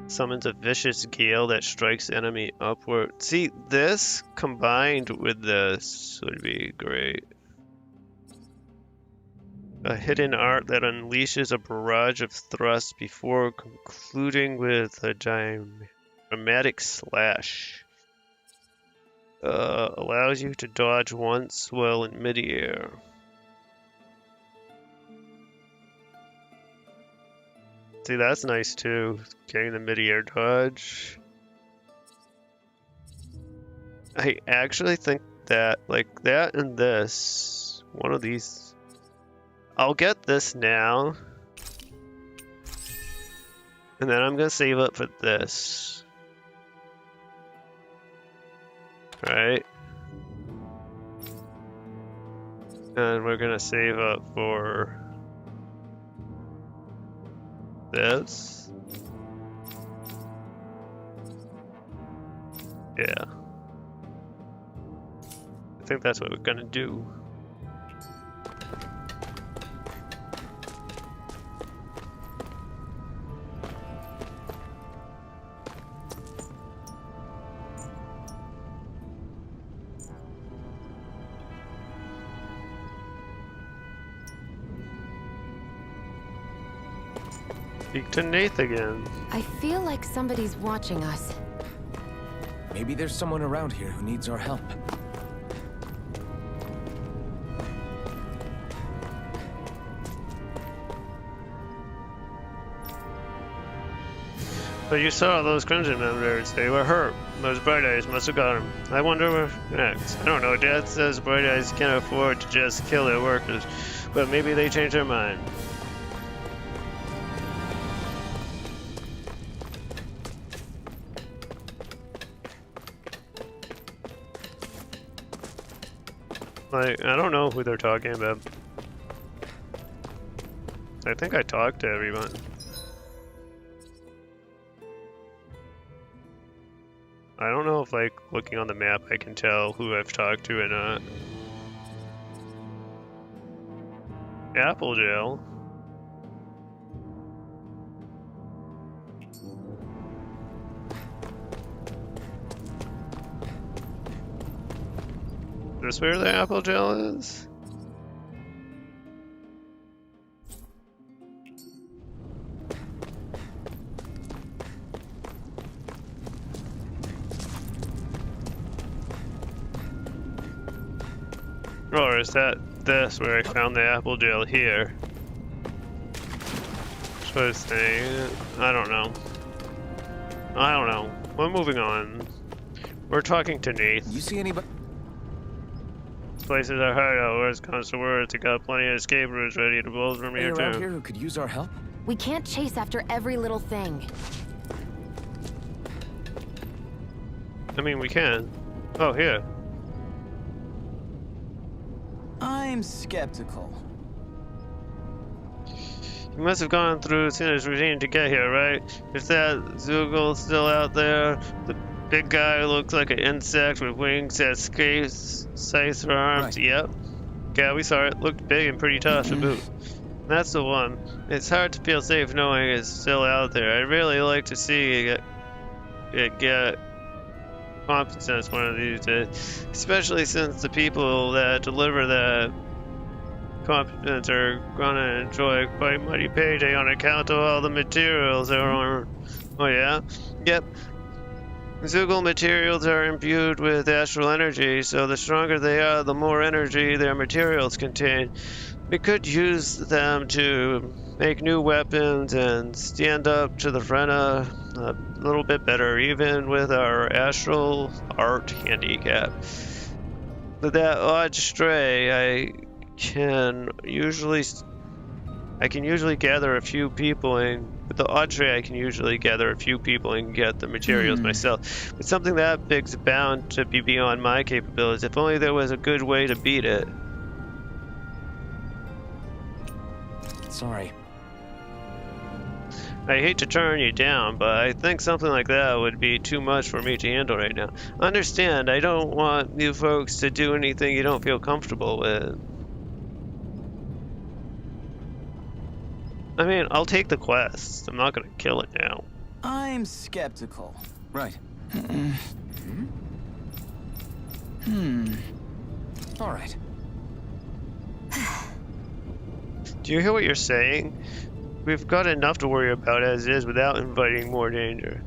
Speaker 2: Summons a vicious gale that strikes enemy upward. See, this combined with this would be great. A hidden art that unleashes a barrage of thrusts before concluding with a dramatic slash. Allows you to dodge once while in midair. See, that's nice too, getting the midair dodge. I actually think that, like, that and this, one of these, I'll get this now. And then I'm gonna save up for this. Right? And we're gonna save up for this. Yeah. I think that's what we're gonna do. Speak to Nath again.
Speaker 11: I feel like somebody's watching us.
Speaker 13: Maybe there's someone around here who needs our help.
Speaker 2: But you saw those Crimson members. They were hurt. Those Bright Eyes must have got them. I wonder what next. I don't know. Dad says Bright Eyes can't afford to just kill their workers, but maybe they changed their mind. Like, I don't know who they're talking about. I think I talked to everyone. I don't know if, like, looking on the map I can tell who I've talked to or not. Apple Gel. Is this where the Apple Gel is? Or is that this where I found the Apple Gel here? Supposed to. I don't know. I don't know. We're moving on. We're talking to Nath.
Speaker 13: You see anybody?
Speaker 2: This place is our hideout. Worst comes to words. We got plenty of escape routes ready to bolt from here
Speaker 13: Around
Speaker 2: too.
Speaker 13: here who could use our help?
Speaker 11: We can't chase after every little thing.
Speaker 2: I mean, we can. Oh, here.
Speaker 10: I'm skeptical.
Speaker 2: You must have gone through Sinner's routine to get here, right? Is that Zoogle still out there? The big guy who looks like an insect with wings that escapes sights for arms?
Speaker 13: Right.
Speaker 2: Yep. Yeah, we saw it. Looked big and pretty tough to boot. That's the one. It's hard to feel safe knowing it's still out there. I'd really like to see it get competence one of these days, especially since the people that deliver that competence are gonna enjoy quite a mighty payday on account of all the materials that are on. Oh yeah? Yep. Zoogle materials are imbued with astral energy, so the stronger they are, the more energy their materials contain. We could use them to make new weapons and stand up to the Vrenna a little bit better, even with our astral art handicap. With that odd stray, I can usually gather a few people, and with the odd stray I can usually gather a few people and get the materials myself. But something that big's bound to be beyond my capabilities. If only there was a good way to beat it.
Speaker 13: Sorry.
Speaker 2: I hate to turn you down, but I think something like that would be too much for me to handle right now. Understand, I don't want you folks to do anything you don't feel comfortable with. I mean, I'll take the quest. I'm not gonna kill it now.
Speaker 10: I'm skeptical.
Speaker 13: Right. All right.
Speaker 2: Do you hear what you're saying? We've got enough to worry about as is without inviting more danger.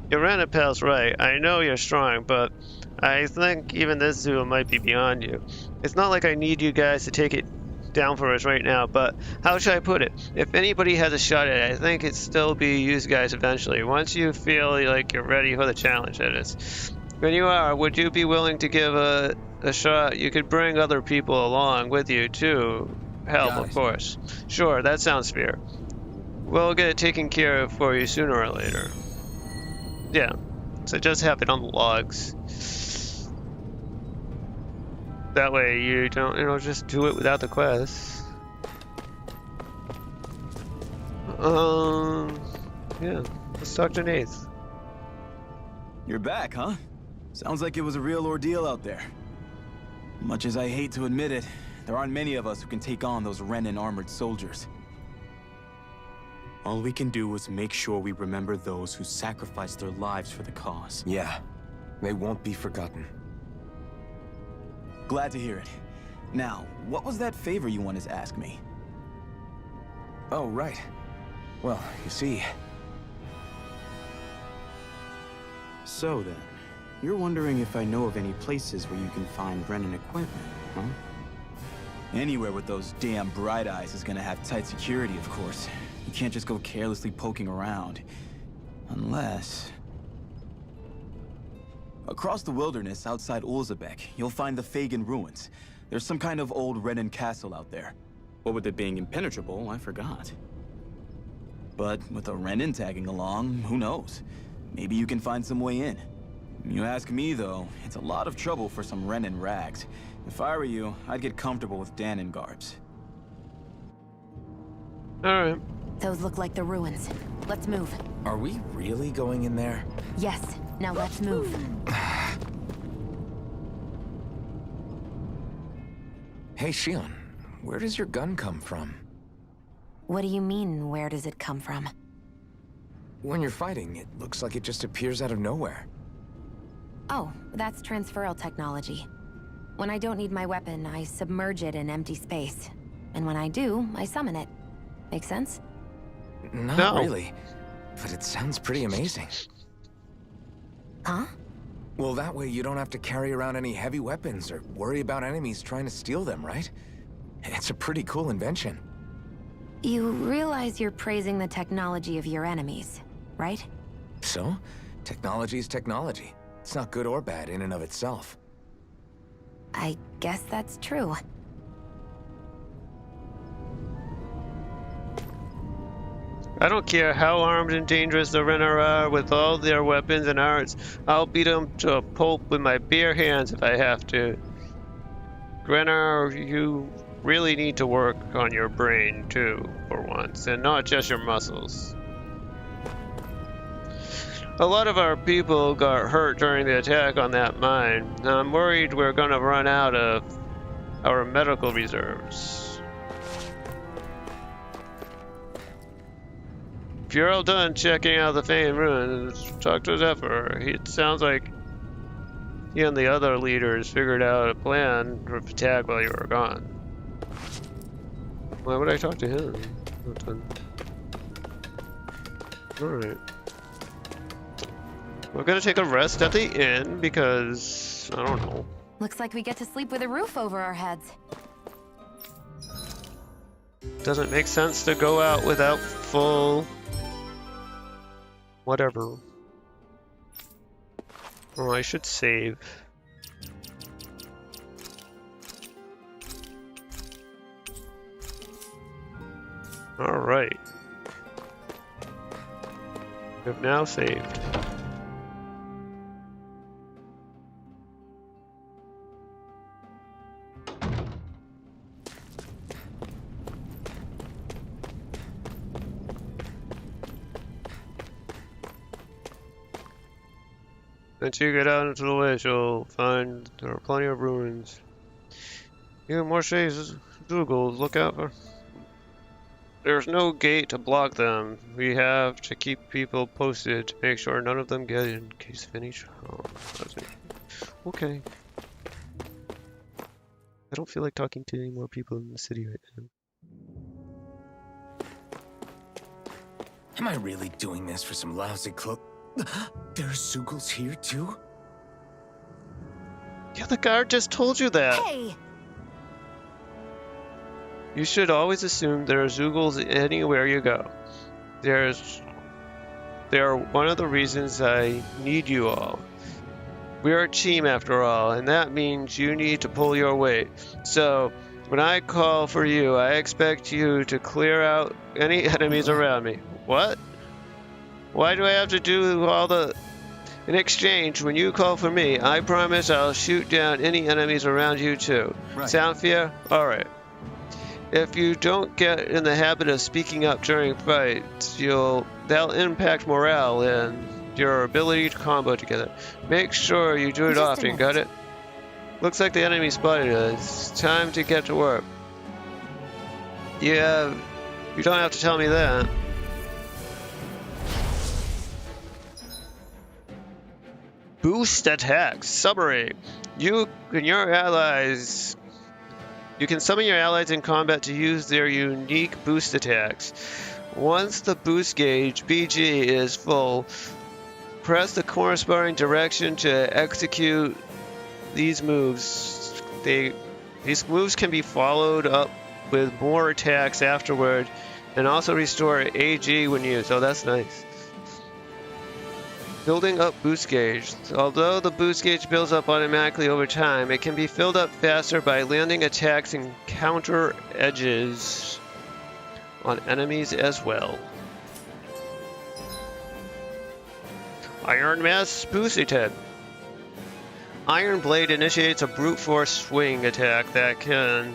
Speaker 2: Iranapel's right. I know you're strong, but I think even this zoo might be beyond you. It's not like I need you guys to take it down for us right now, but how should I put it? If anybody has a shot at it, I think it'd still be you guys eventually, once you feel like you're ready for the challenge that is. When you are, would you be willing to give a shot? You could bring other people along with you too. Help, of course. Sure, that sounds fair. We'll get it taken care of for you sooner or later. Yeah, so just have it on the logs. That way you don't, just do it without the quest. Yeah, let's talk to Nath.
Speaker 10: You're back, huh? Sounds like it was a real ordeal out there. Much as I hate to admit it, there aren't many of us who can take on those Renan armored soldiers. All we can do is make sure we remember those who sacrificed their lives for the cause.
Speaker 13: Yeah, they won't be forgotten.
Speaker 10: Glad to hear it. Now, what was that favor you wanted to ask me?
Speaker 13: Oh, right. Well, you see...
Speaker 10: So then, you're wondering if I know of any places where you can find Renan equipment, huh? Anywhere with those damn bright eyes is gonna have tight security, of course. You can't just go carelessly poking around. Unless... Across the wilderness outside Ulzebek, you'll find the Fagin ruins. There's some kind of old Renan castle out there. What with it being impenetrable, I forgot. But with a Renan tagging along, who knows? Maybe you can find some way in. You ask me, though, it's a lot of trouble for some Renan rags. If I were you, I'd get comfortable with Danon garbs.
Speaker 2: Alright.
Speaker 11: Those look like the ruins. Let's move.
Speaker 13: Are we really going in there?
Speaker 11: Yes. Now let's move.
Speaker 13: Hey, Shion, where does your gun come from?
Speaker 11: What do you mean, where does it come from?
Speaker 13: When you're fighting, it looks like it just appears out of nowhere.
Speaker 11: Oh, that's transferal technology. When I don't need my weapon, I submerge it in empty space. And when I do, I summon it. Make sense?
Speaker 13: Not really, but it sounds pretty amazing.
Speaker 11: Huh?
Speaker 13: Well, that way you don't have to carry around any heavy weapons or worry about enemies trying to steal them, right? It's a pretty cool invention.
Speaker 11: You realize you're praising the technology of your enemies, right?
Speaker 13: So, technology is technology. It's not good or bad in and of itself.
Speaker 11: I guess that's true.
Speaker 2: I don't care how armed and dangerous the Renner are with all their weapons and arts. I'll beat them to a pulp with my bare hands if I have to. Renner, you really need to work on your brain too, for once, and not just your muscles. A lot of our people got hurt during the attack on that mine. I'm worried we're gonna run out of our medical reserves. If you're all done checking out the Fagin ruins, talk to Zephyr. It sounds like he and the other leaders figured out a plan for attack while you were gone. Why would I talk to him? Alright. We're gonna take a rest at the inn because, I don't know.
Speaker 11: Looks like we get to sleep with a roof over our heads.
Speaker 2: Doesn't make sense to go out without full... whatever. Oh, I should save. Alright. We've now saved. Once you get out into the west, you'll find there are plenty of ruins. You have more shades, Zoogles, look out for. There's no gate to block them. We have to keep people posted to make sure none of them get in case of any trouble. Okay. I don't feel like talking to any more people in the city right now.
Speaker 13: Am I really doing this for some lousy cloak? There are Zoogles here too?
Speaker 2: Yeah, the guard just told you that.
Speaker 11: Hey!
Speaker 2: You should always assume there are Zoogles anywhere you go. They are one of the reasons I need you all. We are a team after all, and that means you need to pull your weight. So, when I call for you, I expect you to clear out any enemies around me. What? Why do I have to do all the... In exchange, when you call for me, I promise I'll shoot down any enemies around you too.
Speaker 6: Right.
Speaker 2: Sound fair? Alright. If you don't get in the habit of speaking up during fights, that'll impact morale and your ability to combo together. Make sure you do it often, got it? Looks like the enemy spotted us. It's time to get to work. Yeah, you don't have to tell me that. Boost attacks. Summary. You can summon your allies in combat to use their unique boost attacks. Once the boost gauge, BG, is full, press the corresponding direction to execute these moves. These moves can be followed up with more attacks afterward and also restore AG when used. Oh, that's nice. Building up boost gauge. Although the boost gauge builds up automatically over time, it can be filled up faster by landing attacks and counter edges on enemies as well. Iron Mass boost attack. Iron Blade initiates a brute force swing attack that can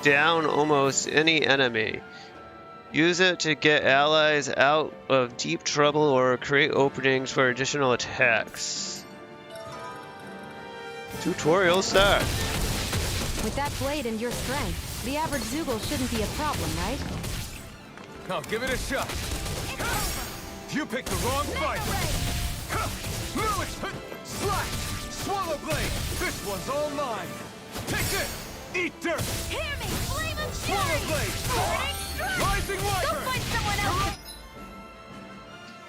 Speaker 2: down almost any enemy. Use it to get allies out of deep trouble or create openings for additional attacks. Tutorial start.
Speaker 5: With that blade and your strength, the average Zoogle shouldn't be a problem, right?
Speaker 6: I'll give it a shot. You picked the wrong fight. Slash! Swallow blade! This one's all mine! Take this! Eat dirt!
Speaker 5: Hear me! Flame and
Speaker 6: Swallow
Speaker 5: fury!
Speaker 6: blade! Rising
Speaker 5: Go
Speaker 6: wyvern!
Speaker 5: find someone else!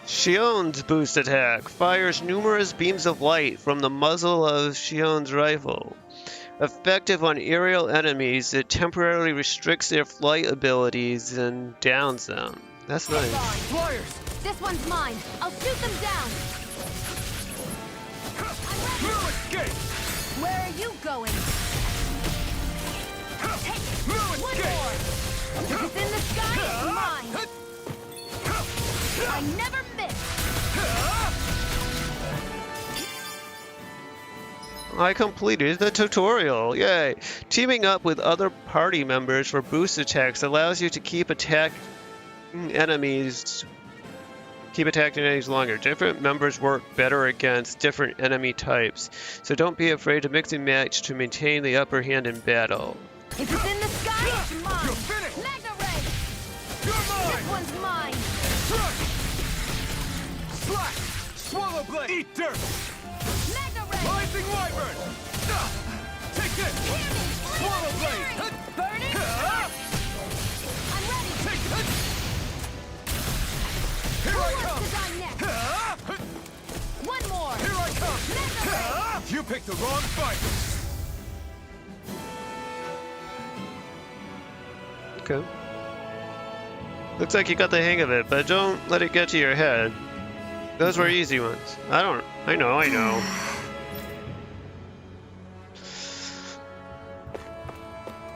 Speaker 2: Shion's boost attack fires numerous beams of light from the muzzle of Shion's rifle. Effective on aerial enemies, it temporarily restricts their flight abilities and downs them. That's nice.
Speaker 6: Flyers!
Speaker 5: This one's mine. I'll shoot them down.
Speaker 6: No escape!
Speaker 5: Where are you going?
Speaker 6: No
Speaker 5: One
Speaker 6: escape!
Speaker 5: more. If it's in the sky, it's mine. I never miss.
Speaker 2: I completed the tutorial. Yay! Teaming up with other party members for boost attacks allows you to keep attacking enemies longer. Different members work better against different enemy types, so don't be afraid to mix and match to maintain the upper hand in battle.
Speaker 5: If it's in the sky, it's mine.
Speaker 6: You're finished!
Speaker 5: Magna Ray.
Speaker 6: You're mine!
Speaker 5: This one's mine.
Speaker 6: Crush! Slash! Swallow blade! Eat dirt!
Speaker 5: Magna Ray.
Speaker 6: Rising wyvern! Take this!
Speaker 5: Hear me.
Speaker 6: Swallow
Speaker 5: Flame
Speaker 6: blade!
Speaker 5: and fury. Burning. I'm ready.
Speaker 6: Take this! Here
Speaker 5: Who
Speaker 6: I
Speaker 5: wants
Speaker 6: come!
Speaker 5: to die next? One more.
Speaker 6: Here I come!
Speaker 5: Magna Ray.
Speaker 6: You picked the wrong fight!
Speaker 2: Okay. Looks like you got the hang of it, but don't let it get to your head. Those were easy ones. I know.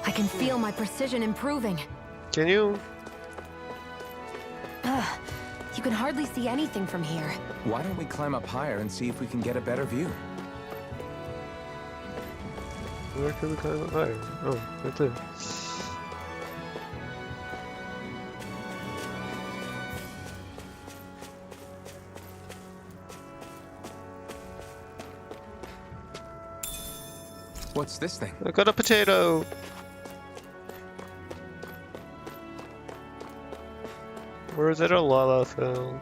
Speaker 5: I can feel my precision improving.
Speaker 2: Can you?
Speaker 11: You can hardly see anything from here.
Speaker 13: Why don't we climb up higher and see if we can get a better view?
Speaker 2: Where can we climb up higher? Oh, right there.
Speaker 13: What's this thing?
Speaker 2: I got a potato. Or is it a Lalafell?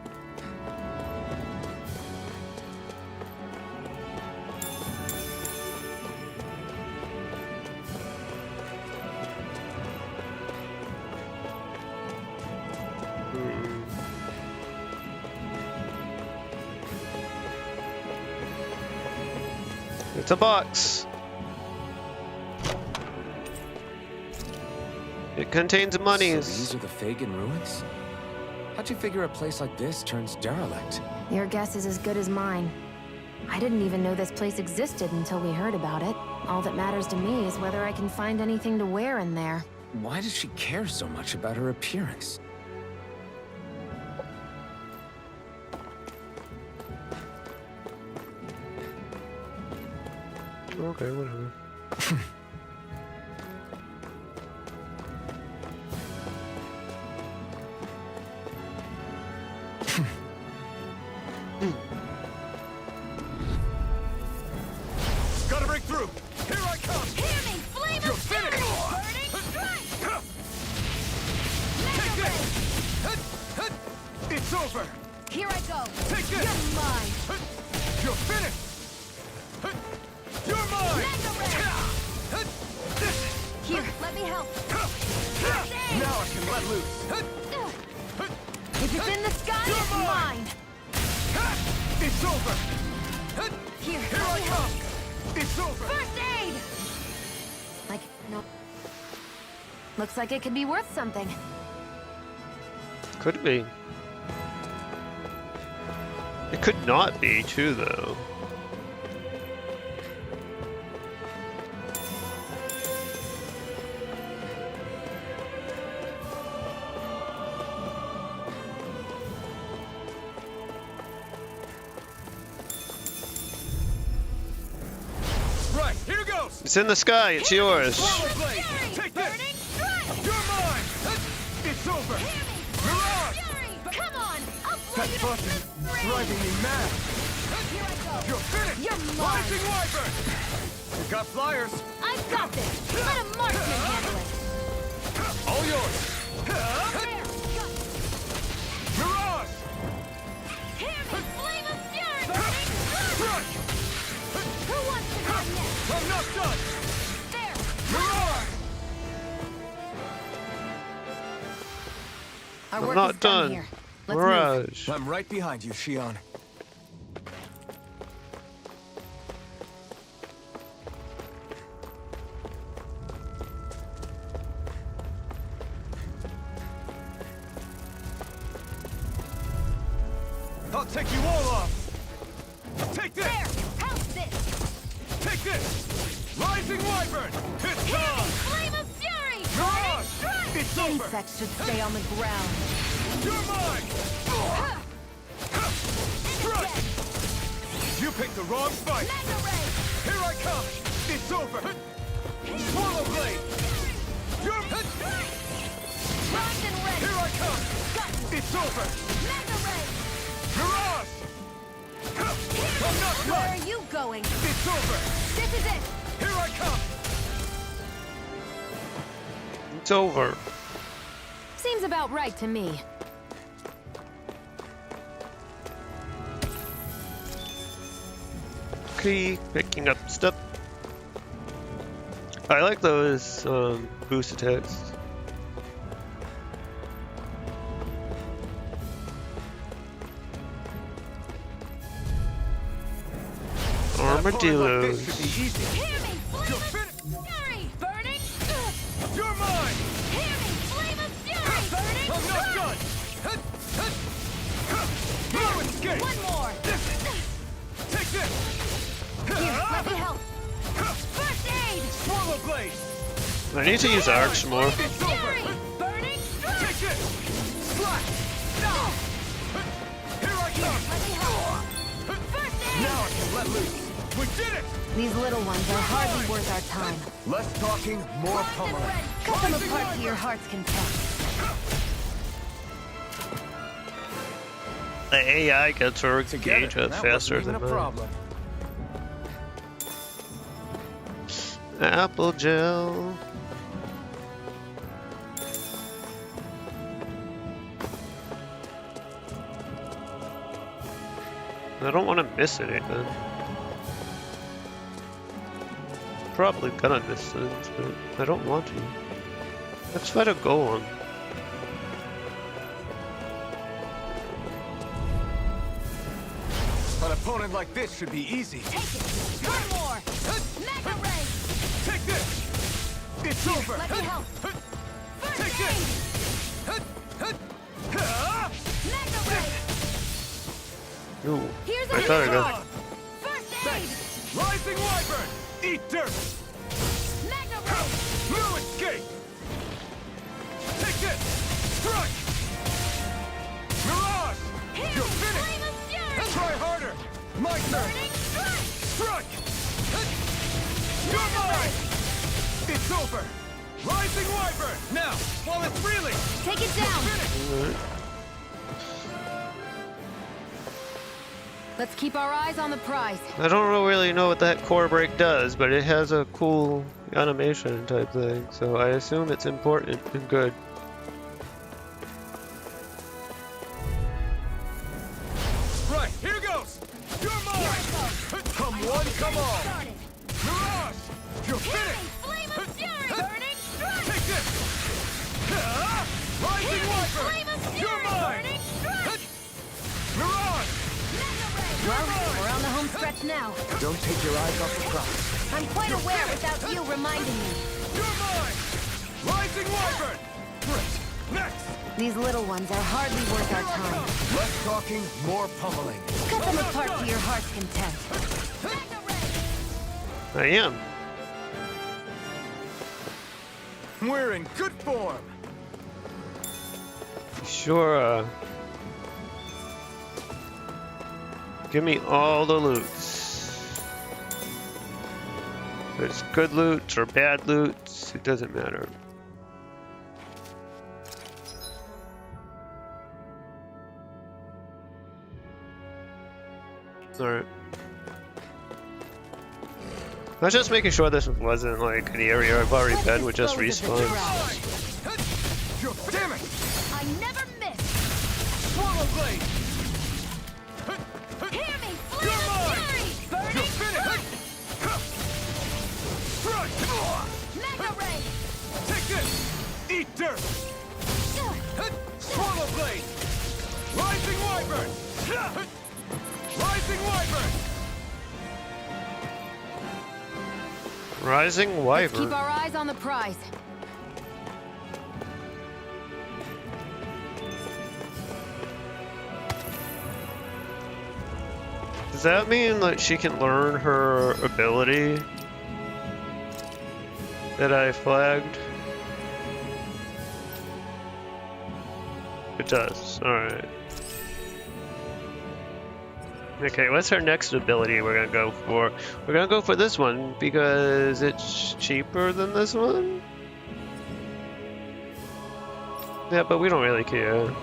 Speaker 2: It's a box. It contains monies.
Speaker 13: So these are the Fagin ruins? How'd you figure a place like this turns derelict?
Speaker 11: Your guess is as good as mine. I didn't even know this place existed until we heard about it. All that matters to me is whether I can find anything to wear in there.
Speaker 13: Why does she care so much about her appearance?
Speaker 2: Okay, whatever.
Speaker 6: Gotta break through! Here I come!
Speaker 5: Hear me. Flame
Speaker 6: You're
Speaker 5: and fury.
Speaker 6: finished!
Speaker 5: Burning strike.
Speaker 6: Take
Speaker 5: Magna
Speaker 6: this!
Speaker 5: Ray.
Speaker 6: It's over!
Speaker 5: Here I go.
Speaker 6: Take this!
Speaker 5: You're mine.
Speaker 6: You're finished! You're mine!
Speaker 5: Magna Ray. Here, let me help.
Speaker 6: Now I can let loose!
Speaker 5: If it's in the sky, it's mine.
Speaker 6: It's over.
Speaker 5: Here
Speaker 6: I come. It's over.
Speaker 5: First aid!
Speaker 11: Like, no. Looks like it could be worth something.
Speaker 2: Could be. It could not be too, though.
Speaker 6: Right, here goes.
Speaker 2: It's in the sky. It's yours.
Speaker 6: Blade. Take this. You're mine. It's over. Mirage.
Speaker 5: Come on! I'll
Speaker 6: That button driving me mad.
Speaker 5: Here I go!
Speaker 6: You're finished.
Speaker 5: You're mine!
Speaker 6: Rising Wyvern. You got flyers.
Speaker 5: I've got this! Let a marksman handle it!
Speaker 6: All yours.
Speaker 5: There!
Speaker 6: Mirage.
Speaker 5: Hear me! Flame of fury! Burning
Speaker 6: Strike.
Speaker 5: Who wants to go next?
Speaker 6: I'm not done.
Speaker 5: There!
Speaker 6: Mirage.
Speaker 11: Our
Speaker 2: I'm
Speaker 11: work
Speaker 2: not
Speaker 11: is done
Speaker 2: done.
Speaker 11: here. Let's move.
Speaker 2: Mirage.
Speaker 13: I'm right behind you, Shion.
Speaker 6: I'll take you all off. Take this.
Speaker 5: There! Help this!
Speaker 6: Take this. Rising Wyvern. It's
Speaker 5: Hear me!
Speaker 6: time.
Speaker 5: Flame of fury!
Speaker 6: Mirage.
Speaker 5: Strike!
Speaker 6: It's over.
Speaker 5: Insects should stay on the ground.
Speaker 6: You're mine. Strike. You picked the wrong fight.
Speaker 5: Mega ray!
Speaker 6: Here I come. It's over. Swallow blade. You're
Speaker 5: Locked and ready!
Speaker 6: Here I come.
Speaker 5: Got you!
Speaker 6: It's over.
Speaker 5: Mega ray!
Speaker 6: Mirage. I'm not
Speaker 5: Where
Speaker 6: done.
Speaker 5: are you going?
Speaker 6: It's over.
Speaker 5: This is it!
Speaker 6: Here I come.
Speaker 2: It's over.
Speaker 11: Seems about right to me.
Speaker 2: Okay, picking up stuff. I like those boost attacks. Armadillos.
Speaker 6: This should be easy.
Speaker 5: Hear me! Flame
Speaker 6: You're
Speaker 5: of
Speaker 6: finished.
Speaker 5: fury! Burning!
Speaker 6: You're mine.
Speaker 5: Hear me! Flame of fury! Burning!
Speaker 6: I'm not done. No escape.
Speaker 5: One more!
Speaker 6: Take this.
Speaker 5: Here, let me help! First aid!
Speaker 6: Swallow blade.
Speaker 2: I need to use arcs more.
Speaker 6: It's
Speaker 5: Fury!
Speaker 6: over.
Speaker 5: Burning!
Speaker 6: Take this. Slash. Now. Here I come.
Speaker 5: Let me help! First aid!
Speaker 6: Now I can let loose. We did it.
Speaker 11: These little ones are hardly worth our time.
Speaker 6: Less talking, more
Speaker 5: Locked and
Speaker 6: pummeling.
Speaker 5: ready!
Speaker 11: Cut them apart to your heart's content.
Speaker 2: The AI gets her engaged
Speaker 13: That
Speaker 2: faster
Speaker 13: wasn't even
Speaker 2: than
Speaker 13: a
Speaker 2: mine.
Speaker 13: problem.
Speaker 2: Apple gel. I don't want to miss anything. Probably gonna miss things, but I don't want to. Let's fight a golem.
Speaker 13: An opponent like this should be easy.
Speaker 5: Take it! One more! Mega ray!
Speaker 6: Take this. It's over.
Speaker 5: Let me help! First
Speaker 6: Take
Speaker 5: aid!
Speaker 6: this.
Speaker 5: Mega ray!
Speaker 2: Ooh,
Speaker 5: Here's
Speaker 2: I
Speaker 5: a
Speaker 2: thought I
Speaker 5: little
Speaker 2: got.
Speaker 5: First aid!
Speaker 6: Rising Wyvern. Eat dirt.
Speaker 5: Mega ray!
Speaker 6: No escape. Take this. Strike. Mirage.
Speaker 5: Here!
Speaker 6: You're finished.
Speaker 5: Flame of fury!
Speaker 6: Try harder. My turn.
Speaker 5: Burning strike!
Speaker 6: Strike. You're mine. It's over. Rising Wyvern. Now, while it's reeling.
Speaker 5: Take it down!
Speaker 6: Finish.
Speaker 11: Let's keep our eyes on the prize.
Speaker 2: I don't really know what that core break does, but it has a cool animation type thing, so I assume it's important and good.
Speaker 6: Right, here goes. You're mine. Come one, come all.
Speaker 5: Started.
Speaker 6: Mirage. You're
Speaker 5: Hear me!
Speaker 6: finished.
Speaker 5: Flame of fury! Burning strike!
Speaker 6: Take this. Rising
Speaker 5: Hear me!
Speaker 6: Wyvern.
Speaker 5: Flame of
Speaker 6: You're
Speaker 5: fury!
Speaker 6: mine.
Speaker 5: Burning strike! enough now.
Speaker 13: Don't take your eyes off the prize.
Speaker 5: I'm quite aware without you reminding me.
Speaker 6: You're mine! Rising Wyvern! Great! Next!
Speaker 11: These little ones are hardly worth our time.
Speaker 13: Less talking, more pummeling.
Speaker 5: Cut them apart to your heart's content.
Speaker 2: I am.
Speaker 13: We're in good form.
Speaker 2: Sure. Give me all the loots. If it's good loot or bad loot, it doesn't matter. Alright. I was just making sure this wasn't like an area I've already been with just respawns.
Speaker 6: Damn it!
Speaker 5: I never miss.
Speaker 6: Swallow Blade!
Speaker 5: Hear me, Flame of Fury! Burning Mega Ray!
Speaker 6: Take this! Eat dirt! Swallow Blade! Rising Wyvern! Rising Wyvern!
Speaker 2: Rising
Speaker 5: Let's keep
Speaker 2: Wyvern.
Speaker 5: our eyes on the prize.
Speaker 2: Does that mean that she can learn her ability that I flagged? It does. Alright. Okay, what's our next ability we're gonna go for? We're gonna go for this one because it's cheaper than this one? Yeah, but we don't really care.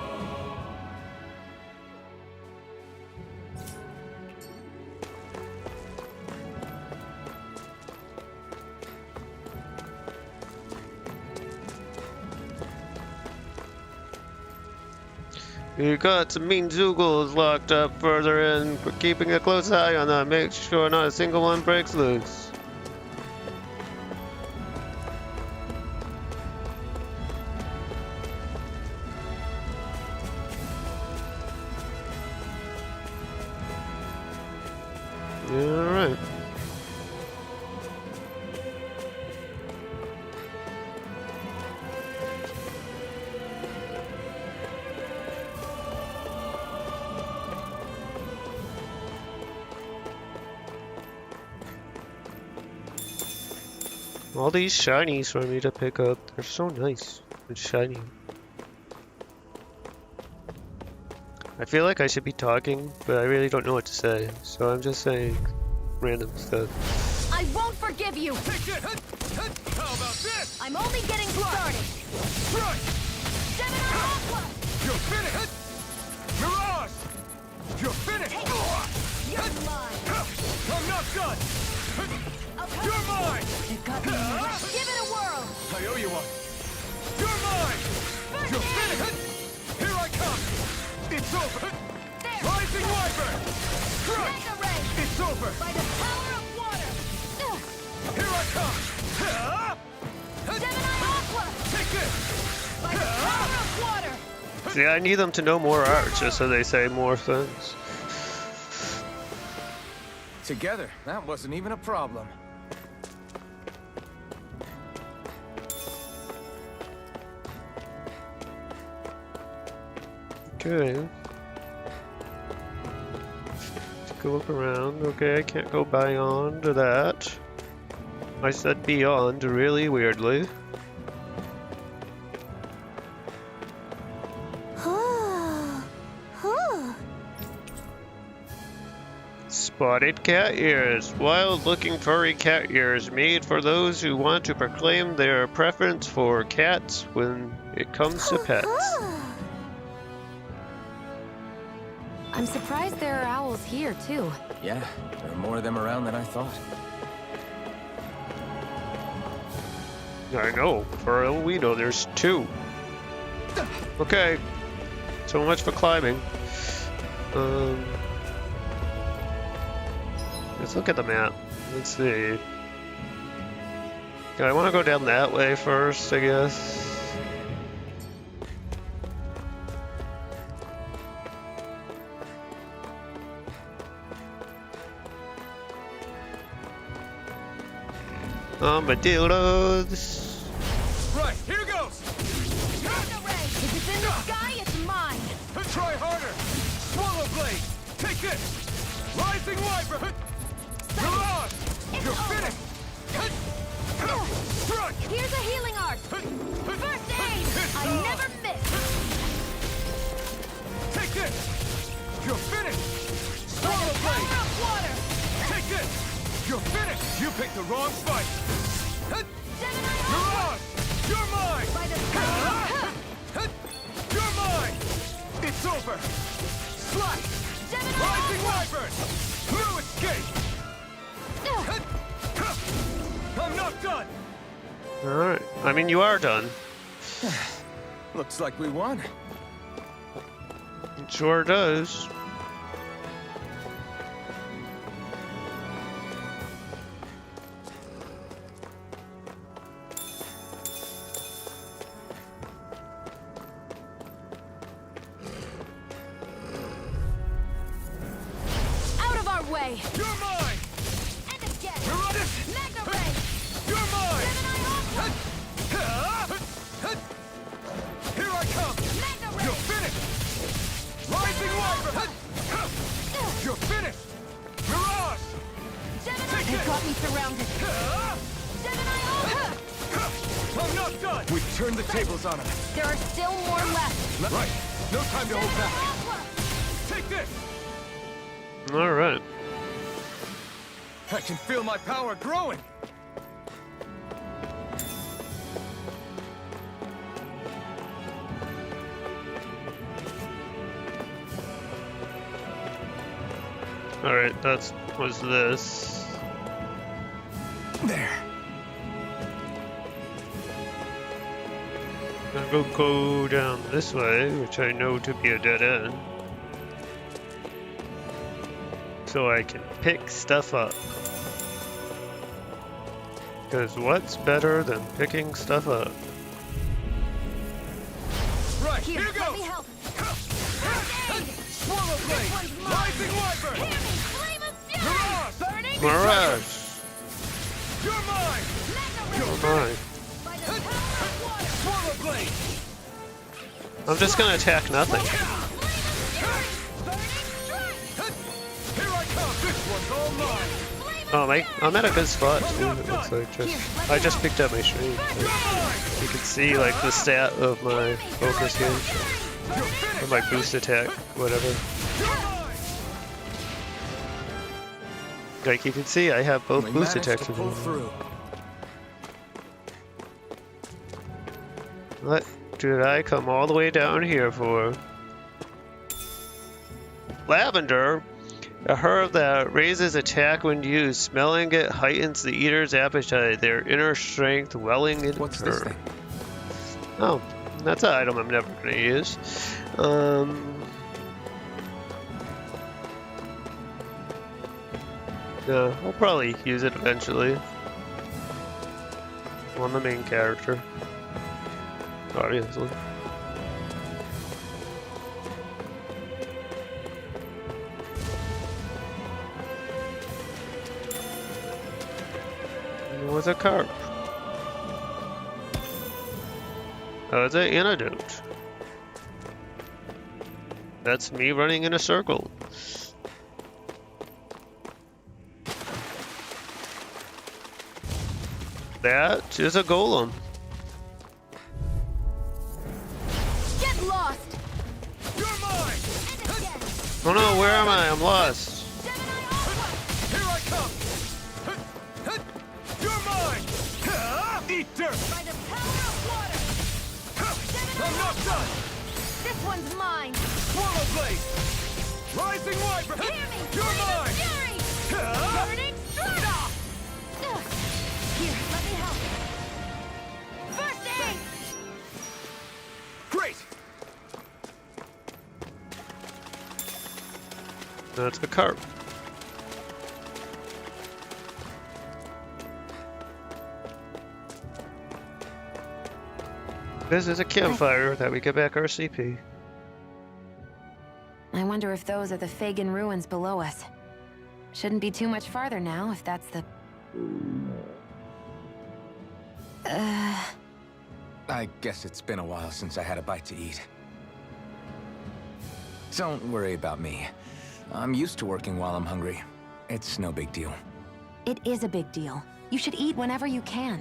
Speaker 2: You got some mean Zoogles locked up further in. We're keeping a close eye on them. Make sure not a single one breaks loose. Alright. All these shinies for me to pick up. They're so nice and shiny. I feel like I should be talking, but I really don't know what to say. So I'm just saying random stuff.
Speaker 5: I won't forgive you.
Speaker 6: How about this?
Speaker 5: I'm only getting started. Gemini Aqua!
Speaker 6: You're finished! Mirage! You're finished!
Speaker 5: You're mine.
Speaker 6: I'm not done!
Speaker 5: Okay.
Speaker 6: You're mine!
Speaker 5: You got me. Give it a whirl.
Speaker 6: I owe you one. You're mine! You're finished! Here I come! It's over!
Speaker 5: There.
Speaker 6: Rising Wyvern! Crush!
Speaker 5: Mega Ray.
Speaker 6: It's over!
Speaker 5: By the power of water.
Speaker 6: Here I come!
Speaker 5: Gemini Aqua.
Speaker 6: Take this!
Speaker 5: By the power of water.
Speaker 2: See, I need them to know more art just so they say more things.
Speaker 13: Together, that wasn't even a problem.
Speaker 2: Okay. Let's go look around. Okay, I can't go beyond that. I said beyond really weirdly. Spotted cat ears. Wild-looking furry cat ears made for those who want to proclaim their preference for cats when it comes to pets.
Speaker 11: I'm surprised there are owls here, too.
Speaker 13: Yeah, there are more of them around than I thought.
Speaker 2: I know. For all we know, there's 2. Okay. So much for climbing. Let's look at the map. Let's see. I want to go down that way first, I guess. Armadillos.
Speaker 6: Right, here goes!
Speaker 5: Mega Ray! If it's in the sky, it's mine!
Speaker 6: Try harder! Swallow Blade! Take this! Rising Wyvern! Mirage! You're finished! Strike!
Speaker 5: Here's a healing art! First aid! I never miss!
Speaker 6: Take this! You're finished! Swallow Blade!
Speaker 5: Power of water!
Speaker 6: Take this! You're finished! You picked the wrong fight! Mirage! You're mine!
Speaker 5: By the power of...
Speaker 6: You're mine! It's over! Slash! Rising Wyvern! No escape! I'm not done!
Speaker 2: Alright. I mean, you are done.
Speaker 13: Looks like we won.
Speaker 2: It sure does.
Speaker 5: Out of our way!
Speaker 6: You're mine!
Speaker 5: And again!
Speaker 6: Miratus!
Speaker 5: Mega Ray!
Speaker 6: You're mine!
Speaker 5: Gemini
Speaker 6: Here I come!
Speaker 5: Mega Ray!
Speaker 6: You're finished! Rising Wyvern! You're finished! Mirage!
Speaker 5: Gemini! They got me surrounded! Gemini Ultra!
Speaker 6: I'm not done! We've turned the tables on him.
Speaker 5: There are still more left!
Speaker 6: Right! No time to hold back! Take this!
Speaker 2: Alright.
Speaker 6: I can feel my power growing!
Speaker 2: Alright, that was this.
Speaker 13: There.
Speaker 2: I'm gonna go down this way, which I know to be a dead end. So I can pick stuff up. Because what's better than picking stuff up?
Speaker 6: Right,
Speaker 5: Here,
Speaker 6: here
Speaker 5: let
Speaker 6: goes!
Speaker 5: me help!
Speaker 6: Swallow Blade!
Speaker 5: This one's mine!
Speaker 6: Rising Wyvern!
Speaker 5: Hear me! Flame of fury!
Speaker 6: Mirage!
Speaker 5: Burning
Speaker 2: Mirage!
Speaker 6: You're mine!
Speaker 5: Mega Ray!
Speaker 2: Oh my.
Speaker 5: By the power of water!
Speaker 6: Swallow Blade!
Speaker 2: I'm just gonna attack nothing.
Speaker 6: Here I come! This one's all mine!
Speaker 2: Oh, I'm at a good spot too. It looks like I just picked up my stream. You can see like the stat of my focus gauge, or my boost attack, whatever. Like you can see, I have both
Speaker 13: We
Speaker 2: boost
Speaker 13: managed to
Speaker 2: attacks.
Speaker 13: pull through.
Speaker 2: What did I come all the way down here for? Lavender, a herb that raises attack when used. Smelling it heightens the eater's appetite, their inner strength welling in
Speaker 13: What's
Speaker 2: her.
Speaker 13: this thing?
Speaker 2: Oh, that's an item I'm never going to use. Yeah, I'll probably use it eventually. On the main character. Obviously. Was a carp. Oh, it's an antidote. That's me running in a circle. That is a golem.
Speaker 5: Get lost!
Speaker 6: You're mine!
Speaker 2: Oh no, where am I? I'm lost.
Speaker 6: Here I come! You're mine! Eat dirt!
Speaker 5: By the power of water!
Speaker 6: I'm not done!
Speaker 5: This one's mine!
Speaker 6: Swallow Blade! Rising Wyvern!
Speaker 5: Hear me!
Speaker 6: You're
Speaker 5: Flame of
Speaker 6: mine!
Speaker 5: fury! Burning strike! Here, let me help. First aid!
Speaker 6: Great!
Speaker 2: That's a carp. This is a campfire that we get back our CP.
Speaker 11: I wonder if those are the Fagin ruins below us. Shouldn't be too much farther now, if that's the...
Speaker 13: I guess it's been a while since I had a bite to eat. Don't worry about me. I'm used to working while I'm hungry. It's no big deal.
Speaker 11: It is a big deal. You should eat whenever you can.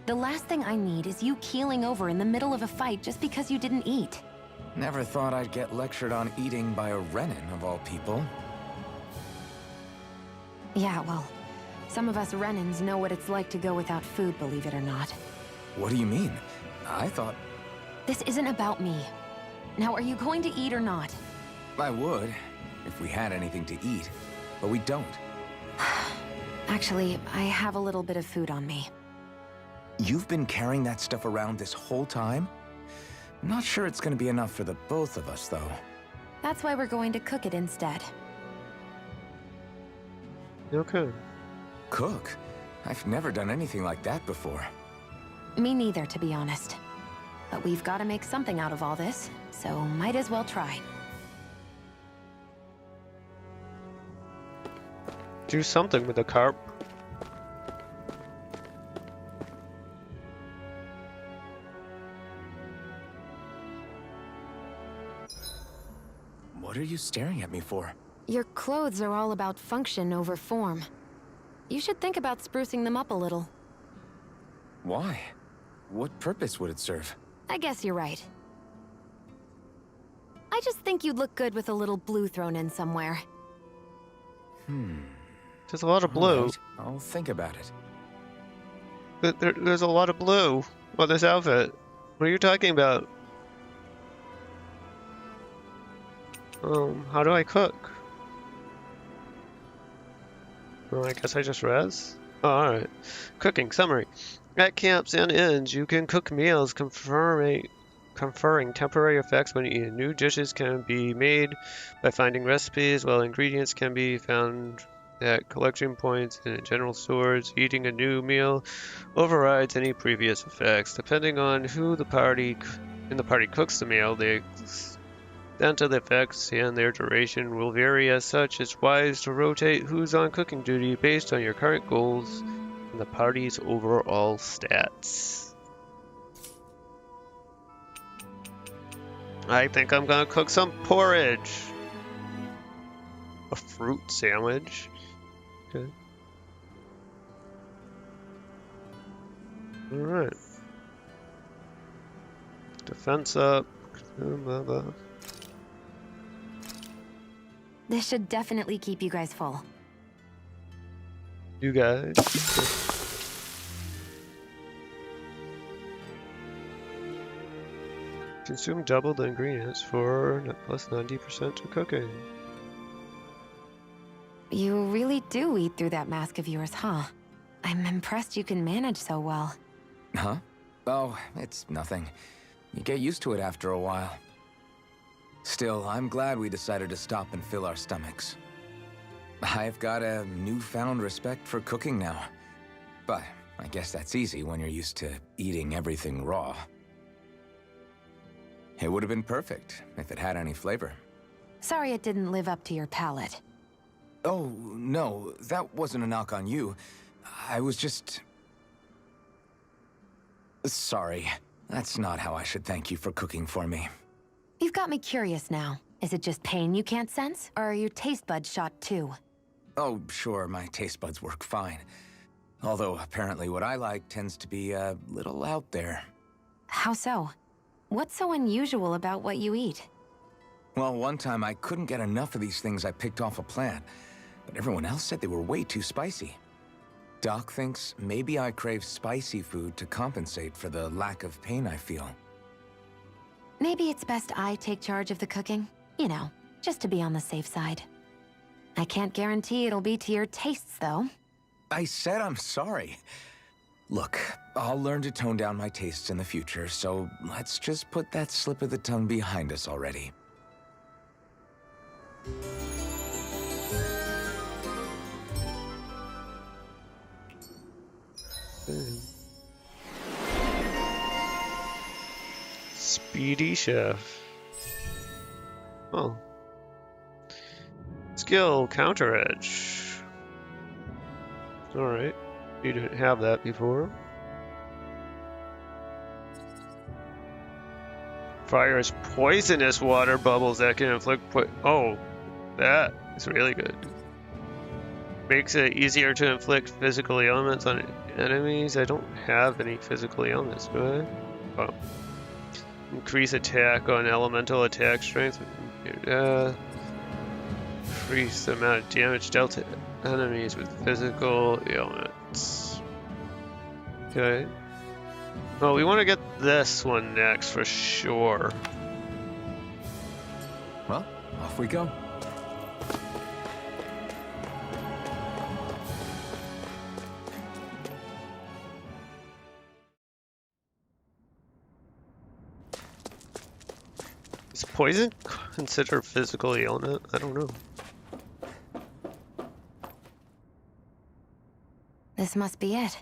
Speaker 11: The last thing I need is you keeling over in the middle of a fight just because you didn't eat.
Speaker 13: Never thought I'd get lectured on eating by a Renin, of all people.
Speaker 11: Yeah, well, some of us Renins know what it's like to go without food, believe it or not.
Speaker 13: What do you mean? I thought...
Speaker 11: This isn't about me. Now, are you going to eat or not?
Speaker 13: I would, if we had anything to eat, but we don't.
Speaker 11: Actually, I have a little bit of food on me.
Speaker 13: You've been carrying that stuff around this whole time? I'm not sure it's gonna be enough for the both of us, though.
Speaker 11: That's why we're going to cook it instead.
Speaker 2: Okay.
Speaker 13: Cook? I've never done anything like that before.
Speaker 11: Me neither, to be honest. But we've got to make something out of all this, so might as well try.
Speaker 2: Do something with the carp.
Speaker 13: What are you staring at me for?
Speaker 11: Your clothes are all about function over form. You should think about sprucing them up a little.
Speaker 13: Why? What purpose would it serve?
Speaker 11: I guess you're right. I just think you'd look good with a little blue thrown in somewhere.
Speaker 2: There's a lot of blue.
Speaker 13: Right, I'll think about it.
Speaker 2: There's a lot of blue on this outfit. What are you talking about? How do I cook? Well, I guess I just res? Oh, alright. Cooking summary. At camps and inns, you can cook meals conferring temporary effects when eaten. New dishes can be made by finding recipes, while ingredients can be found at collection points and in general stores. Eating a new meal overrides any previous effects. Depending on who in the party cooks the meal, the extent of the effects and their duration will vary. As such, it's wise to rotate who's on cooking duty based on your current goals and the party's overall stats. I think I'm gonna cook some porridge. A fruit sandwich. Okay. Alright. Defense up. Blah, blah.
Speaker 11: This should definitely keep you guys full.
Speaker 2: You guys. Consume double the ingredients for plus 90% to cooking.
Speaker 11: You really do eat through that mask of yours, huh? I'm impressed you can manage so well.
Speaker 13: Huh? Oh, it's nothing. You get used to it after a while. Still, I'm glad we decided to stop and fill our stomachs. I've got a newfound respect for cooking now. But I guess that's easy when you're used to eating everything raw. It would have been perfect if it had any flavor.
Speaker 11: Sorry it didn't live up to your palate.
Speaker 13: Oh, no, that wasn't a knock on you. I was just... Sorry. That's not how I should thank you for cooking for me.
Speaker 11: You've got me curious now. Is it just pain you can't sense, or are your taste buds shot too?
Speaker 13: Oh, sure, my taste buds work fine. Although, apparently what I like tends to be a little out there.
Speaker 11: How so? What's so unusual about what you eat?
Speaker 13: Well, one time I couldn't get enough of these things I picked off a plant, but everyone else said they were way too spicy. Doc thinks maybe I crave spicy food to compensate for the lack of pain I feel.
Speaker 11: Maybe it's best I take charge of the cooking. You know, just to be on the safe side. I can't guarantee it'll be to your tastes, though.
Speaker 13: I said I'm sorry. Look, I'll learn to tone down my tastes in the future, so let's just put that slip of the tongue behind us already.
Speaker 2: Speedy Chef. Oh. Skill, Counter Edge. Alright. You didn't have that before. Fires poisonous water bubbles that can inflict oh, that is really good. Makes it easier to inflict physical ailments on enemies. I don't have any physical ailments, do I? Oh. Increase attack on elemental attack strength. Increase the amount of damage dealt to enemies with physical ailments. Okay. Well, we want to get this one next for sure.
Speaker 13: Well, off we go.
Speaker 2: Is poison considered physical ailment? I don't know.
Speaker 11: This must be it.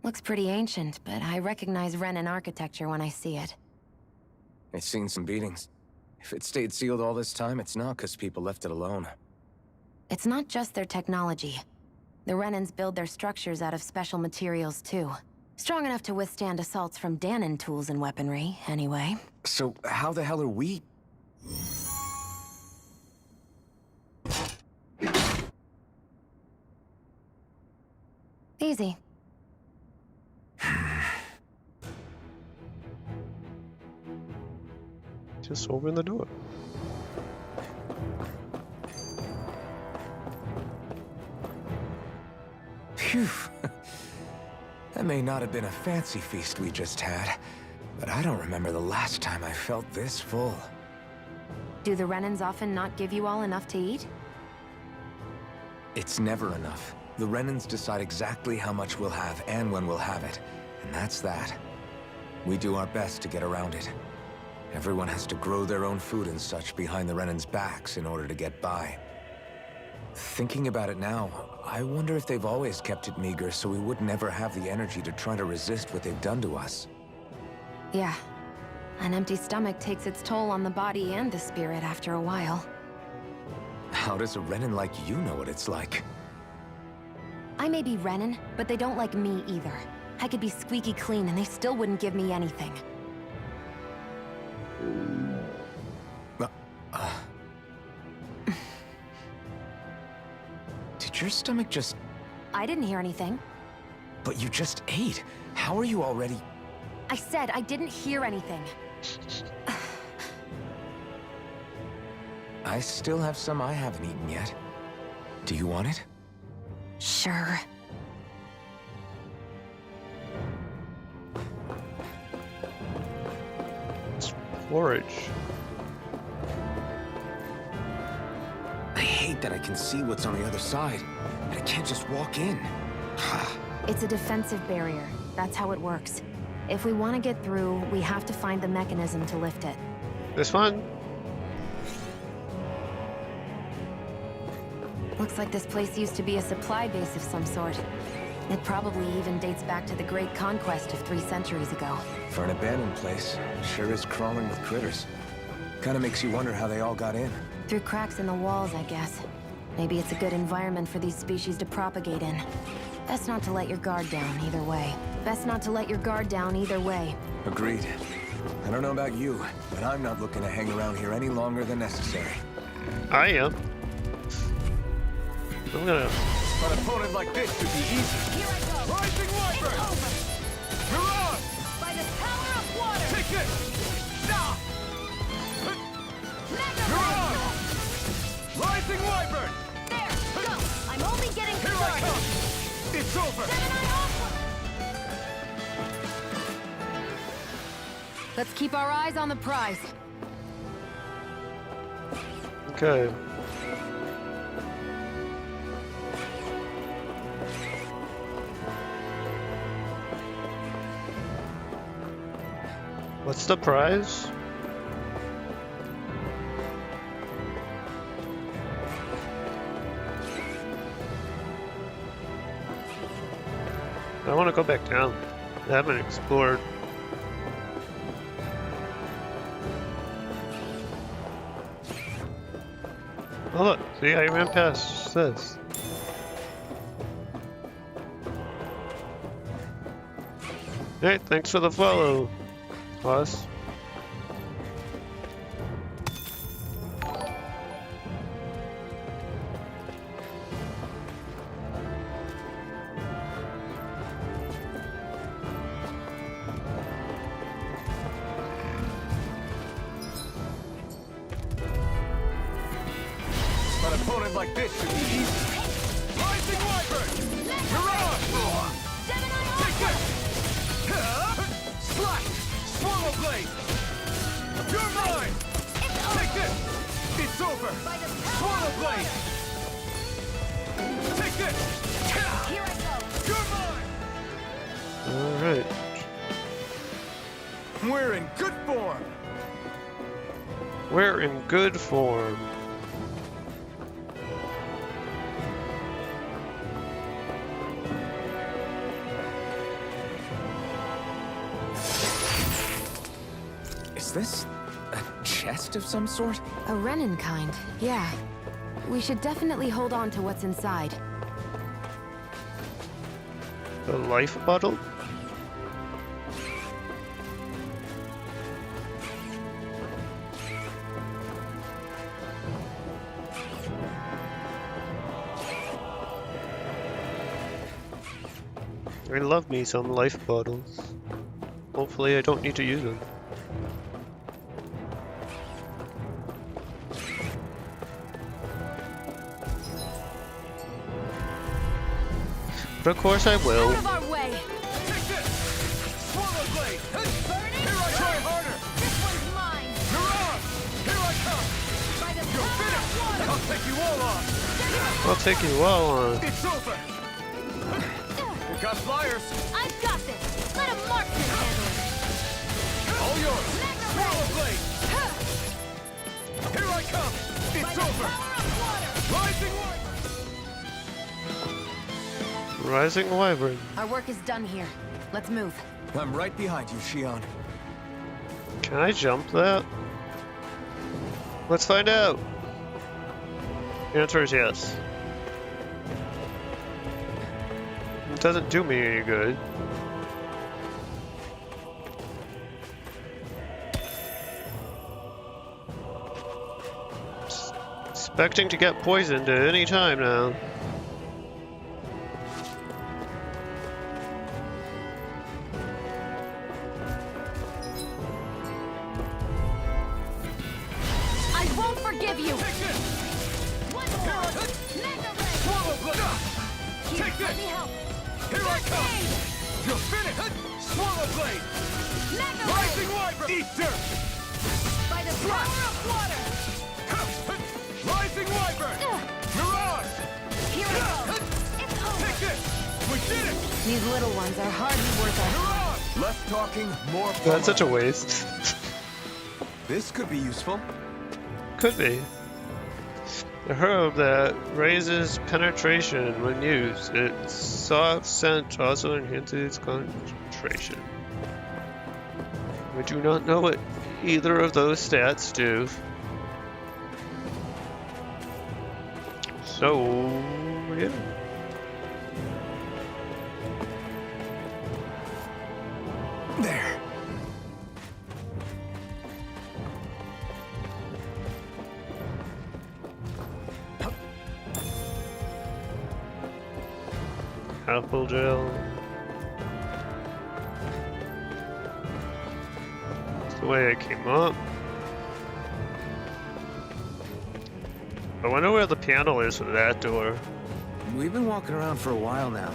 Speaker 11: Looks pretty ancient, but I recognize Renan architecture when I see it.
Speaker 13: It's seen some beatings. If it stayed sealed all this time, it's not because people left it alone.
Speaker 11: It's not just their technology. The Renans build their structures out of special materials, too. Strong enough to withstand assaults from Danon tools and weaponry, anyway.
Speaker 13: So how the hell are we?
Speaker 11: Easy.
Speaker 2: Just open the door.
Speaker 13: Phew. That may not have been a fancy feast we just had, but I don't remember the last time I felt this full.
Speaker 11: Do the Renans often not give you all enough to eat?
Speaker 13: It's never enough. The Renans decide exactly how much we'll have and when we'll have it, and that's that. We do our best to get around it. Everyone has to grow their own food and such behind the Renans' backs in order to get by. Thinking about it now, I wonder if they've always kept it meager so we would never have the energy to try to resist what they've done to us.
Speaker 11: Yeah. An empty stomach takes its toll on the body and the spirit after a while.
Speaker 13: How does a Renan like you know what it's like?
Speaker 11: I may be Renan, but they don't like me either. I could be squeaky clean and they still wouldn't give me anything.
Speaker 13: Did your stomach just...
Speaker 11: I didn't hear anything.
Speaker 13: But you just ate. How are you already...
Speaker 11: I said I didn't hear anything.
Speaker 13: I still have some I haven't eaten yet. Do you want it?
Speaker 11: Sure.
Speaker 2: It's porridge.
Speaker 13: I hate that I can see what's on the other side, and I can't just walk in.
Speaker 11: It's a defensive barrier. That's how it works. If we want to get through, we have to find the mechanism to lift it.
Speaker 2: This one?
Speaker 11: Looks like this place used to be a supply base of some sort. It probably even dates back to the Great Conquest of 3 centuries ago.
Speaker 13: For an abandoned place, it sure is crawling with critters. Kinda makes you wonder how they all got in.
Speaker 11: Through cracks in the walls, I guess. Maybe it's a good environment for these species to propagate in. Best not to let your guard down either way. Best not to let your guard down either way.
Speaker 13: Agreed. I don't know about you, but I'm not looking to hang around here any longer than necessary.
Speaker 2: I am. I'm gonna...
Speaker 6: An opponent like this should be easy.
Speaker 5: Here I go.
Speaker 6: Rising Wyvern!
Speaker 5: It's over.
Speaker 6: Mirage!
Speaker 5: By the power of water.
Speaker 6: Take this! Stop!
Speaker 5: Mega
Speaker 6: Mirage!
Speaker 5: Ray.
Speaker 6: Rising Wyvern!
Speaker 5: There, go. I'm only getting
Speaker 6: Here I
Speaker 5: started.
Speaker 6: come! It's over!
Speaker 5: Gemini Aqua.
Speaker 11: Let's keep our eyes on the prize.
Speaker 2: Okay. What's the prize? I want to go back down. I haven't explored. Oh look, see, I ran past this. Hey, thanks for the follow, boss.
Speaker 6: An opponent like this should be easy. Rising Wyvern! Mirage! Take this! Slash! Swallow Blade! You're mine! Take this! It's over! Swallow Blade! Take this!
Speaker 5: Here I go.
Speaker 6: You're mine!
Speaker 2: Alright.
Speaker 6: We're in good form!
Speaker 2: We're in good form.
Speaker 13: Is this a chest of some sort?
Speaker 11: A Renin kind, yeah. We should definitely hold on to what's inside.
Speaker 2: The life bottle? I love me some life bottles. Hopefully I don't need to use them. But of course I will.
Speaker 5: Out of our way.
Speaker 6: Take this! Swallow Blade!
Speaker 5: Burning.
Speaker 6: Here I try harder!
Speaker 5: This one's mine.
Speaker 6: Mirage! Here I come!
Speaker 5: By the
Speaker 6: You're
Speaker 5: power
Speaker 6: finished!
Speaker 5: of water.
Speaker 6: I'll take you all on!
Speaker 2: I'll take you all on.
Speaker 6: It's over! You got flyers!
Speaker 5: I've got this. Let a marksman handle it.
Speaker 6: All yours!
Speaker 5: Mega
Speaker 6: Swallow
Speaker 5: Ray.
Speaker 6: Blade! Here I come!
Speaker 5: By
Speaker 6: It's
Speaker 5: the
Speaker 6: over!
Speaker 5: power of water.
Speaker 6: Rising Wyvern!
Speaker 2: Rising Wyvern.
Speaker 11: Our work is done here. Let's move.
Speaker 6: I'm right behind you, Shion.
Speaker 2: Can I jump that? Let's find out. The answer is yes. It doesn't do me any good. Expecting to get poisoned at any time now.
Speaker 5: I won't forgive you.
Speaker 6: Take this!
Speaker 5: One more. Mega Ray.
Speaker 6: Swallow Blade!
Speaker 5: Here,
Speaker 6: Take
Speaker 5: let
Speaker 6: this!
Speaker 5: me help.
Speaker 6: Here I come! You're finished! Swallow Blade!
Speaker 5: Mega Ray.
Speaker 6: Rising Wyvern! Eat dirt!
Speaker 5: By the power of water.
Speaker 6: Rising Wyvern! Mirage!
Speaker 5: Here I go. It's over.
Speaker 6: Take this! We did it!
Speaker 11: These little ones are hardly worth our time.
Speaker 6: Mirage! Less talking, more
Speaker 2: That's such a waste.
Speaker 6: This could be useful.
Speaker 2: Could be. A herb that raises penetration when used. Its soft scent also enhances concentration. We do not know what either of those stats do. So, yeah.
Speaker 6: There.
Speaker 2: Apple gel. That's the way I came up. I wonder where the panel is for that door.
Speaker 13: We've been walking around for a while now.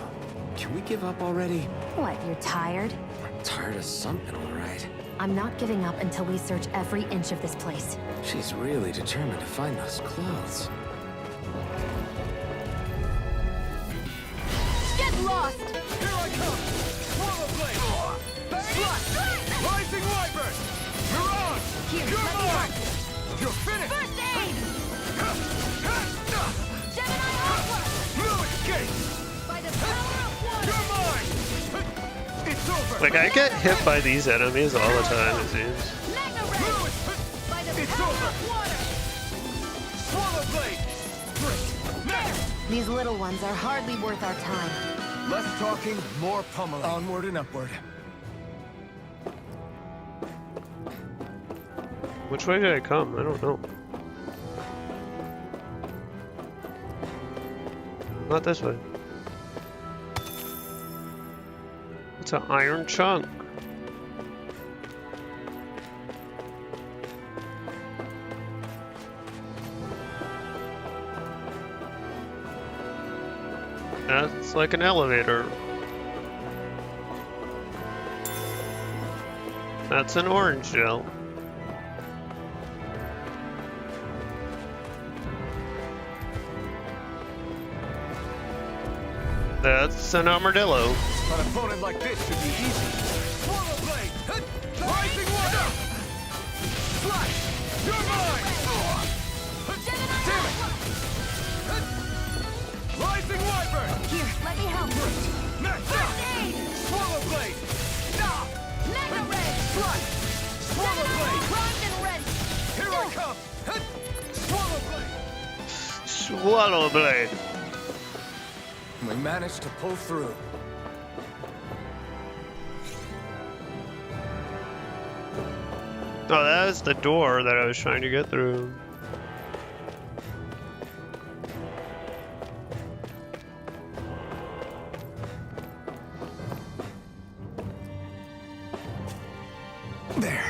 Speaker 13: Can we give up already?
Speaker 11: What, you're tired?
Speaker 13: I'm tired of something, all right.
Speaker 11: I'm not giving up until we search every inch of this place.
Speaker 13: She's really determined to find those clothes.
Speaker 5: Get lost.
Speaker 6: Here I come! Swallow Blade! Slash! Rising Wyvern! Mirage!
Speaker 5: Here,
Speaker 6: You're
Speaker 5: let me
Speaker 6: mine!
Speaker 5: help you.
Speaker 6: You're finished!
Speaker 5: First aid. Gemini Aqua.
Speaker 6: No escape!
Speaker 5: By the power of water.
Speaker 6: You're mine! It's over!
Speaker 2: Like, I get hit by these enemies all the time, it seems.
Speaker 5: Mega Ray. By the
Speaker 6: It's
Speaker 5: power
Speaker 6: over.
Speaker 5: of water.
Speaker 6: Swallow Blade! Great! Now!
Speaker 11: These little ones are hardly worth our time.
Speaker 6: Less talking, more pummeling. Onward and upward.
Speaker 2: Which way did I come? I don't know. Not this way. It's an iron chunk. That's like an elevator. That's an orange shell. That's an armadillo.
Speaker 6: An opponent like this should be easy. Swallow blade! Rising water! Slash! You're mine! Damn it! Rising wyvern!
Speaker 5: Here, let me help you.
Speaker 6: Next up! Swallow blade!
Speaker 5: Mega Red!
Speaker 6: Slash! Swallow blade!
Speaker 5: Primed and ready.
Speaker 6: Here I come! Swallow blade!
Speaker 2: Swallow blade.
Speaker 13: We managed to pull through.
Speaker 2: Oh, that is the door that I was trying to get through.
Speaker 13: There.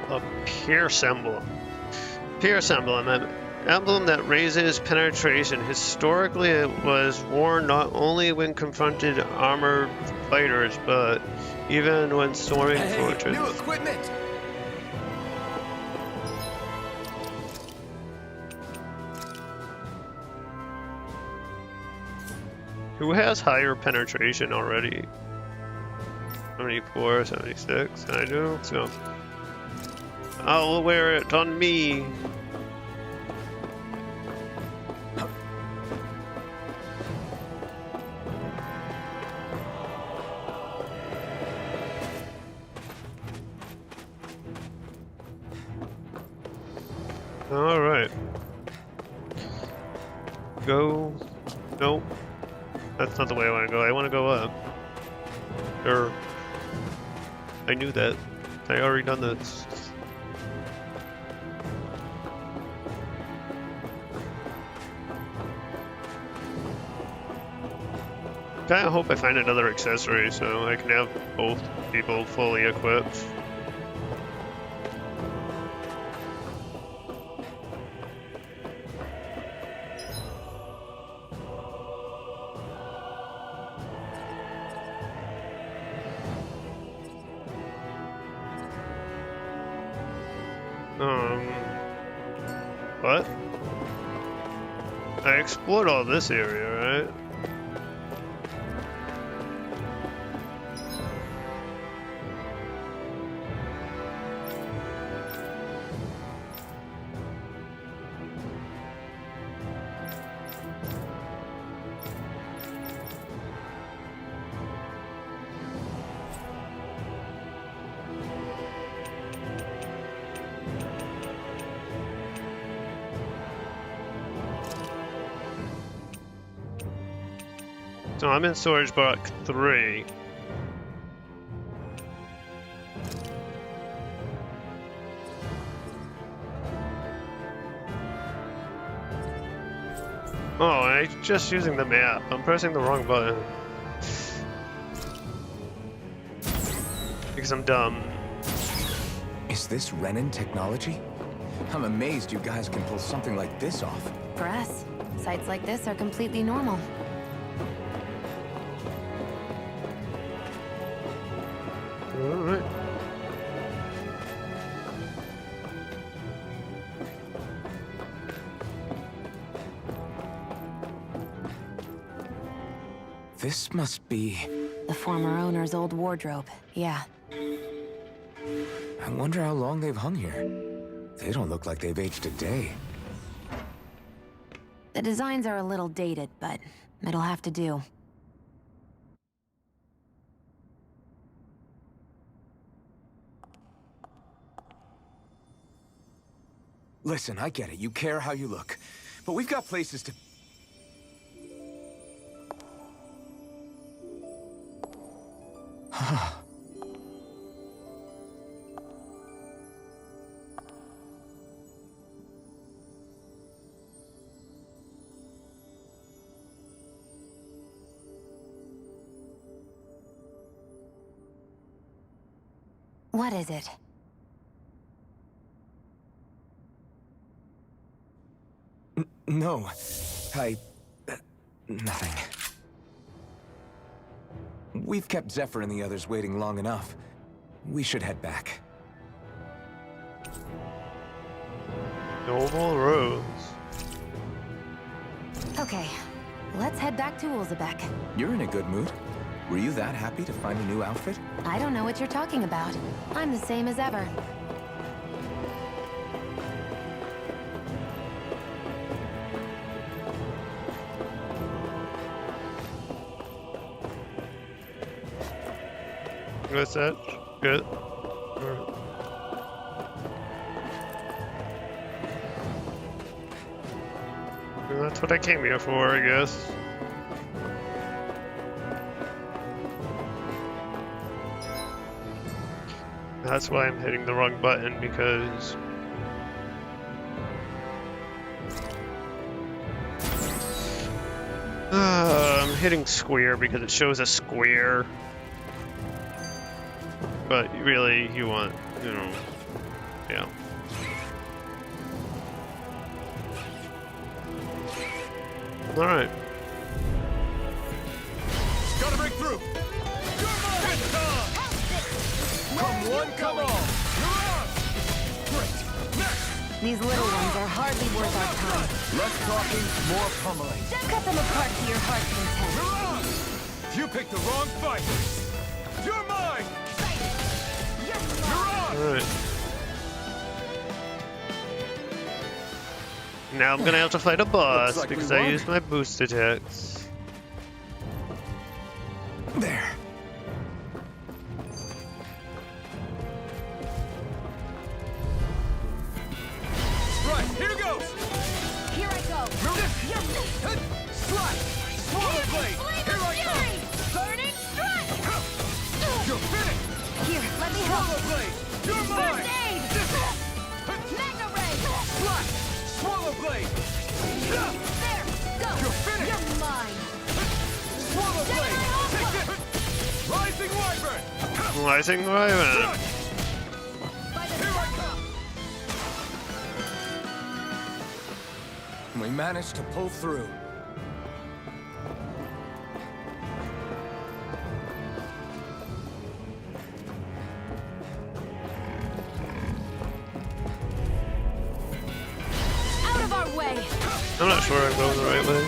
Speaker 2: A Pierce emblem. Pierce emblem, an emblem that raises penetration. Historically, it was worn not only when confronted armored fighters, but even when storming fortresses.
Speaker 6: New equipment!
Speaker 2: Who has higher penetration already? 74, 76, I do. So I'll wear it on me. All right. Go. Nope. That's not the way I want to go. I want to go up. Or I knew that. I already done this. Kinda hope I find another accessory so I can have both people fully equipped. What? I explored all this area, right? So I'm in storage block 3. Oh, I'm just using the map. I'm pressing the wrong button. Because I'm dumb.
Speaker 13: Is this Renin technology? I'm amazed you guys can pull something like this off.
Speaker 11: For us, sites like this are completely normal.
Speaker 2: Alright.
Speaker 13: This must be...
Speaker 11: The former owner's old wardrobe, yeah.
Speaker 13: I wonder how long they've hung here. They don't look like they've aged a day.
Speaker 11: The designs are a little dated, but it'll have to do.
Speaker 13: Listen, I get it. You care how you look. But we've got places to...
Speaker 11: What is it?
Speaker 13: No. Nothing. We've kept Zephyr and the others waiting long enough. We should head back.
Speaker 2: Noble Rose.
Speaker 11: Okay, let's head back to Ulzebek.
Speaker 13: You're in a good mood. Were you that happy to find a new outfit?
Speaker 11: I don't know what you're talking about. I'm the same as ever.
Speaker 2: What's that? Good. Alright. Well, that's what I came here for, I guess. That's why I'm hitting the wrong button, because I'm hitting square because it shows a square. But really, you want, you know, yeah. Alright.
Speaker 6: Gotta break through! Come one, come all! You're on! Great! Next!
Speaker 11: These little ones are hardly worth our time.
Speaker 6: Less talking, more pummeling.
Speaker 11: Cut them apart to your heart's content.
Speaker 6: You're on! You picked the wrong fight! You're mine!
Speaker 2: Alright. Now I'm gonna have to fight a boss
Speaker 6: like
Speaker 2: because
Speaker 6: we
Speaker 2: I
Speaker 6: won.
Speaker 2: used my boost attacks.
Speaker 13: There.
Speaker 6: Right, here goes!
Speaker 5: Here I go.
Speaker 6: Slide! Swallow blade! Here I come!
Speaker 5: Burning strike.
Speaker 6: You're finished!
Speaker 11: Here, let me help.
Speaker 6: Swallow blade! You're mine!
Speaker 5: First aid. Mega ray.
Speaker 6: Slide! Swallow blade!
Speaker 5: There. Go.
Speaker 6: You're finished!
Speaker 5: You're mine.
Speaker 6: Swallow blade! Take this! Rising wyvern!
Speaker 2: Rising Wyvern.
Speaker 6: Here I come!
Speaker 13: We managed to pull through.
Speaker 5: Out of our way.
Speaker 2: I'm not sure I'm going the right way.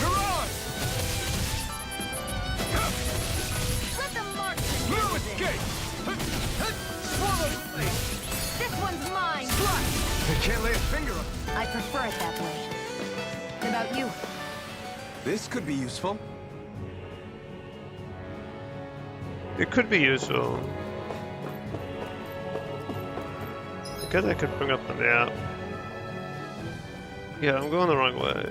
Speaker 6: You're on!
Speaker 5: Let them march.
Speaker 6: Blue escape! Swallow blade!
Speaker 5: This one's mine.
Speaker 6: You can't lay a finger on it.
Speaker 11: I prefer it that way. What about you?
Speaker 13: This could be useful.
Speaker 2: It could be useful. I guess I could bring up the map. Yeah, I'm going the wrong way.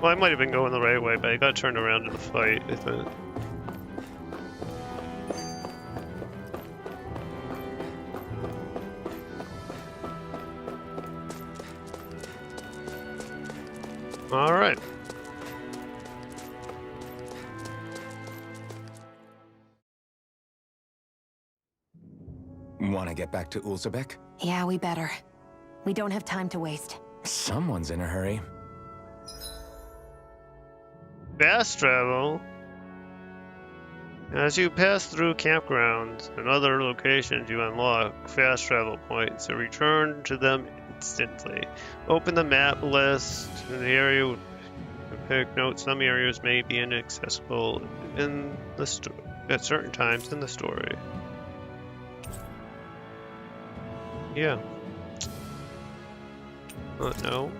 Speaker 2: Well, I might have been going the right way, but I got turned around in the fight, I think. Alright.
Speaker 13: Want to get back to Ulzebek?
Speaker 11: Yeah, we better. We don't have time to waste.
Speaker 13: Someone's in a hurry.
Speaker 2: Fast travel. As you pass through campgrounds and other locations, you unlock fast travel points, so return to them instantly. Open the map list in the area. Pick note some areas may be inaccessible in the at certain times in the story. Yeah. No.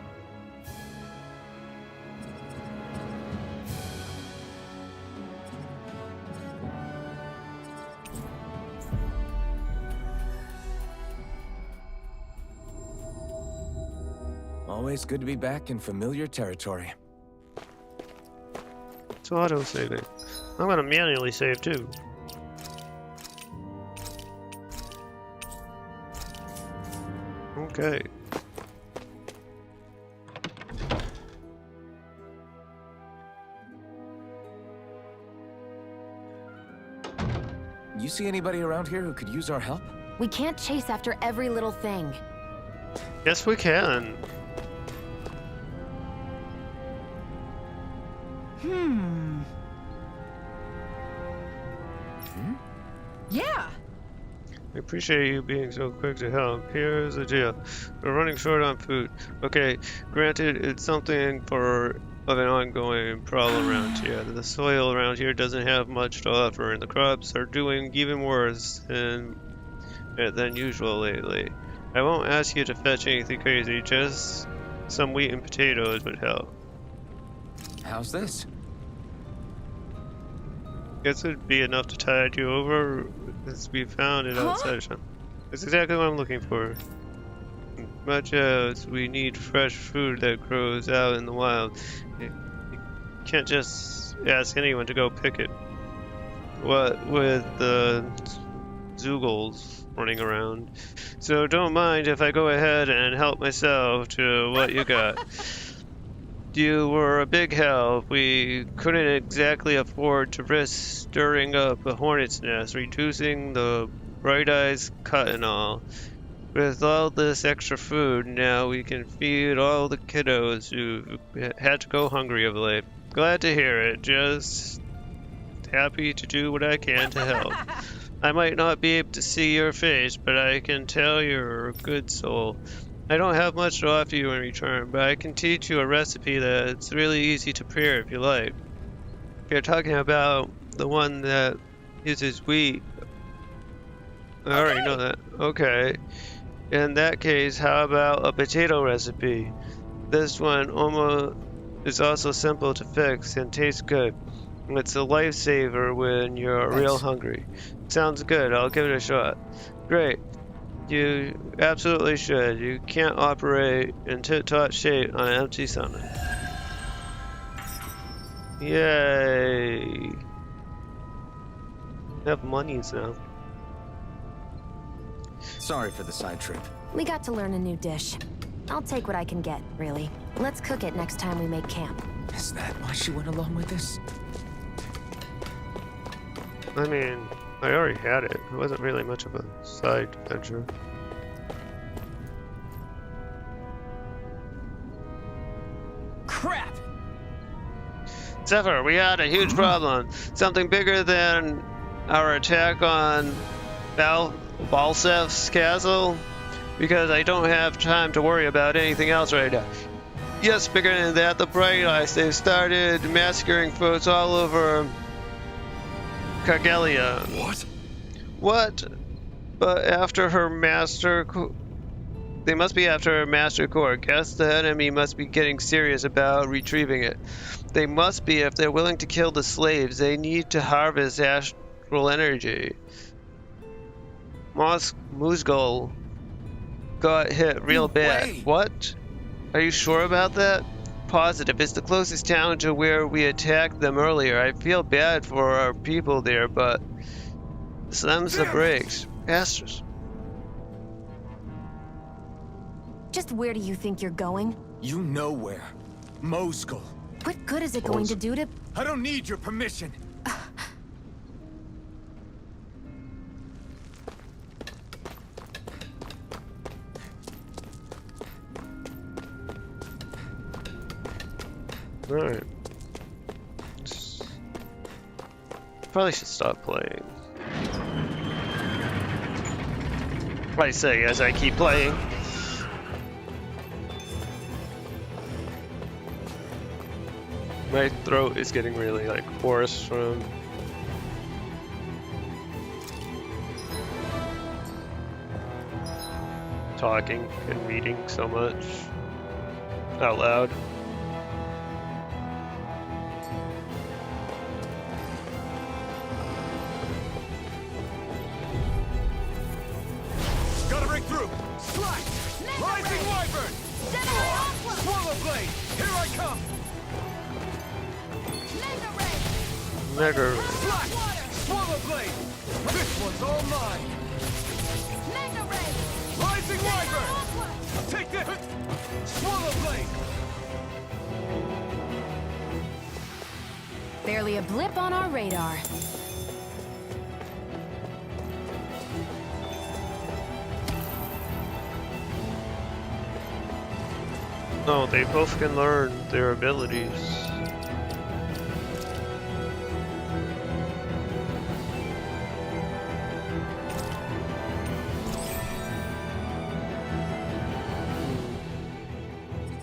Speaker 13: Always good to be back in familiar territory.
Speaker 2: It's auto-saving. I'm gonna manually save too. Okay.
Speaker 13: see anybody around here who could use our help?
Speaker 11: We can't chase after every little thing.
Speaker 2: Yes, we can.
Speaker 5: Yeah.
Speaker 2: I appreciate you being so quick to help. Here's the deal. We're running short on food. Okay, granted, it's something of an ongoing problem around here. The soil around here doesn't have much to offer, and the crops are doing even worse than usual lately. I won't ask you to fetch anything crazy, just some wheat and potatoes would help.
Speaker 13: How's this?
Speaker 2: Guess it'd be enough to tide you over as we found it outside of town. That's exactly what I'm looking for. Much as we need fresh food that grows out in the wild, you can't just ask anyone to go pick it. What with the Zoogles running around. So don't mind if I go ahead and help myself to what you got. You were a big help. We couldn't exactly afford to risk stirring up a hornet's nest, reducing the Bright Eyes cut and all. With all this extra food, now we can feed all the kiddos who had to go hungry of late. Glad to hear it. Just happy to do what I can to help. I might not be able to see your face, but I can tell you're a good soul. I don't have much to offer you in return, but I can teach you a recipe that's really easy to prepare if you like. If you're talking about the one that uses wheat, I already know that. Okay. In that case, how about a potato recipe? This one is also simple to fix and tastes good. It's a lifesaver when you're real hungry. Sounds good. I'll give it a shot. Great. You absolutely should. You can't operate in tip-top shape on an empty stomach. Yay! I have monies now.
Speaker 13: Sorry for the side trip.
Speaker 11: We got to learn a new dish. I'll take what I can get, really. Let's cook it next time we make camp.
Speaker 13: Is that why she went along with this?
Speaker 2: I mean, I already had it. It wasn't really much of a side venture.
Speaker 12: Crap!
Speaker 2: Zephyr, we had a huge problem. Something bigger than our attack on Balsef's castle. Because I don't have time to worry about anything else right now. Yes, bigger than that, the Bright Eyes, they've started massacring folks all over Kagelia.
Speaker 3: What?
Speaker 2: What? But after her master... They must be after her master core. Guess the enemy must be getting serious about retrieving it. They must be if they're willing to kill the slaves. They need to harvest astral energy. Musgul got hit real bad. What? Are you sure about that? Positive. It's the closest town to where we attacked them earlier. I feel bad for our people there, but slams the brakes. Astros.
Speaker 11: Just where do you think you're going?
Speaker 6: You know where. Mosgul.
Speaker 11: What good is it going to do to...
Speaker 6: I don't need your permission.
Speaker 2: Alright. Probably should stop playing. I say as I keep playing. My throat is getting really like hoarse from talking and reading so much out loud.
Speaker 6: Gotta break through! Slide! Rising Wyvern! Swallow Blade! Here I come!
Speaker 2: Mega Ray.
Speaker 6: Swallow Blade! This one's all mine! Rising Wyvern! Take this! Swallow Blade!
Speaker 11: Barely a blip on our radar.
Speaker 2: No, they both can learn their abilities.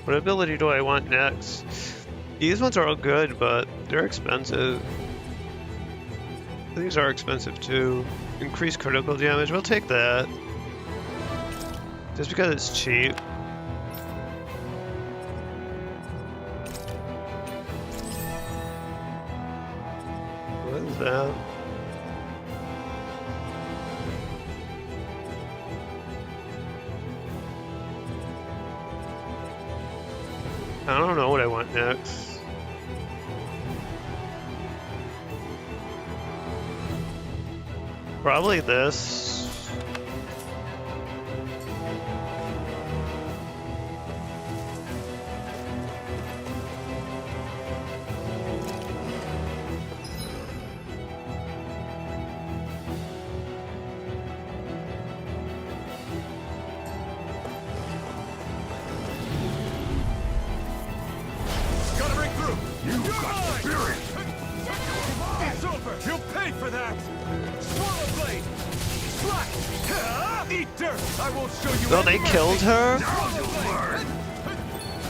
Speaker 2: What ability do I want next? These ones are all good, but they're expensive. These are expensive too. Increased critical damage, we'll take that. Just because it's cheap. What is that? I don't know what I want next. Probably this.
Speaker 6: Gotta break through! You got spirit! It's over! You'll pay for that! Swallow blade! Slash! Eat dirt! I won't show you
Speaker 2: Oh, they
Speaker 6: any
Speaker 2: killed
Speaker 6: mercy.
Speaker 2: her?
Speaker 6: Now you'll learn!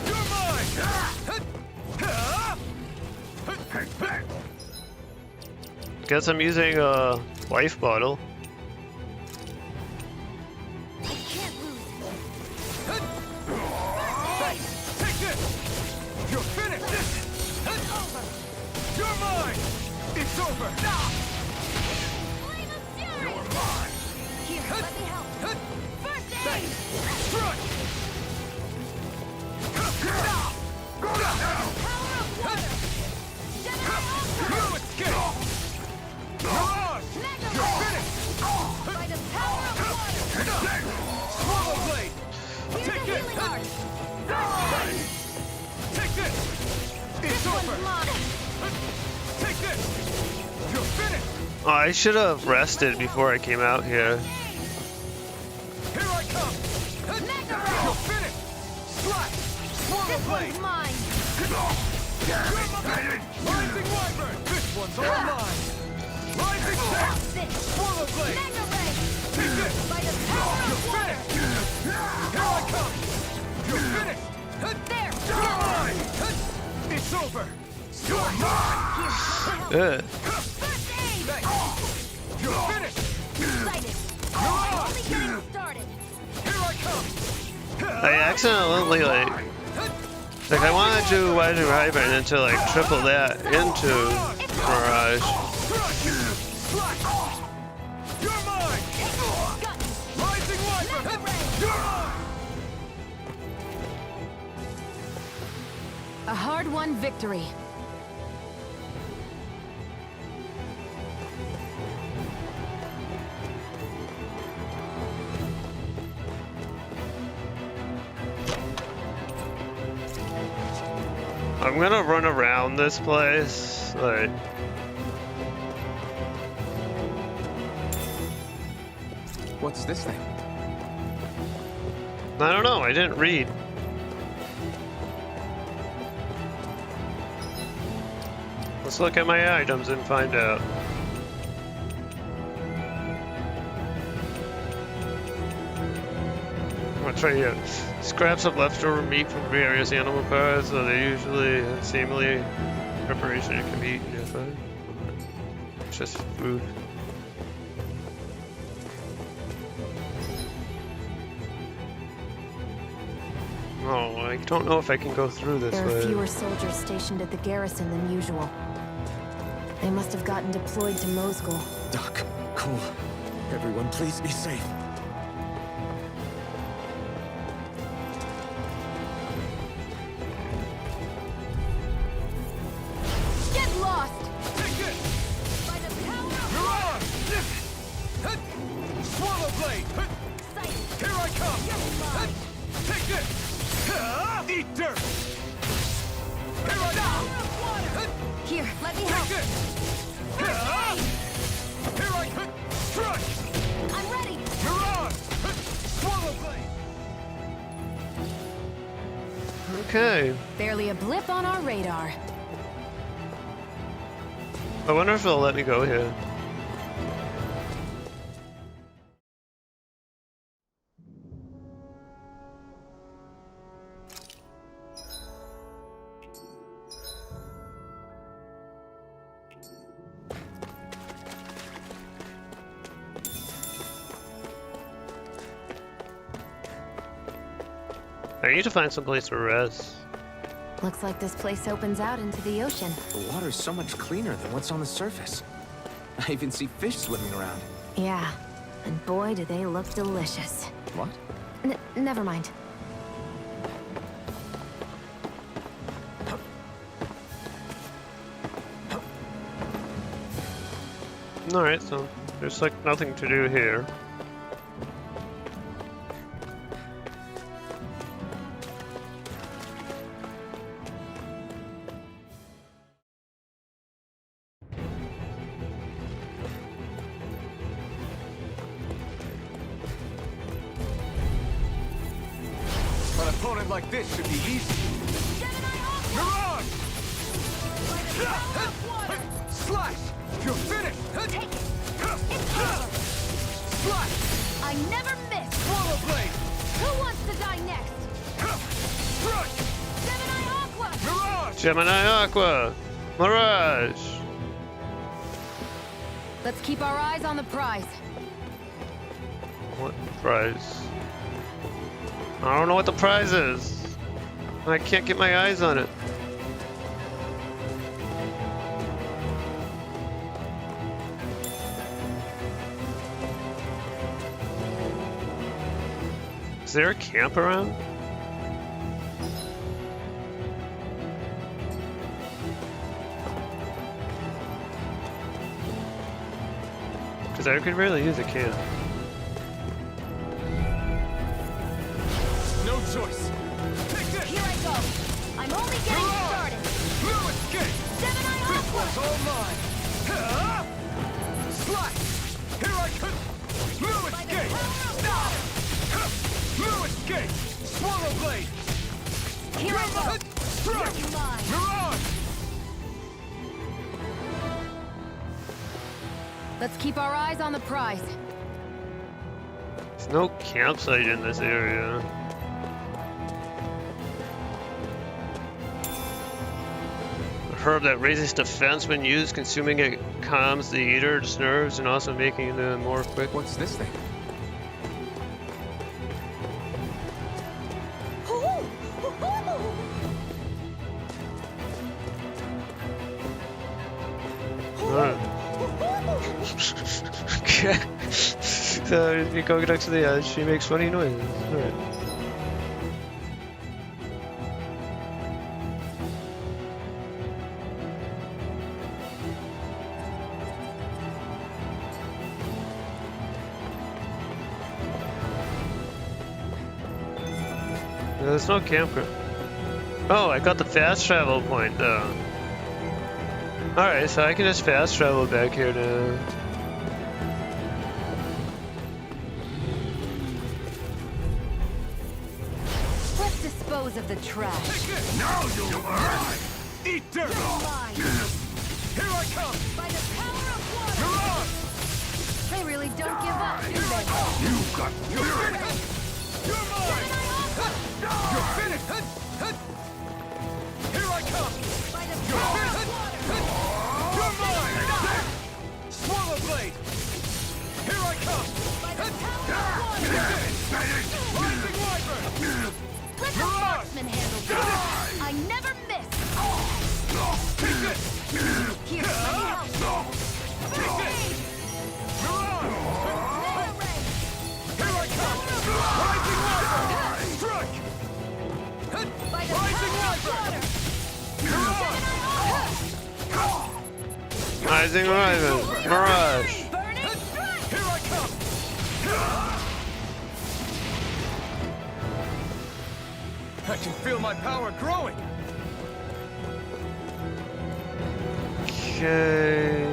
Speaker 6: You're mine!
Speaker 2: Guess I'm using a life bottle.
Speaker 6: Take this! You're finished! You're mine! It's over! You're mine!
Speaker 5: Here, let me help. First aid!
Speaker 6: Strike! Go now!
Speaker 5: Power of water!
Speaker 6: No escape! Mirage! You're finished!
Speaker 5: By the power of water!
Speaker 6: Swallow blade!
Speaker 5: Here's
Speaker 6: Take
Speaker 5: the
Speaker 6: it!
Speaker 5: healing art!
Speaker 6: Take this! It's
Speaker 5: This
Speaker 6: over!
Speaker 5: one's mine!
Speaker 6: Take this! You're finished!
Speaker 2: Oh, I should have rested before I came out here.
Speaker 6: Here I come! You're finished! Slash! Swallow
Speaker 5: This
Speaker 6: blade!
Speaker 5: one's mine!
Speaker 6: Rising Wyvern! This one's all mine! Rising Tail! Swallow blade!
Speaker 5: Mega ray!
Speaker 6: Take this!
Speaker 5: By the power
Speaker 6: You're
Speaker 5: of water!
Speaker 6: finished! Here I come! You're finished!
Speaker 5: There!
Speaker 6: You're mine! It's over! You're mine!
Speaker 2: Ugh.
Speaker 5: First aid!
Speaker 6: Thanks! You're finished!
Speaker 5: Excited!
Speaker 6: Mirage!
Speaker 5: Only getting started!
Speaker 6: Here I come!
Speaker 2: I accidentally like I wanted to widen Wyvern into like triple that into Mirage.
Speaker 6: Slash! You're mine! Rising Wyvern! You're mine!
Speaker 9: A hard-won victory.
Speaker 2: I'm gonna run around this place. Like,
Speaker 13: What's this thing?
Speaker 2: I don't know, I didn't read. Let's look at my items and find out. I'll try here. Scraps of leftover meat from various animal parts, so they usually seemingly preparation it can be eaten if it's just food. Oh, I don't know if I can go through this
Speaker 11: There are
Speaker 2: way.
Speaker 11: fewer soldiers stationed at the garrison than usual. They must have gotten deployed to Mosgul.
Speaker 6: Doc, Cole, everyone please be safe.
Speaker 5: Get lost!
Speaker 6: Take it!
Speaker 5: By the power of
Speaker 6: Mirage! Swallow blade!
Speaker 5: excited!
Speaker 6: Here I come! Take this! Eat dirt! Here I come!
Speaker 5: Here, let me
Speaker 6: Take
Speaker 5: help!
Speaker 6: this! Here I come! Strike!
Speaker 5: I'm ready!
Speaker 6: Mirage! Swallow blade!
Speaker 2: Okay.
Speaker 9: Barely a blip on our radar.
Speaker 2: I wonder if they'll let me go here. I need to find some place to rest.
Speaker 11: Looks like this place opens out into the ocean.
Speaker 6: The water's so much cleaner than what's on the surface. I even see fish swimming around.
Speaker 11: Yeah, and boy, do they look delicious.
Speaker 6: What?
Speaker 11: Never mind.
Speaker 2: Alright, so there's like nothing to do here.
Speaker 6: An opponent like this should be easy. Mirage! Slash! You're finished!
Speaker 5: Slash! I never miss!
Speaker 6: Swallow blade!
Speaker 5: Who wants to die next? Gemini Aqua!
Speaker 6: Mirage!
Speaker 2: Gemini Aqua! Mirage!
Speaker 9: Let's keep our eyes on the prize.
Speaker 2: What prize? I don't know what the prize is. I can't get my eyes on it. Is there a camp around? Because I could really use a camp.
Speaker 6: No choice. Take this!
Speaker 5: Here I go! I'm only getting started!
Speaker 6: No escape!
Speaker 5: Gemini
Speaker 6: This
Speaker 5: Aqua!
Speaker 6: one's all mine! Slash! Here I come! No escape! No escape! Swallow blade!
Speaker 5: Here I go!
Speaker 6: Strike!
Speaker 5: You're mine!
Speaker 6: Mirage!
Speaker 9: Let's keep our eyes on the prize.
Speaker 2: There's no campsite in this area. A herb that raises defense when used, consuming it calms the eater's nerves and also making them more quick.
Speaker 6: What's this thing?
Speaker 2: Okay. So you go next to the edge, she makes funny noises. Alright. There's no campground. Oh, I got the fast travel point though. Alright, so I can just fast travel back here to...
Speaker 9: Let's dispose of the trash.
Speaker 6: Now you'll burn! Eat dirt!
Speaker 5: Mine!
Speaker 6: Here I come!
Speaker 5: By the power of water!
Speaker 6: Mirage!
Speaker 9: They really don't give up, do they?
Speaker 6: You've got fury! You're mine! You're finished! Here I come!
Speaker 5: By the
Speaker 6: You're
Speaker 5: power
Speaker 6: finished!
Speaker 5: of water!
Speaker 6: You're mine! Swallow blade! Here I come!
Speaker 5: By the power of water!
Speaker 6: Rising Wyvern!
Speaker 5: Let the marksman handle this! I never miss!
Speaker 6: Take this!
Speaker 5: Here, let me help!
Speaker 6: Take this! Mirage! Here I come! Rising Wyvern! Strike!
Speaker 5: By the
Speaker 6: Rising
Speaker 5: power of
Speaker 6: Wyvern!
Speaker 5: water!
Speaker 2: Rising Rival! Mirage!
Speaker 5: Burning strike!
Speaker 6: Here I come! I can feel my power growing!
Speaker 2: Okay.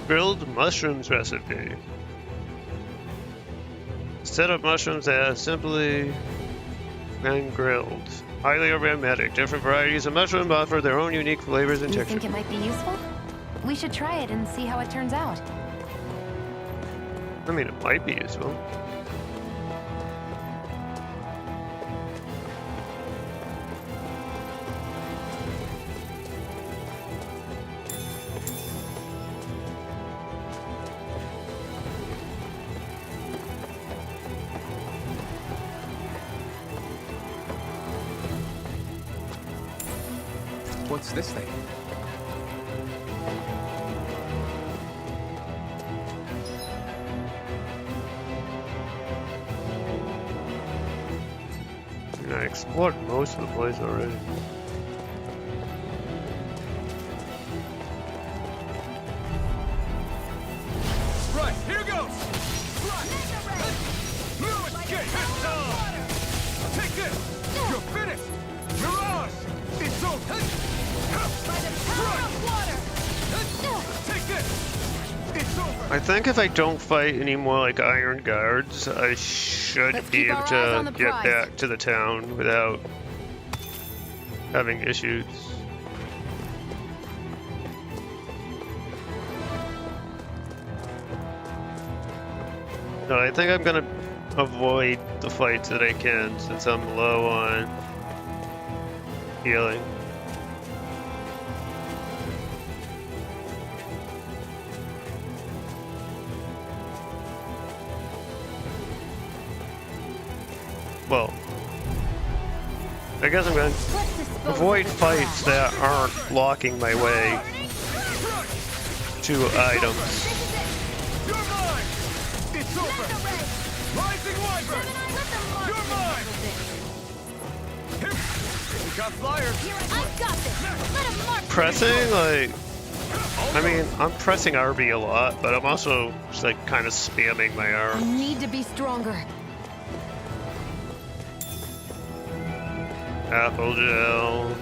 Speaker 2: Grilled mushrooms recipe. Set of mushrooms that have simply been grilled. Highly aromatic. Different varieties of mushroom offer their own unique flavors and
Speaker 11: You
Speaker 2: textures.
Speaker 11: think it might be useful? We should try it and see how it turns out.
Speaker 2: I mean, it might be useful.
Speaker 13: What's this thing?
Speaker 2: I explored most of the place already.
Speaker 6: Right, here goes! Lewis, get hit down! Take this! You're finished! Mirage! It's over!
Speaker 5: By the power of water!
Speaker 6: Take this! It's over!
Speaker 2: I think if I don't fight any more like iron guards, I should
Speaker 5: Let's
Speaker 2: be
Speaker 5: keep
Speaker 2: able
Speaker 5: our eyes on
Speaker 2: to
Speaker 5: the
Speaker 2: get
Speaker 5: prize.
Speaker 2: back to the town without having issues. No, I think I'm gonna avoid the fights that I can since I'm low on healing. Well, I guess I'm going to avoid fights that aren't blocking my way to items.
Speaker 6: You're mine! It's over! Rising Wyvern! You're mine! We got flyers!
Speaker 5: I've got this! Let him march!
Speaker 2: Pressing, like, I mean, I'm pressing RB a lot, but I'm also just like kind of spamming my
Speaker 5: I
Speaker 2: arm.
Speaker 5: need to be stronger.
Speaker 2: Apple gel.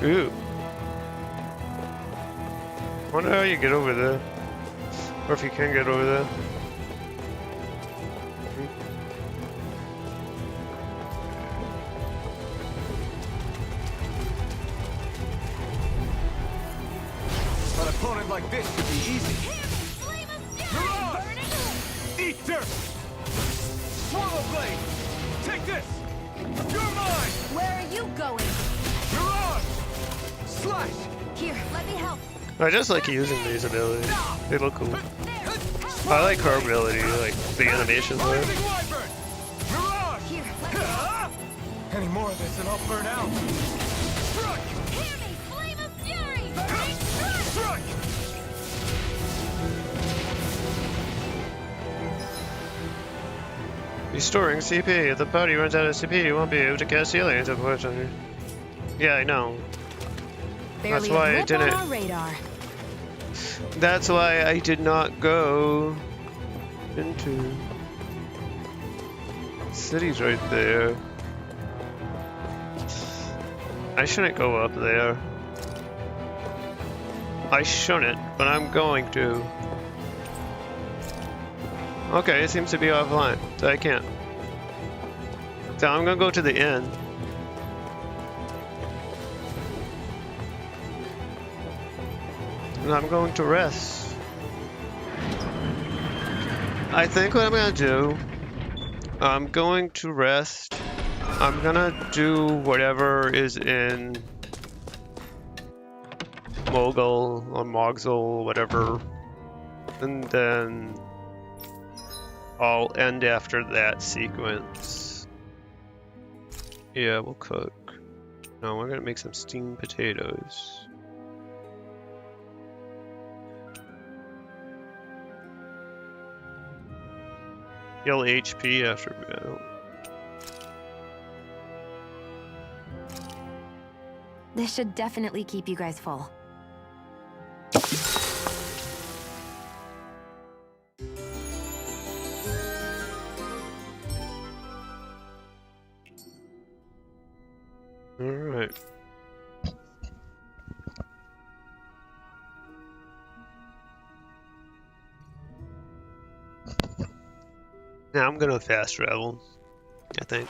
Speaker 2: Ooh. Wonder how you get over there. Or if you can get over there.
Speaker 6: An opponent like this should be easy. Mirage! Eat dirt! Swallow blade! Take this! You're mine!
Speaker 5: Where are you going?
Speaker 6: Mirage! Slash!
Speaker 5: Here, let me help.
Speaker 2: I just like using these abilities. They look cool. I like her ability, like the animations there.
Speaker 6: Rising Wyvern! Mirage!
Speaker 5: Here, let me help.
Speaker 6: Any more of this and I'll burn out. Strike!
Speaker 5: Hear me! Flame of fury!
Speaker 6: Strike!
Speaker 2: Restoring CP. If the party runs out of CP, you won't be able to cast healing, unfortunately. Yeah, I know. That's
Speaker 5: Barely a
Speaker 2: why I
Speaker 5: blip on
Speaker 2: didn't.
Speaker 5: our radar.
Speaker 2: That's why I did not go into city's right there. I shouldn't go up there. I shouldn't, but I'm going to. Okay, it seems to be offline, so I can't. So I'm gonna go to the inn. And I'm going to rest. I think what I'm gonna do, I'm going to rest. I'm gonna do whatever is in Mogul or Mogzul, whatever. And then I'll end after that sequence. Yeah, we'll cook. No, we're gonna make some steamed potatoes. Heal HP after battle.
Speaker 11: This should definitely keep you guys full.
Speaker 2: All right. Now I'm gonna fast travel, I think.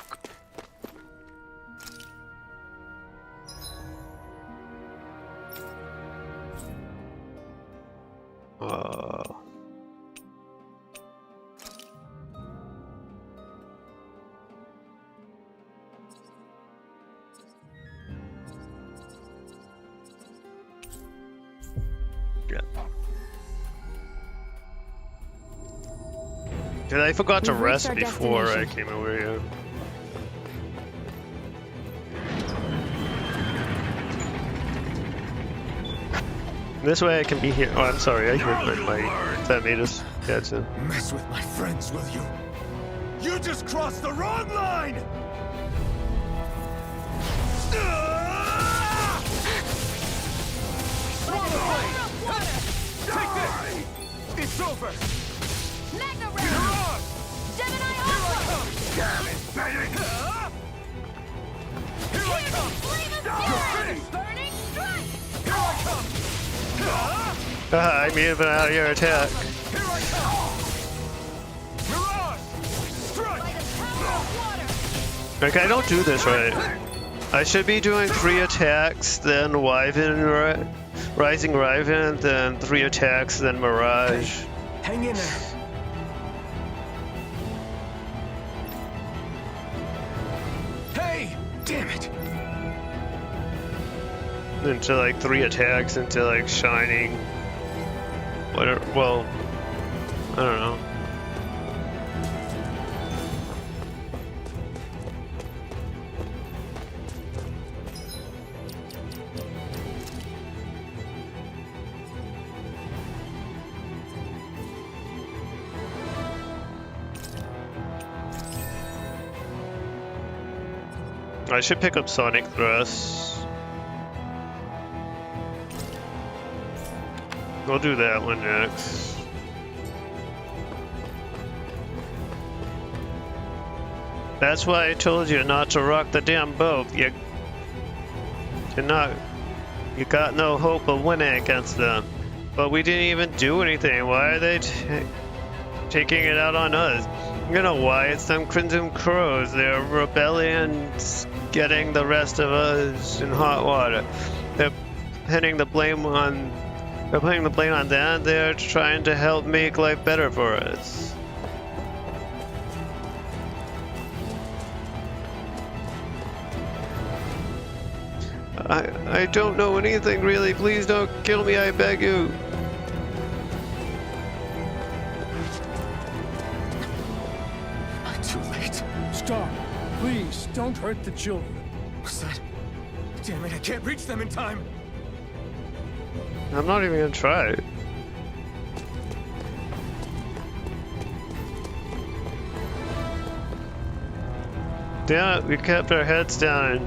Speaker 2: Yeah. And I forgot to
Speaker 11: We've reached
Speaker 2: rest
Speaker 11: our
Speaker 2: before I
Speaker 11: destination.
Speaker 2: came over here. This way I can be here. Oh, I'm sorry, I heard my mic. That made us catch him.
Speaker 6: Mess with my friends, will you? You just crossed the wrong line! Take this! It's over!
Speaker 5: Magna
Speaker 6: You're
Speaker 5: Ray!
Speaker 6: on!
Speaker 5: Gemini
Speaker 6: Here I
Speaker 5: Alpha!
Speaker 6: come! Damn it, baby! Here I come!
Speaker 5: Flame of
Speaker 6: You're
Speaker 5: Fury!
Speaker 6: finished!
Speaker 5: Burning Strike!
Speaker 6: Here I come!
Speaker 2: Haha, I may have been out of your attack.
Speaker 6: Here I come! Mirage! Strike!
Speaker 5: By the power of water!
Speaker 2: Like, I don't do this right. I should be doing 3 attacks, then Wyvern, Rising Wyvern, then 3 attacks, then Mirage.
Speaker 6: Hang in there. Hey! Damn it!
Speaker 2: Into like 3 attacks, into like Shining. Whatever, well, I don't know. I should pick up Sonic Thrust. We'll do that one next. That's why I told you not to rock the damn boat. You got no hope of winning against them. But we didn't even do anything. Why are they taking it out on us? You know why? It's them Crimson Crows. They're rebellions getting the rest of us in hot water. They're putting the blame on them. They're trying to help make life better for us. I don't know anything really. Please don't kill me, I beg you.
Speaker 6: Too late.
Speaker 7: Stop. Please, don't hurt the children.
Speaker 6: What's that? Damn it, I can't reach them in time.
Speaker 2: I'm not even gonna try. Damn it, we kept our heads down and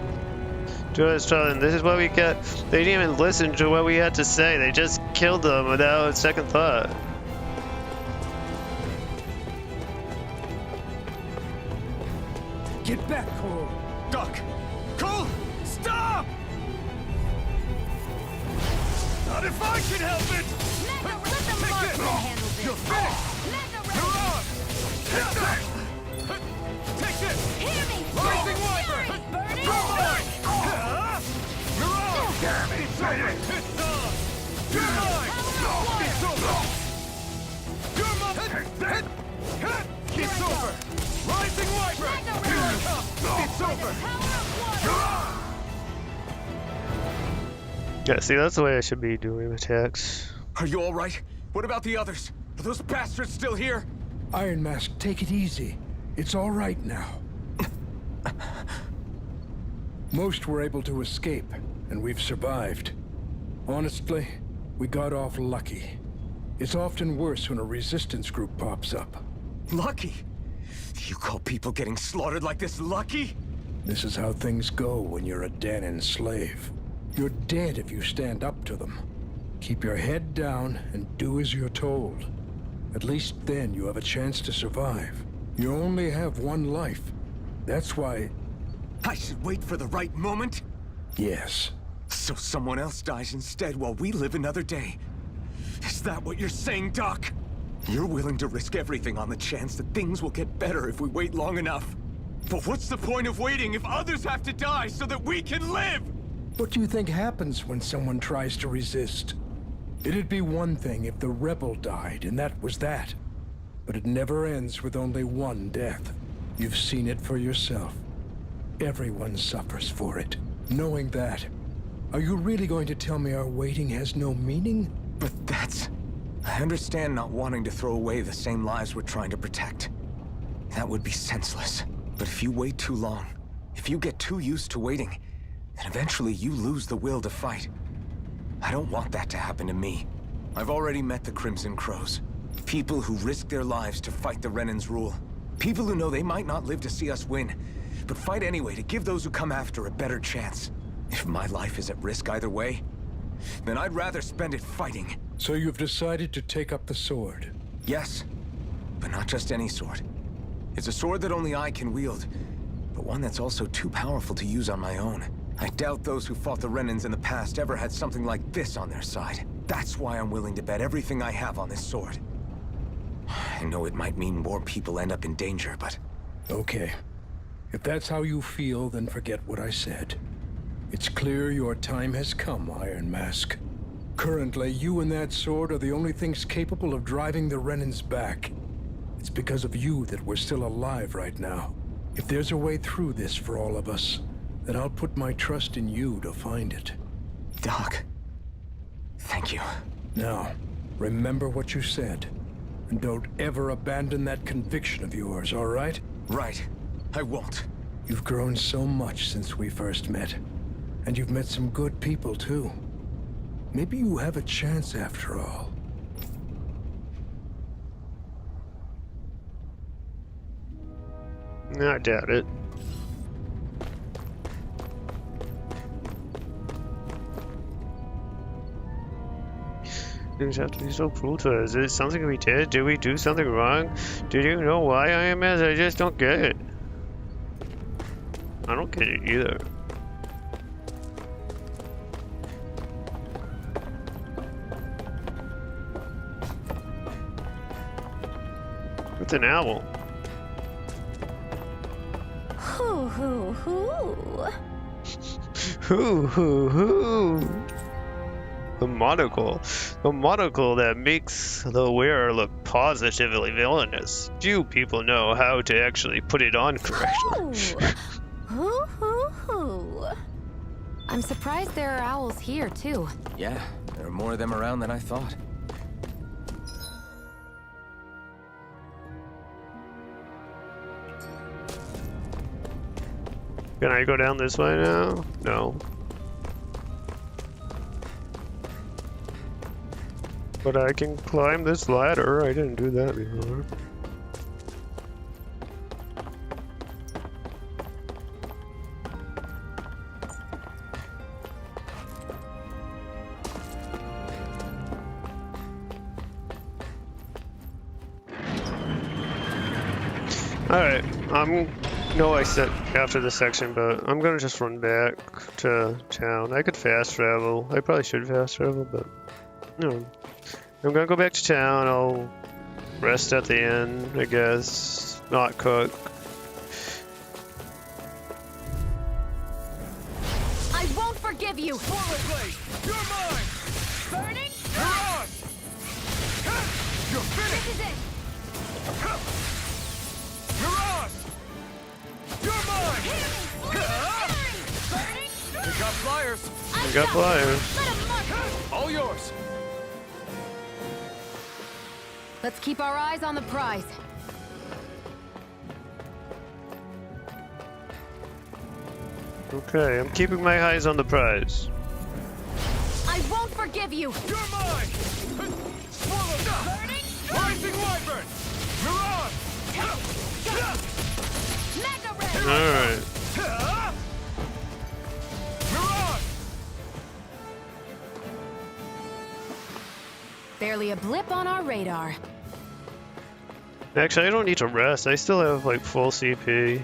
Speaker 2: doing and this is what we get. They didn't even listen to what we had to say. They just killed them without a second thought.
Speaker 7: Get back, Cole.
Speaker 6: Doc! Cole! Stop! Not if I can help it!
Speaker 5: Magna Ray! Let the marksman handle this!
Speaker 6: You're finished!
Speaker 5: Magna Ray!
Speaker 6: You're on! Hit that! Take this!
Speaker 5: Hear me!
Speaker 6: Rising
Speaker 5: Fury!
Speaker 6: Wyvern!
Speaker 5: Burning
Speaker 6: Mirage!
Speaker 5: Strike!
Speaker 6: Mirage! Damn it! It's on! You're mine! It's over! You're mine! It's over! Rising Wyvern!
Speaker 5: Magna Ray!
Speaker 6: Here I come! It's
Speaker 5: By the
Speaker 6: over!
Speaker 5: power of water!
Speaker 2: Yeah, see, that's the way I should be doing attacks.
Speaker 6: Are you all right? What about the others? Are those bastards still here?
Speaker 7: Iron Mask, take it easy. It's all right now. Most were able to escape, and we've survived. Honestly, we got off lucky. It's often worse when a resistance group pops up.
Speaker 6: Lucky? You call people getting slaughtered like this lucky?
Speaker 7: This is how things go when you're a Danon slave. You're dead if you stand up to them. Keep your head down and do as you're told. At least then you have a chance to survive. You only have one life. That's why...
Speaker 6: I should wait for the right moment?
Speaker 7: Yes.
Speaker 6: So someone else dies instead while we live another day. Is that what you're saying, Doc? You're willing to risk everything on the chance that things will get better if we wait long enough. But what's the point of waiting if others have to die so that we can live?
Speaker 7: What do you think happens when someone tries to resist? It'd be one thing if the rebel died, and that was that. But it never ends with only one death. You've seen it for yourself. Everyone suffers for it. Knowing that, are you really going to tell me our waiting has no meaning?
Speaker 6: But that's... I understand not wanting to throw away the same lives we're trying to protect. That would be senseless. But if you wait too long, if you get too used to waiting, then eventually you lose the will to fight. I don't want that to happen to me. I've already met the Crimson Crows. People who risk their lives to fight the Renan's rule. People who know they might not live to see us win, but fight anyway to give those who come after a better chance. If my life is at risk either way, then I'd rather spend it fighting.
Speaker 7: So you've decided to take up the sword?
Speaker 6: Yes, but not just any sword. It's a sword that only I can wield, but one that's also too powerful to use on my own. I doubt those who fought the Renans in the past ever had something like this on their side. That's why I'm willing to bet everything I have on this sword. I know it might mean more people end up in danger, but...
Speaker 7: Okay. If that's how you feel, then forget what I said. It's clear your time has come, Iron Mask. Currently, you and that sword are the only things capable of driving the Renans back. It's because of you that we're still alive right now. If there's a way through this for all of us, then I'll put my trust in you to find it.
Speaker 6: Doc, thank you.
Speaker 7: Now, remember what you said. And don't ever abandon that conviction of yours, all right?
Speaker 6: Right. I won't.
Speaker 7: You've grown so much since we first met. And you've met some good people, too. Maybe you have a chance after all.
Speaker 2: I doubt it. Things have to be so cruel to us. Is it something we did? Did we do something wrong? Did you know why I am as? I just don't get it. I don't get it either. It's an owl.
Speaker 5: Hoo hoo hoo.
Speaker 2: Hoo hoo hoo. The monocle. The monocle that makes the wearer look positively villainous. Few people know how to actually put it on correctly.
Speaker 5: Hoo hoo hoo.
Speaker 11: I'm surprised there are owls here, too.
Speaker 13: Yeah, there are more of them around than I thought.
Speaker 2: Can I go down this way now? No. But I can climb this ladder. I didn't do that before. Alright, no, I said after this section, but I'm gonna just run back to town. I could fast travel. I probably should fast travel, but no. I'm gonna go back to town. I'll rest at the inn, I guess. Not cook.
Speaker 5: I won't forgive you.
Speaker 6: Forward blade! You're mine!
Speaker 5: Burning.
Speaker 6: You're on! You're finished!
Speaker 5: This is it.
Speaker 6: You're on! You're mine!
Speaker 5: Burning.
Speaker 6: We got flyers!
Speaker 2: We got flyers.
Speaker 5: Let 'em mark.
Speaker 6: All yours!
Speaker 5: Let's keep our eyes on the prize.
Speaker 2: Okay, I'm keeping my eyes on the prize.
Speaker 5: I won't forgive you.
Speaker 6: You're mine! Swallow!
Speaker 5: Burning.
Speaker 6: Rising Wyvern! You're on!
Speaker 5: Mega ray.
Speaker 2: Alright.
Speaker 6: You're on!
Speaker 5: a blip on our radar.
Speaker 2: Actually, I don't need to rest. I still have like full CP.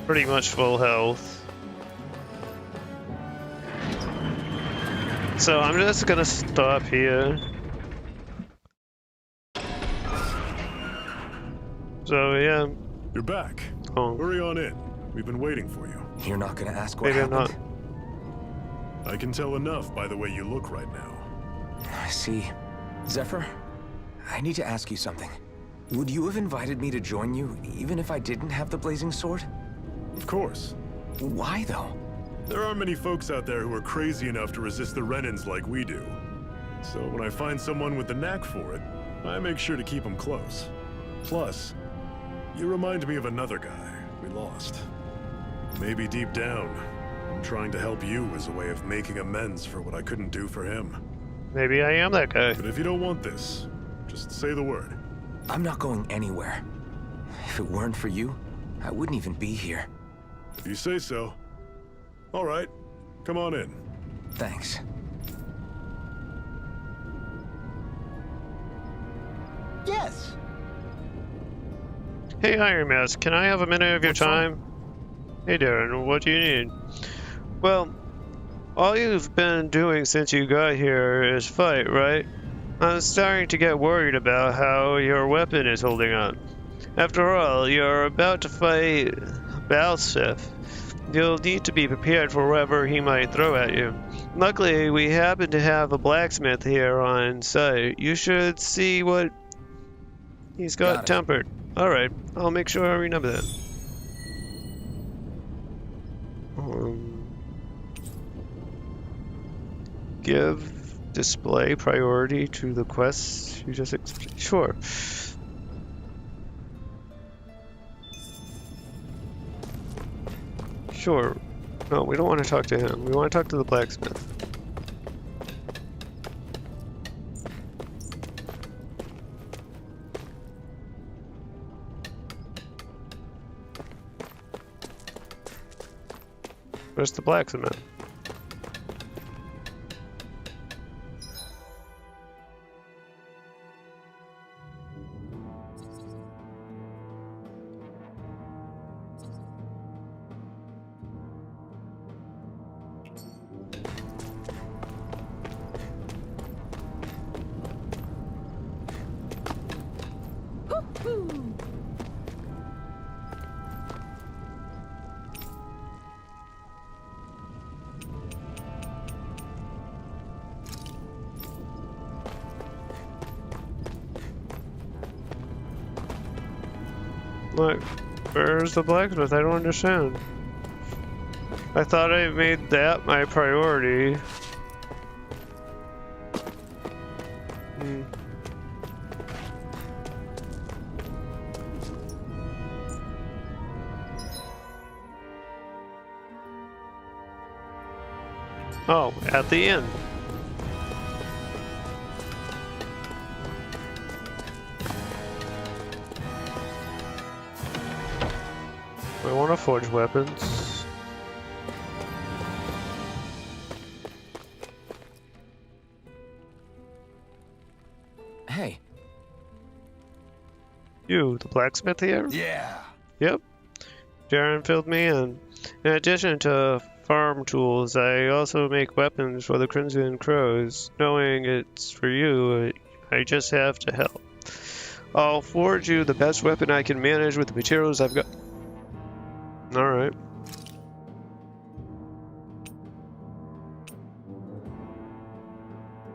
Speaker 2: Pretty much full health. So I'm just gonna stop here. So yeah.
Speaker 3: You're back.
Speaker 2: Oh.
Speaker 3: Hurry on in. We've been waiting for you.
Speaker 13: You're not gonna ask what
Speaker 2: Maybe I'm
Speaker 13: happened?
Speaker 2: not.
Speaker 3: I can tell enough by the way you look right now.
Speaker 13: I see. Zephyr, I need to ask you something. Would you have invited me to join you, even if I didn't have the blazing sword?
Speaker 3: Of course.
Speaker 13: Why, though?
Speaker 3: There aren't many folks out there who are crazy enough to resist the Renans like we do. So when I find someone with the knack for it, I make sure to keep them close. Plus, you remind me of another guy we lost. Maybe deep down, I'm trying to help you as a way of making amends for what I couldn't do for him.
Speaker 2: Maybe I am that guy.
Speaker 3: But if you don't want this, just say the word.
Speaker 13: I'm not going anywhere. If it weren't for you, I wouldn't even be here.
Speaker 3: If you say so. All right, come on in.
Speaker 13: Thanks.
Speaker 14: Yes.
Speaker 2: Hey Iron Mask, can I have a minute of your time? Hey Darren, what do you need? Well, all you've been doing since you got here is fight, right? I'm starting to get worried about how your weapon is holding up. After all, you're about to fight Balsif. You'll need to be prepared for whatever he might throw at you. Luckily, we happen to have a blacksmith here on site. You should see what he's got tempered. Alright, I'll make sure I remember that. Give display priority to the quests you just sure. Sure. No, we don't want to talk to him. We want to talk to the blacksmith. Where's the blacksmith? Look, where's the blacksmith? I don't understand. I thought I made that my priority. Oh, at the inn. I want to forge weapons.
Speaker 13: Hey.
Speaker 2: You, the blacksmith here?
Speaker 14: Yeah.
Speaker 2: Yep. Darren filled me in. In addition to farm tools, I also make weapons for the Crimson Crows. Knowing it's for you, I just have to help. I'll forge you the best weapon I can manage with the materials I've got. Alright.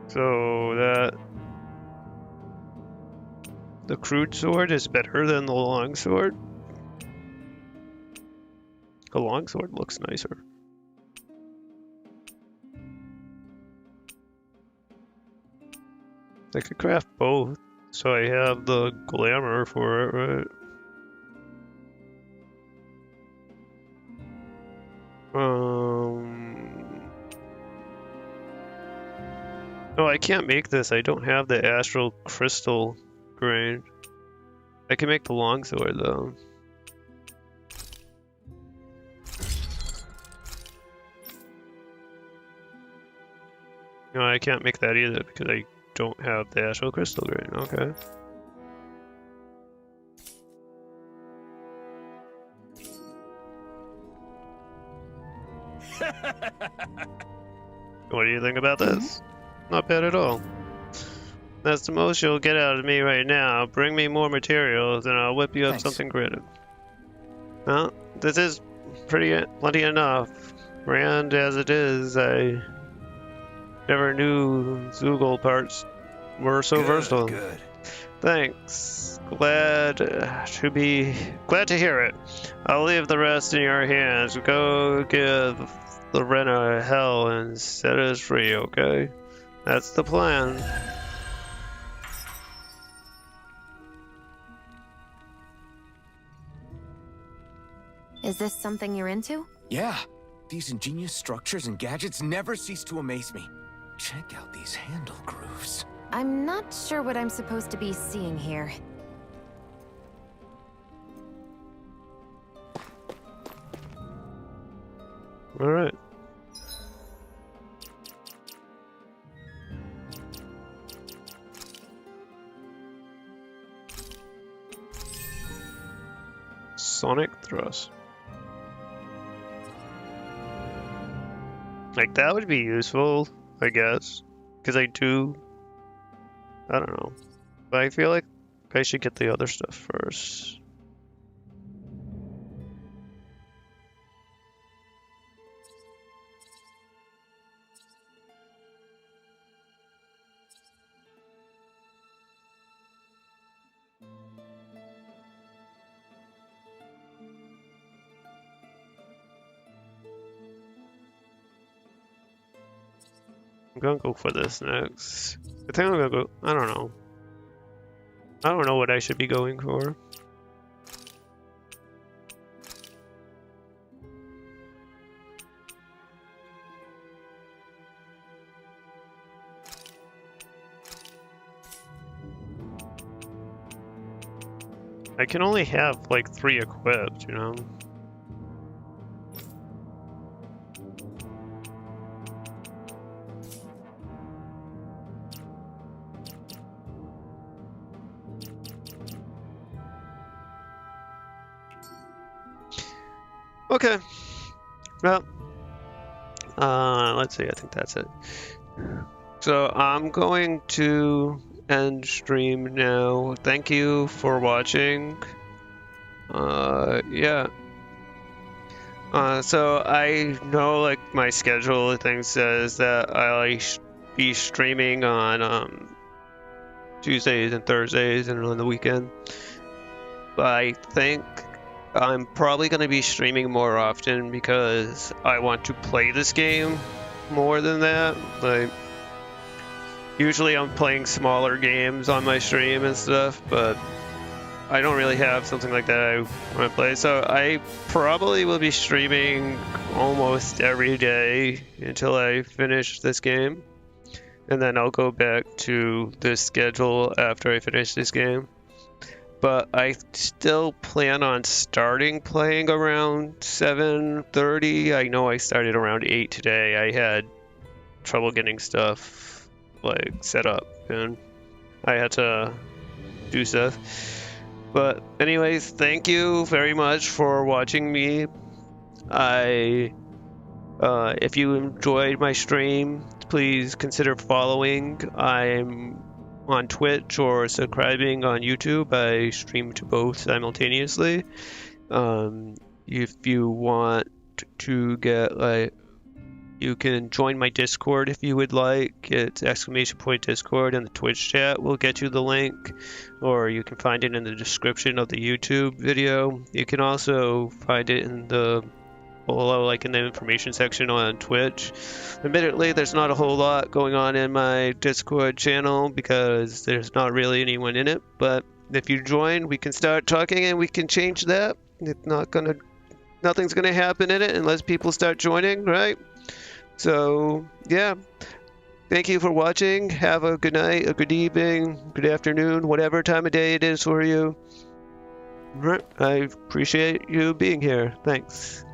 Speaker 2: So that the crude sword is better than the long sword? The long sword looks nicer. I could craft both, so I have the glamour for it, right? No, I can't make this. I don't have the astral crystal grain. I can make the longsword though. No, I can't make that either because I don't have the Astral Crystal Grain. Okay. What do you think about this? Not bad at all. That's the most you'll get out of me right now. Bring me more materials and I'll whip you up something greater. Well, this is plenty enough. Grand as it is, I never knew Zoogle parts were so versatile.
Speaker 14: Good.
Speaker 2: Thanks. Glad to hear it. I'll leave the rest in your hands. Go give Lorena hell and set us free, okay? That's the plan.
Speaker 11: Is this something you're into?
Speaker 13: Yeah. These ingenious structures and gadgets never cease to amaze me. Check out these handle grooves.
Speaker 11: I'm not sure what I'm supposed to be seeing here.
Speaker 2: All right. Sonic Thrust. Like, that would be useful, I guess. Because I don't know. But I feel like I should get the other stuff first. I'm gonna go for this next. I think I'm gonna go. I don't know. I don't know what I should be going for. I can only have like 3 equipped, you know? Okay. Well, let's see. I think that's it. So I'm going to end stream now. Thank you for watching. Yeah. So I know, like, my schedule, I think, says that I'll be streaming on Tuesdays and Thursdays and on the weekend. But I think I'm probably going to be streaming more often because I want to play this game more than that. Like, usually I'm playing smaller games on my stream and stuff, but I don't really have something like that I want to play. So I probably will be streaming almost every day until I finish this game. And then I'll go back to this schedule after I finish this game. But I still plan on starting playing around 7:30. I know I started around 8 today. I had trouble getting stuff like set up and I had to do stuff. But anyways, thank you very much for watching me. If you enjoyed my stream, please consider following. I'm on Twitch or subscribing on YouTube. I stream to both simultaneously. If you want to get, like, you can join my Discord if you would like. It's !Discord, and the Twitch chat will get you the link, or you can find it in the description of the YouTube video. You can also find it in the below, like in the information section on Twitch. Admittedly, there's not a whole lot going on in my Discord channel because there's not really anyone in it, but if you join, we can start talking and we can change that. Nothing's gonna happen in it unless people start joining, right? So yeah, thank you for watching. Have a good night, a good evening, good afternoon, whatever time of day it is for you. I appreciate you being here. Thanks.